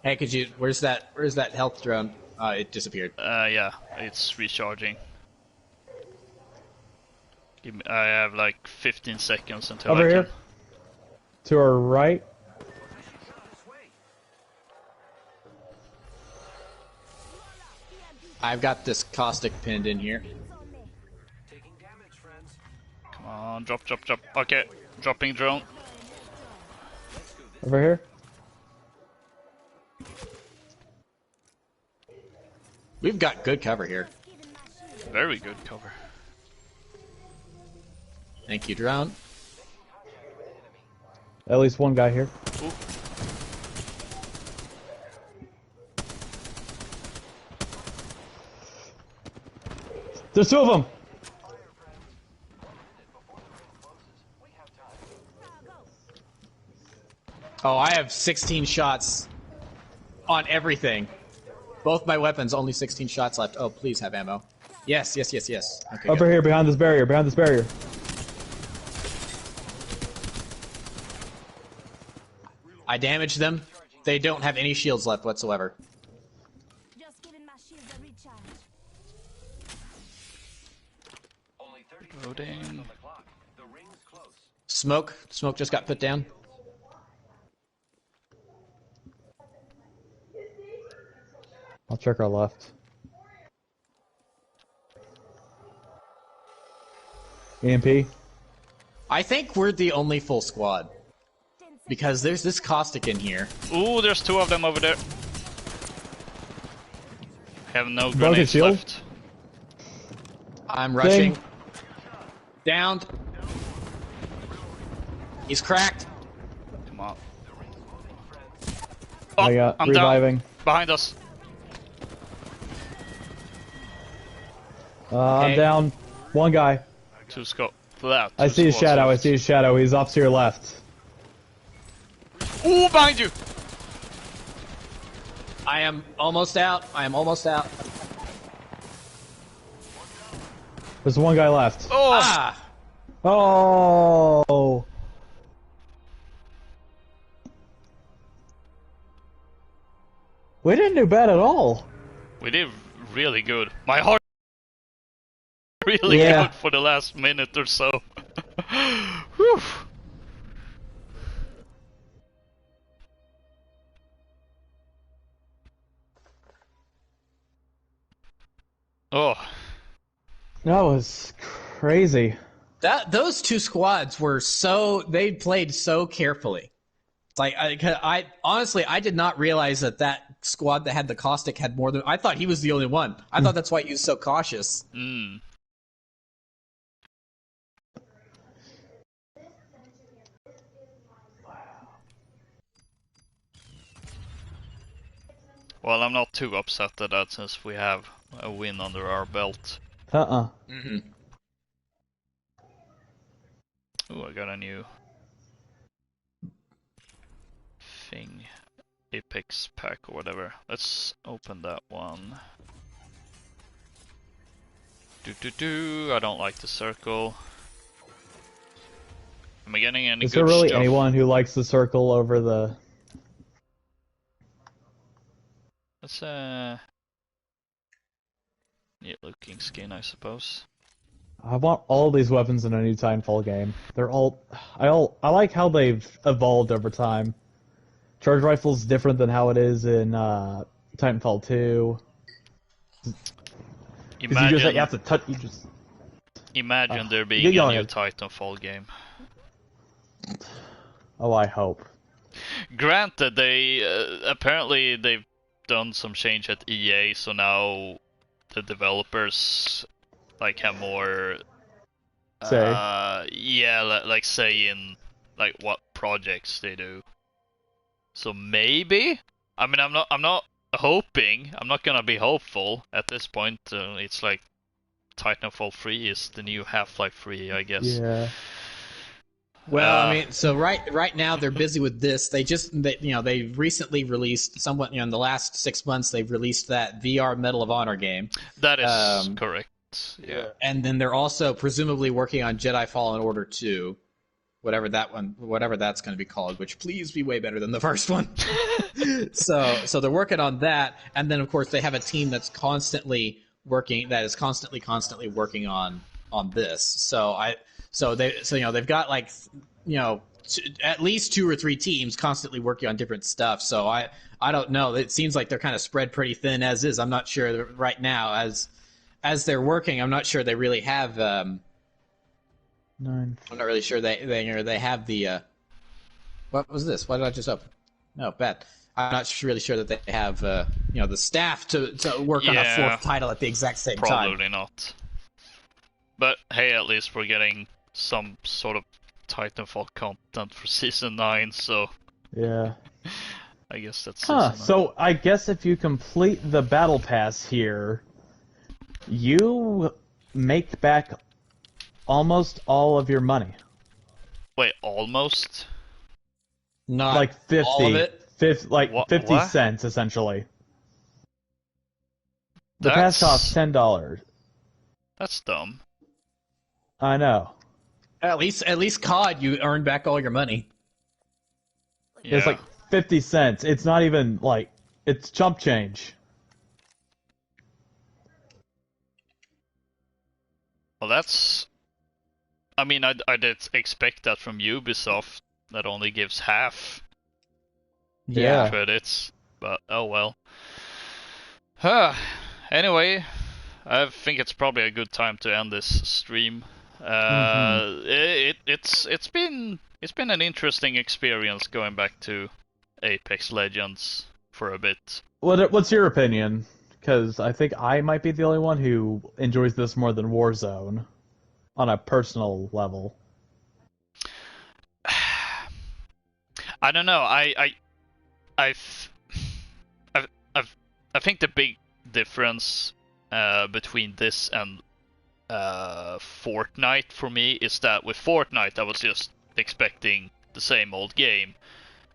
Hey, where's that health drone? It disappeared. Yeah, it's recharging. I have like 15 seconds until Over I here. can... To our right. I've got this caustic pinned in here. Taking damage, friends. Come on, drop. Okay, dropping drone. Over here. We've got good cover here. Very good cover. Thank you, drone. At least one guy here. Ooh. There's two of them. Oh, I have 16 shots on everything. Both my weapons, only 16 shots left. Oh, please have ammo. Yes, yes, yes, yes. Okay, Over good. here, behind this barrier, behind this barrier. I damaged them. They don't have any shields left whatsoever. Just giving my shields a recharge. Only 30 Loading. on the clock. The ring's close. Smoke. Smoke just got put down. I'll check our left. EMP. I think we're the only full squad. Because there's this caustic in here. Ooh, there's two of them over there. Have no Broken grenades shield. left. I'm rushing. Thing. Downed. He's cracked. Come on. I got I'm reviving. down. Behind us. I'm Okay. down. One guy. Two scope. Flat. I see his shadow. I see his shadow. He's off to your left. Ooh, behind you! I am almost out. I am almost out. There's one guy left. Oh! Ah! Oh. We didn't do bad at all. We did really good. My heart really Yeah. good for the last minute or so. Whew. Oh, That was crazy. Those two squads were they played so carefully. It's like I honestly I did not realize that squad that had the caustic had more than I thought he was the only one. I thought that's why he was so cautious. mm. Well, I'm not too upset at that since we have a win under our belt. Mm-hmm. Ooh, I got a new thing. Apex pack or whatever. Let's open that one. I don't like the circle. Am I getting any Is good there really stuff? anyone who likes the circle over the... That's a neat looking skin, I suppose. I want all these weapons in a new Titanfall game. They're all... I like how they've evolved over time. Charge rifle's different than how it is in Titanfall 2. Imagine, You have to touch... You just... imagine there being go a new ahead. Titanfall game. Oh, I hope. Granted, they apparently they've done some change at EA, so now the developers like have more Say. yeah, like say in like what projects they do. So maybe, I mean, I'm not hoping. I'm not gonna be hopeful at this point. It's like Titanfall 3 is the new Half-Life 3, I guess. Yeah. Well, I mean, so right now they're busy with this. They recently released somewhat, in the last 6 months they've released that VR Medal of Honor game. That is correct. Yeah. And then they're also presumably working on Jedi Fallen Order 2, whatever that's going to be called, which please be way better than the first one. So they're working on that, and then of course they have a team that's constantly working working on this. So they've got like at least 2 or 3 teams constantly working on different stuff. So I don't know. It seems like they're kind of spread pretty thin as is. I'm not sure right now as they're working. I'm not sure they really have. I'm not really sure they have the. What was this? Why did I just open? No, bad. I'm not really sure that they have the staff to work on a 4th title at the exact same time. Probably not. But hey, at least we're getting some sort of Titanfall content for Season 9, so Yeah. I guess that's Huh, Season 9. so I guess if you complete the battle pass here, you make back almost all of your money. Wait, almost? Not Like 50, all of it. 50 What? cents, essentially. The That's pass costs $10. That's dumb. I know. At least COD, you earn back all your money. Yeah. It's like 50 cents. It's not even, like, it's chump change. Well, that's. I mean, I did expect that from Ubisoft. That only gives half Yeah. credits, but oh well. Huh. Anyway, I think it's probably a good time to end this stream. It's been an interesting experience going back to Apex Legends for a bit. What's your opinion? Because I think I might be the only one who enjoys this more than Warzone on a personal level. I don't know. I think the big difference between this and Fortnite for me is that with Fortnite I was just expecting the same old game,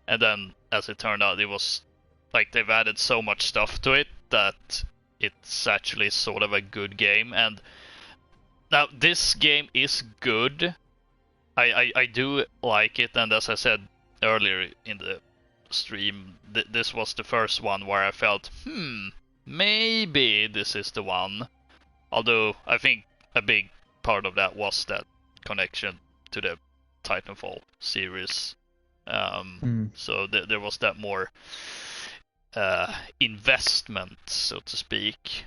and then as it turned out, it was like they've added so much stuff to it that it's actually sort of a good game. And now this game is good. I do like it, and as I said earlier in the stream, this was the first one where I felt, maybe this is the one. Although I think a big part of that was that connection to the Titanfall series. So there was that more investment, so to speak.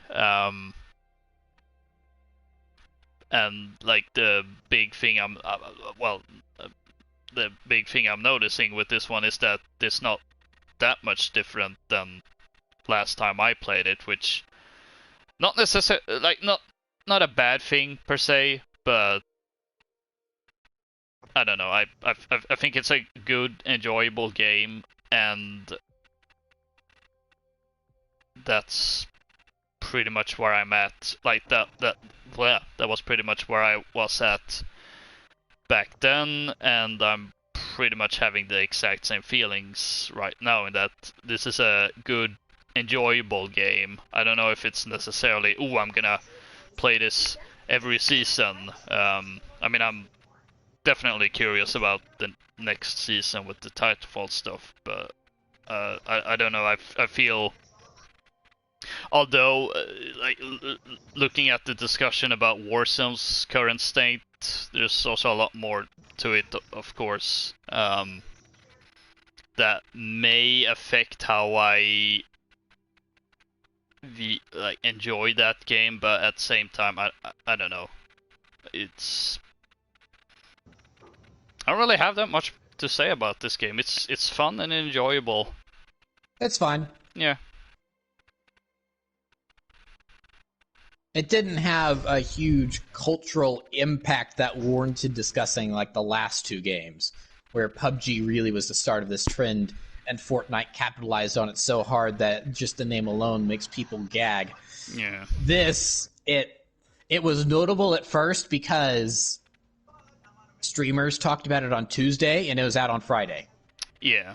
And like the big thing the big thing I'm noticing with this one is that it's not that much different than last time I played it, which not necessarily like not a bad thing per se, but I don't know. I think it's a good, enjoyable game, and that's pretty much where I'm at. Like that was pretty much where I was at back then, and I'm pretty much having the exact same feelings right now in that this is a good, enjoyable game. I don't know if it's necessarily, I'm gonna play this every season. I mean, I'm definitely curious about the next season with the Titanfall stuff, but I don't know. I feel, although looking at the discussion about Warzone's current state, there's also a lot more to it, of course, that may affect how I enjoy that game, but at the same time, I don't know. I don't really have that much to say about this game. It's fun and enjoyable. It's fine. Yeah. It didn't have a huge cultural impact that warranted discussing like the last two games, where PUBG really was the start of this trend, and Fortnite capitalized on it so hard that just the name alone makes people gag. Yeah. This, it was notable at first because streamers talked about it on Tuesday and it was out on Friday. Yeah.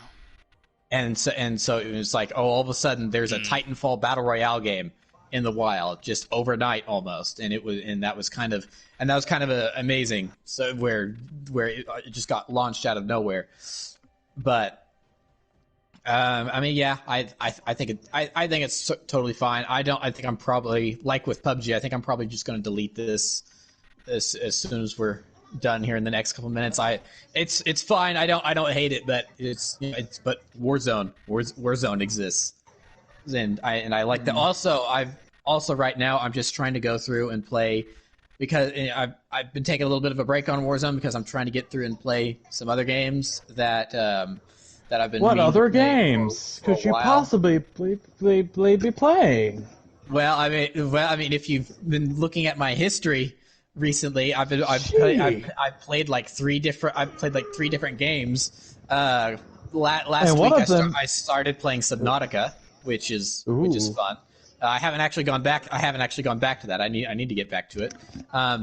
And so it was like, oh, all of a sudden there's a Titanfall Battle Royale game in the wild, just overnight almost, and that was kind of amazing. So where it just got launched out of nowhere. But I mean, yeah, I think it's totally fine. I think I'm probably, like with PUBG, I think I'm probably just going to delete this as soon as we're done here in the next couple minutes. It's fine. I don't hate it, but but Warzone exists. And I like that. Also right now I'm just trying to go through and play, because I've been taking a little bit of a break on Warzone because I'm trying to get through and play some other games that I've been. What meaning other to play games for a could you while. possibly be playing? Well, I mean, if you've been looking at my history recently. I've played like three different games. Last week I started playing Subnautica, which is fun. I haven't actually gone back to that. I need to get back to it.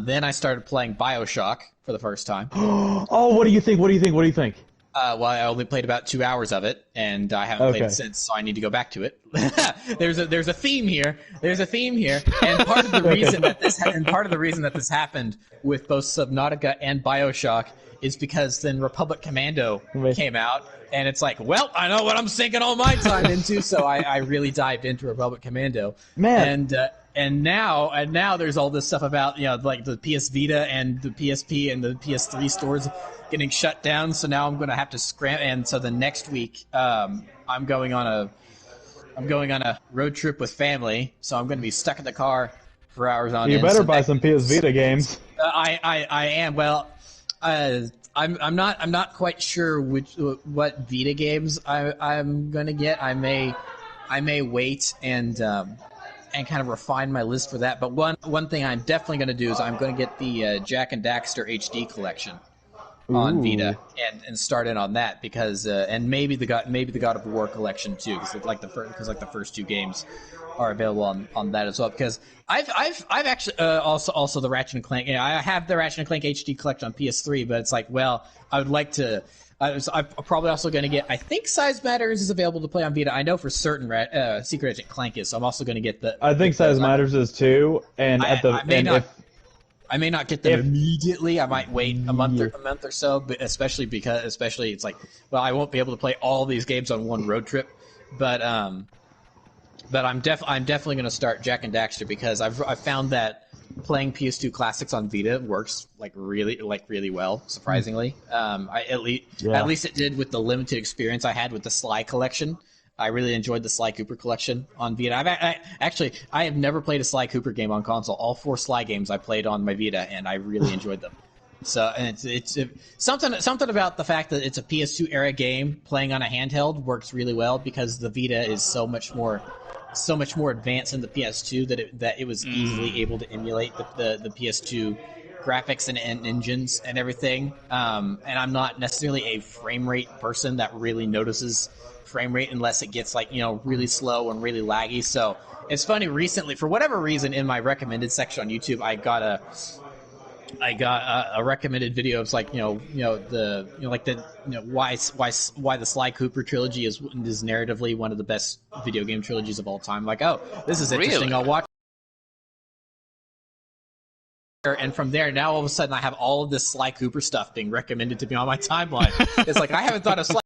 Then I started playing BioShock for the first time. Oh, what do you think? What do you think? Well, I only played about 2 hours of it, and I haven't played it since, so I need to go back to it. There's a theme here. And part of the reason that this happened with both Subnautica and BioShock is because then Republic Commando came out, and it's like, well, I know what I'm sinking all my time into, so I really dived into Republic Commando. Man. And now there's all this stuff about, like the PS Vita and the PSP and the PS3 stores getting shut down. So now I'm going to have to scram. And so the next week, I'm going on a road trip with family. So I'm going to be stuck in the car for hours on end. You better buy some PS Vita games. I am. Well, I'm not quite sure what Vita games I'm going to get. I may wait and kind of refine my list for that. But one thing I'm definitely going to do is I'm going to get the Jack and Daxter HD collection on Vita and start in on that because and maybe the God of War collection too because the first two games are available on that as well because I've actually also the Ratchet and Clank. I have the Ratchet and Clank HD collection on PS3, but it's like, well, I would like to. I'm probably also going to get. I think Size Matters is available to play on Vita. I know for certain Secret Agent Clank is. So I'm also going to get the. I think Size Matters is too, and I may not get them immediately. I might wait a month or so, but especially it's like, well, I won't be able to play all these games on one road trip, but I'm definitely going to start Jack and Daxter because I've found that playing PS2 classics on Vita works really well, surprisingly. At least it did with the limited experience I had with the Sly collection. I really enjoyed the Sly Cooper collection on Vita. I have never played a Sly Cooper game on console. All 4 Sly games I played on my Vita, and I really enjoyed them. So, and it's something about the fact that it's a PS2 era game playing on a handheld works really well because the Vita is so much more advanced than the PS2 that it was easily able to emulate the PS2 graphics and engines and everything. And I'm not necessarily a frame rate person that really notices frame rate unless it gets really slow and really laggy. So it's funny, recently for whatever reason in my recommended section on YouTube I got a recommended video of why the Sly Cooper trilogy is narratively one of the best video game trilogies of all time. Like, oh, this is interesting. Really? I'll watch. And from there, now all of a sudden I have all of this Sly Cooper stuff being recommended to me on my timeline. It's like I haven't thought of Sly.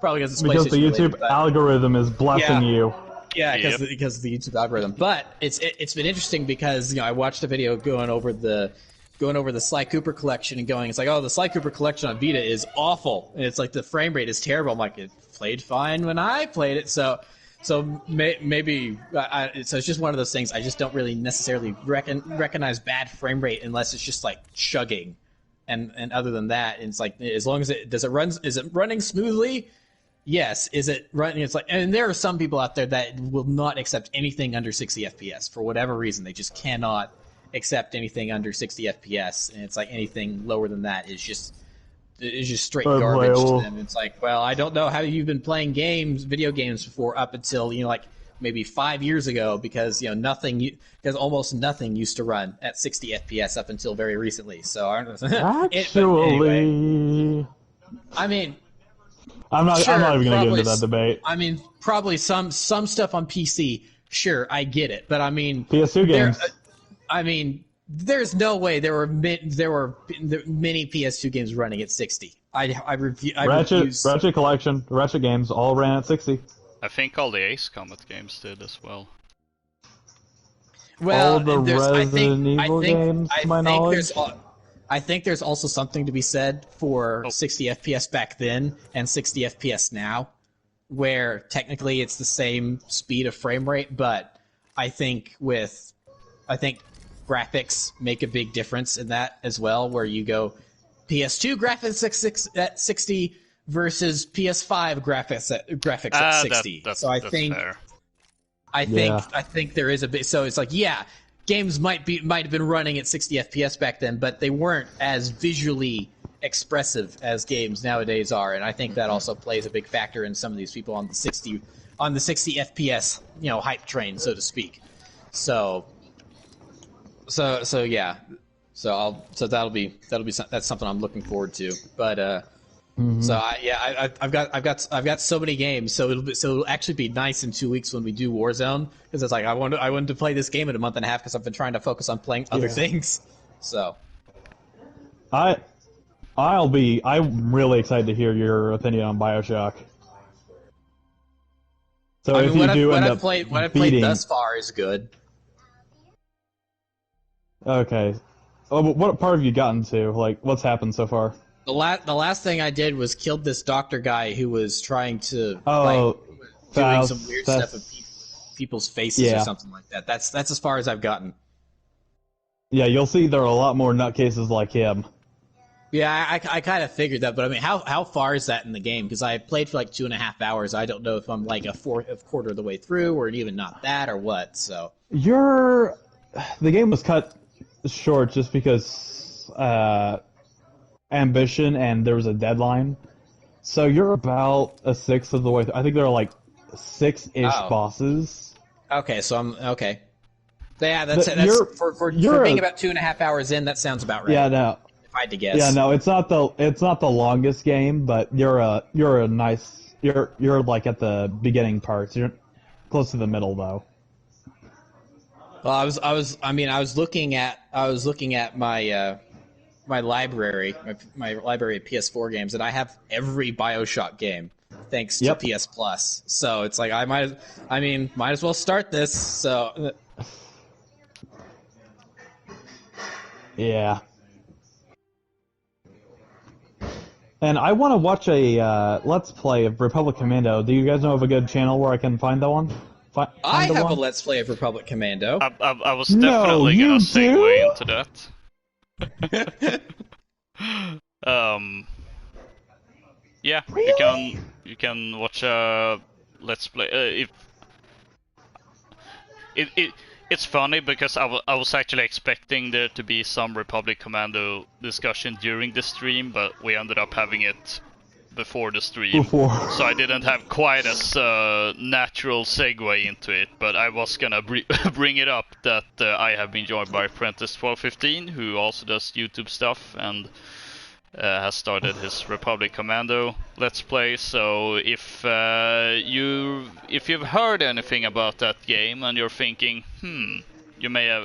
Probably because the YouTube algorithm is blessing you. Yeah, because of the YouTube algorithm. But it's been interesting because I watched a video going over the Sly Cooper collection and it's like, oh, the Sly Cooper collection on Vita is awful, and it's like the frame rate is terrible. I'm like, it played fine when I played it, so maybe so it's just one of those things. I just don't really necessarily recognize bad frame rate unless it's just like chugging. And other than that, it's like as long as is it running smoothly? Yes. Is it running? It's like, and there are some people out there that will not accept anything under 60 FPS for whatever reason. They just cannot accept anything under 60 FPS, and it's like anything lower than that is just straight garbage to them. It's like, well, I don't know how you've been playing video games before up until maybe 5 years ago because almost nothing used to run at 60 FPS up until very recently. So anyway, I mean, I'm not even going to get into that debate. I mean, probably some stuff on PC, sure, I get it, but I mean, PS2 games. There's no way there were many PS2 games running at 60. Ratchet Collection, Ratchet games all ran at 60. I think all the Ace Combat games did as well. Well, all the Resident Evil games, to my knowledge. I think there's also something to be said for 60 FPS back then and 60 FPS now, where technically it's the same speed of frame rate, but I think graphics make a big difference in that as well, where you go PS2 graphics at 60 versus PS5 graphics at 60. So I think fair. I think there is a bit. So it's like, yeah, games might have been running at 60 FPS back then, but they weren't as visually expressive as games nowadays are, and I think that also plays a big factor in some of these people on the 60 FPS, hype train, so to speak. So yeah. That's something I'm looking forward to. But I've got so many games, so it'll actually be nice in 2 weeks when we do Warzone, because it's like I wanted to play this game in a month and a half because I've been trying to focus on playing other things. So I'm really excited to hear your opinion on BioShock. So if you do end up what I've played thus far is good. Okay. Oh, but what part have you gotten to? Like, what's happened so far? The last thing I did was killed this doctor guy who was trying to doing some weird stuff with people's faces or something like that. That's as far as I've gotten. Yeah, you'll see there are a lot more nutcases like him. Yeah, I kind of figured that, but I mean, how far is that in the game? Because I played for like 2.5 hours. I don't know if I'm like a quarter of the way through, or even not that, or what. So the game was cut short just because ambition, and there was a deadline. So you're about a sixth of the way through. I think there are like 6-ish bosses. Okay, so I'm okay. Yeah, that's for being about 2.5 hours in. That sounds about right. Yeah, no. If I had to guess. Yeah, no, it's not the longest game, but you're like at the beginning parts. You're close to the middle though. Well, I was looking at my my library of PS4 games, and I have every BioShock game thanks to PS Plus. So it's like I might as well start this. So yeah. And I want to watch a Let's Play of Republic Commando. Do you guys know of a good channel where I can find that one? I have a Let's Play of Republic Commando. I was definitely gonna segue into that. Yeah, really? you can watch a Let's Play. It's funny because I was actually expecting there to be some Republic Commando discussion during the stream, but we ended up having it before the stream. So I didn't have quite as natural segue into it, but I was gonna bring it up that I have been joined by Apprentice1215, who also does YouTube stuff and has started his Republic Commando Let's Play. So if you've heard anything about that game and you're thinking, you may have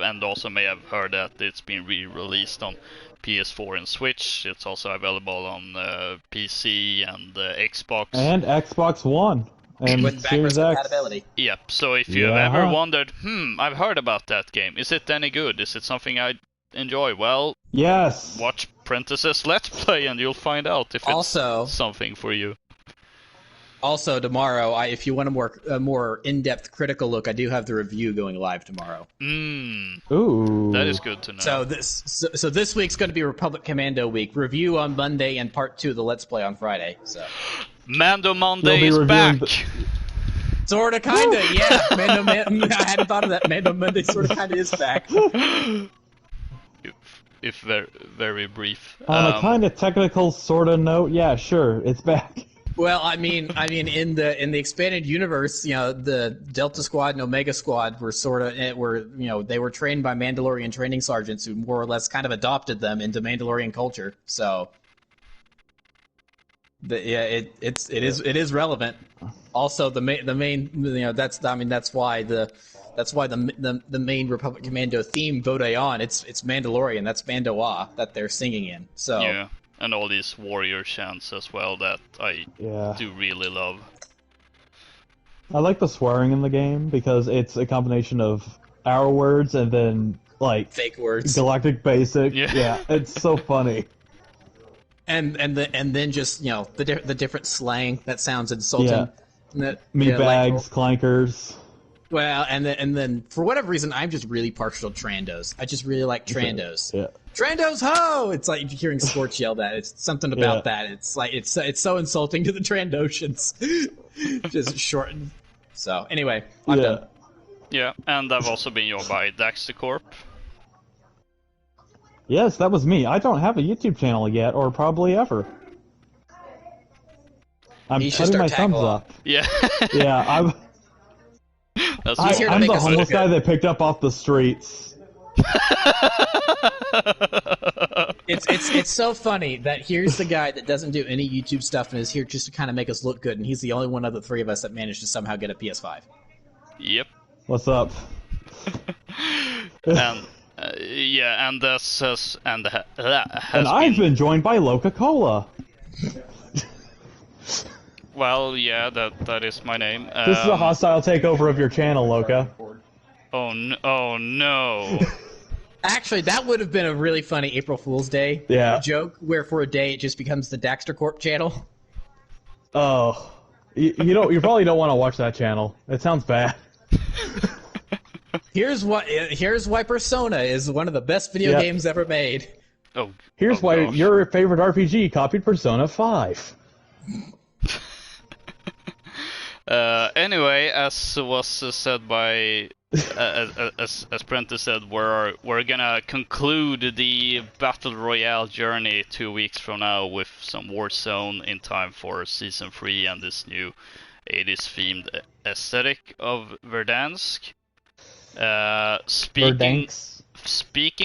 heard that it's been re-released on PS4 and Switch. It's also available on PC and Xbox. And Xbox One. And with backwards compatibility. Yep, so if you've ever wondered, I've heard about that game, is it any good? Is it something I enjoy? Well, yes. Watch Prentice's Let's Play and you'll find out if it's something for you. Also, tomorrow, if you want a more in-depth critical look, I do have the review going live tomorrow. Ooh. That is good to know. So this week's going to be Republic Commando week. Review on Monday and part 2 of the Let's Play on Friday. So Mando Monday is back! Sorta, kinda, yeah. I hadn't thought of that. Mando Monday sorta, kinda is back. If very, very brief. On a kind of technical sorta note, yeah, sure, it's back. Well, I mean, in the expanded universe, the Delta Squad and Omega Squad were they were trained by Mandalorian training sergeants who more or less kind of adopted them into Mandalorian culture. So, it is relevant. Also, the main that's why the main Republic Commando theme Vode on it's Mandalorian. That's Mandoa that they're singing in. So yeah. And all these warrior chants as well that I do really love. I like the swearing in the game because it's a combination of our words and then like fake words, galactic basic. Yeah, it's so funny. And then just the different slang that sounds insulting. Yeah. Meatbags, clankers. Well, and then for whatever reason, I'm just really partial to Trandos. I just really like Trandos. Yeah. Trandos ho! It's like hearing Scorch yell that. It's something about that. It's like it's so insulting to the Trandoshans. Just shortened. So anyway, I'm done. Yeah, and I've also been joined by Daxter Corp. Yes, that was me. I don't have a YouTube channel yet, or probably ever. I'm You should putting start my tag thumbs along. up. Yeah. Yeah, That's He's here to I'm make the us look homeless good. guy they picked up off the streets. It's so funny that here's the guy that doesn't do any YouTube stuff and is here just to kind of make us look good, and he's the only one of the three of us that managed to somehow get a PS5. Yep. What's up? And yeah, and this has And I've been joined by LokaCola. Well, yeah, that is my name. This is a hostile takeover of your channel, Loka. Oh no. Actually, that would have been a really funny April Fool's Day joke, where for a day it just becomes the Daxter Corp channel. Oh, you probably don't want to watch that channel. It sounds bad. Here's why Persona is one of the best video games ever made. Oh. Here's why gosh. your favorite RPG copied Persona 5. Anyway, as was said by, as Prentice said, we're gonna conclude the Battle Royale journey 2 weeks from now with some Warzone in time for Season 3 and this new 80s themed aesthetic of Verdansk. Speaking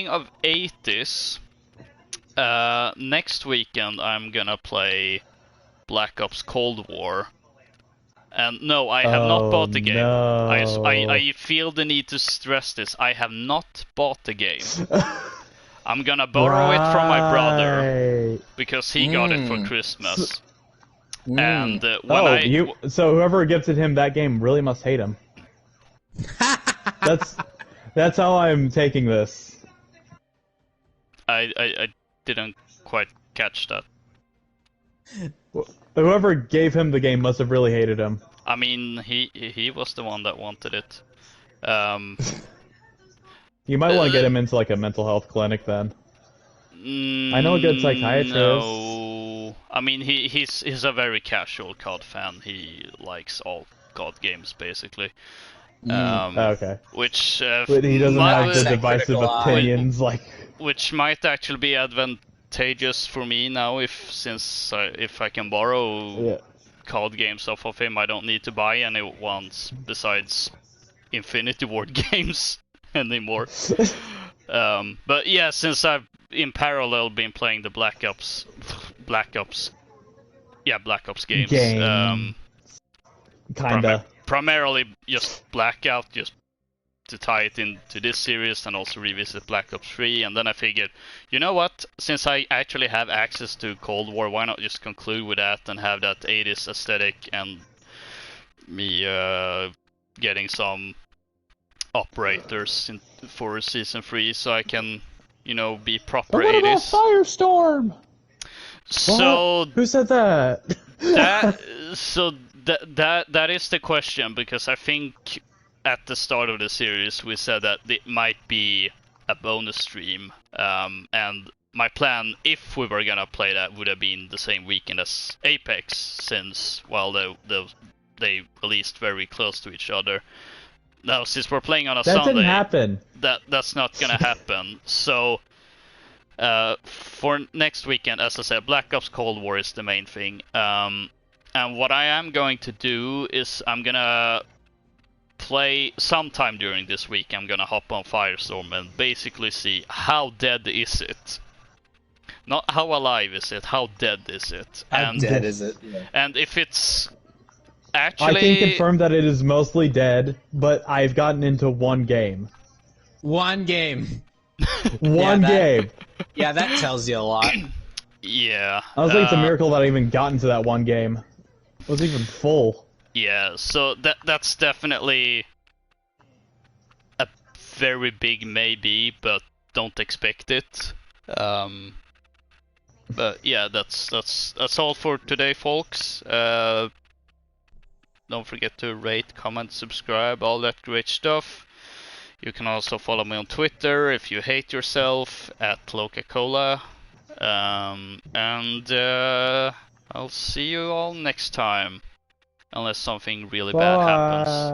of 80s, next weekend I'm gonna play Black Ops Cold War. And no, I have not bought the game. No. I feel the need to stress this. I have not bought the game. I'm gonna borrow it from my brother because he got it for Christmas. And so whoever gifted him that game really must hate him. That's how I'm taking this. I didn't quite catch that. Whoever gave him the game must have really hated him. I mean, he was the one that wanted it. You might want to get him into like a mental health clinic then. I know a good psychiatrist. No, I mean he's a very casual COD fan. He likes all COD games basically. Okay. Which but he doesn't have the divisive opinions like. Which might actually be advantageous for me now, since I can borrow COD games off of him, I don't need to buy any ones besides Infinity Ward games anymore. But yeah, since I've in parallel been playing the Black Ops games. Kinda. Primarily just Blackout, just to tie it into this series and also revisit Black Ops 3, and then I figured, you know what, since I actually have access to Cold War, why not just conclude with that and have that 80s aesthetic and me getting some operators for Season 3 so I can, be proper 80s. What about Firestorm? So what? Who said that? That is the question, because I think at the start of the series we said that it might be a bonus stream, and my plan, if we were gonna play that, would have been the same weekend as Apex, since they released very close to each other. Now, since we're playing on a Sunday, didn't happen. That's not gonna happen. So for next weekend, as I said, Black Ops Cold War is the main thing. And what I am going to do is I'm gonna play sometime during this week. I'm gonna hop on Firestorm and basically see how dead is it. Not how alive is it, how dead is it. How dead is it? Yeah. And if it's actually... I can confirm that it is mostly dead, but I've gotten into one game. One game. One game. Yeah, that tells you a lot. Yeah. I was like, it's a miracle that I even got into that one game. It was even full. Yeah, so that's definitely a very big maybe, but don't expect it. But yeah, that's all for today, folks. Don't forget to rate, comment, subscribe, all that great stuff. You can also follow me on Twitter if you hate yourself at LokaCola. And I'll see you all next time. Unless something really bad happens.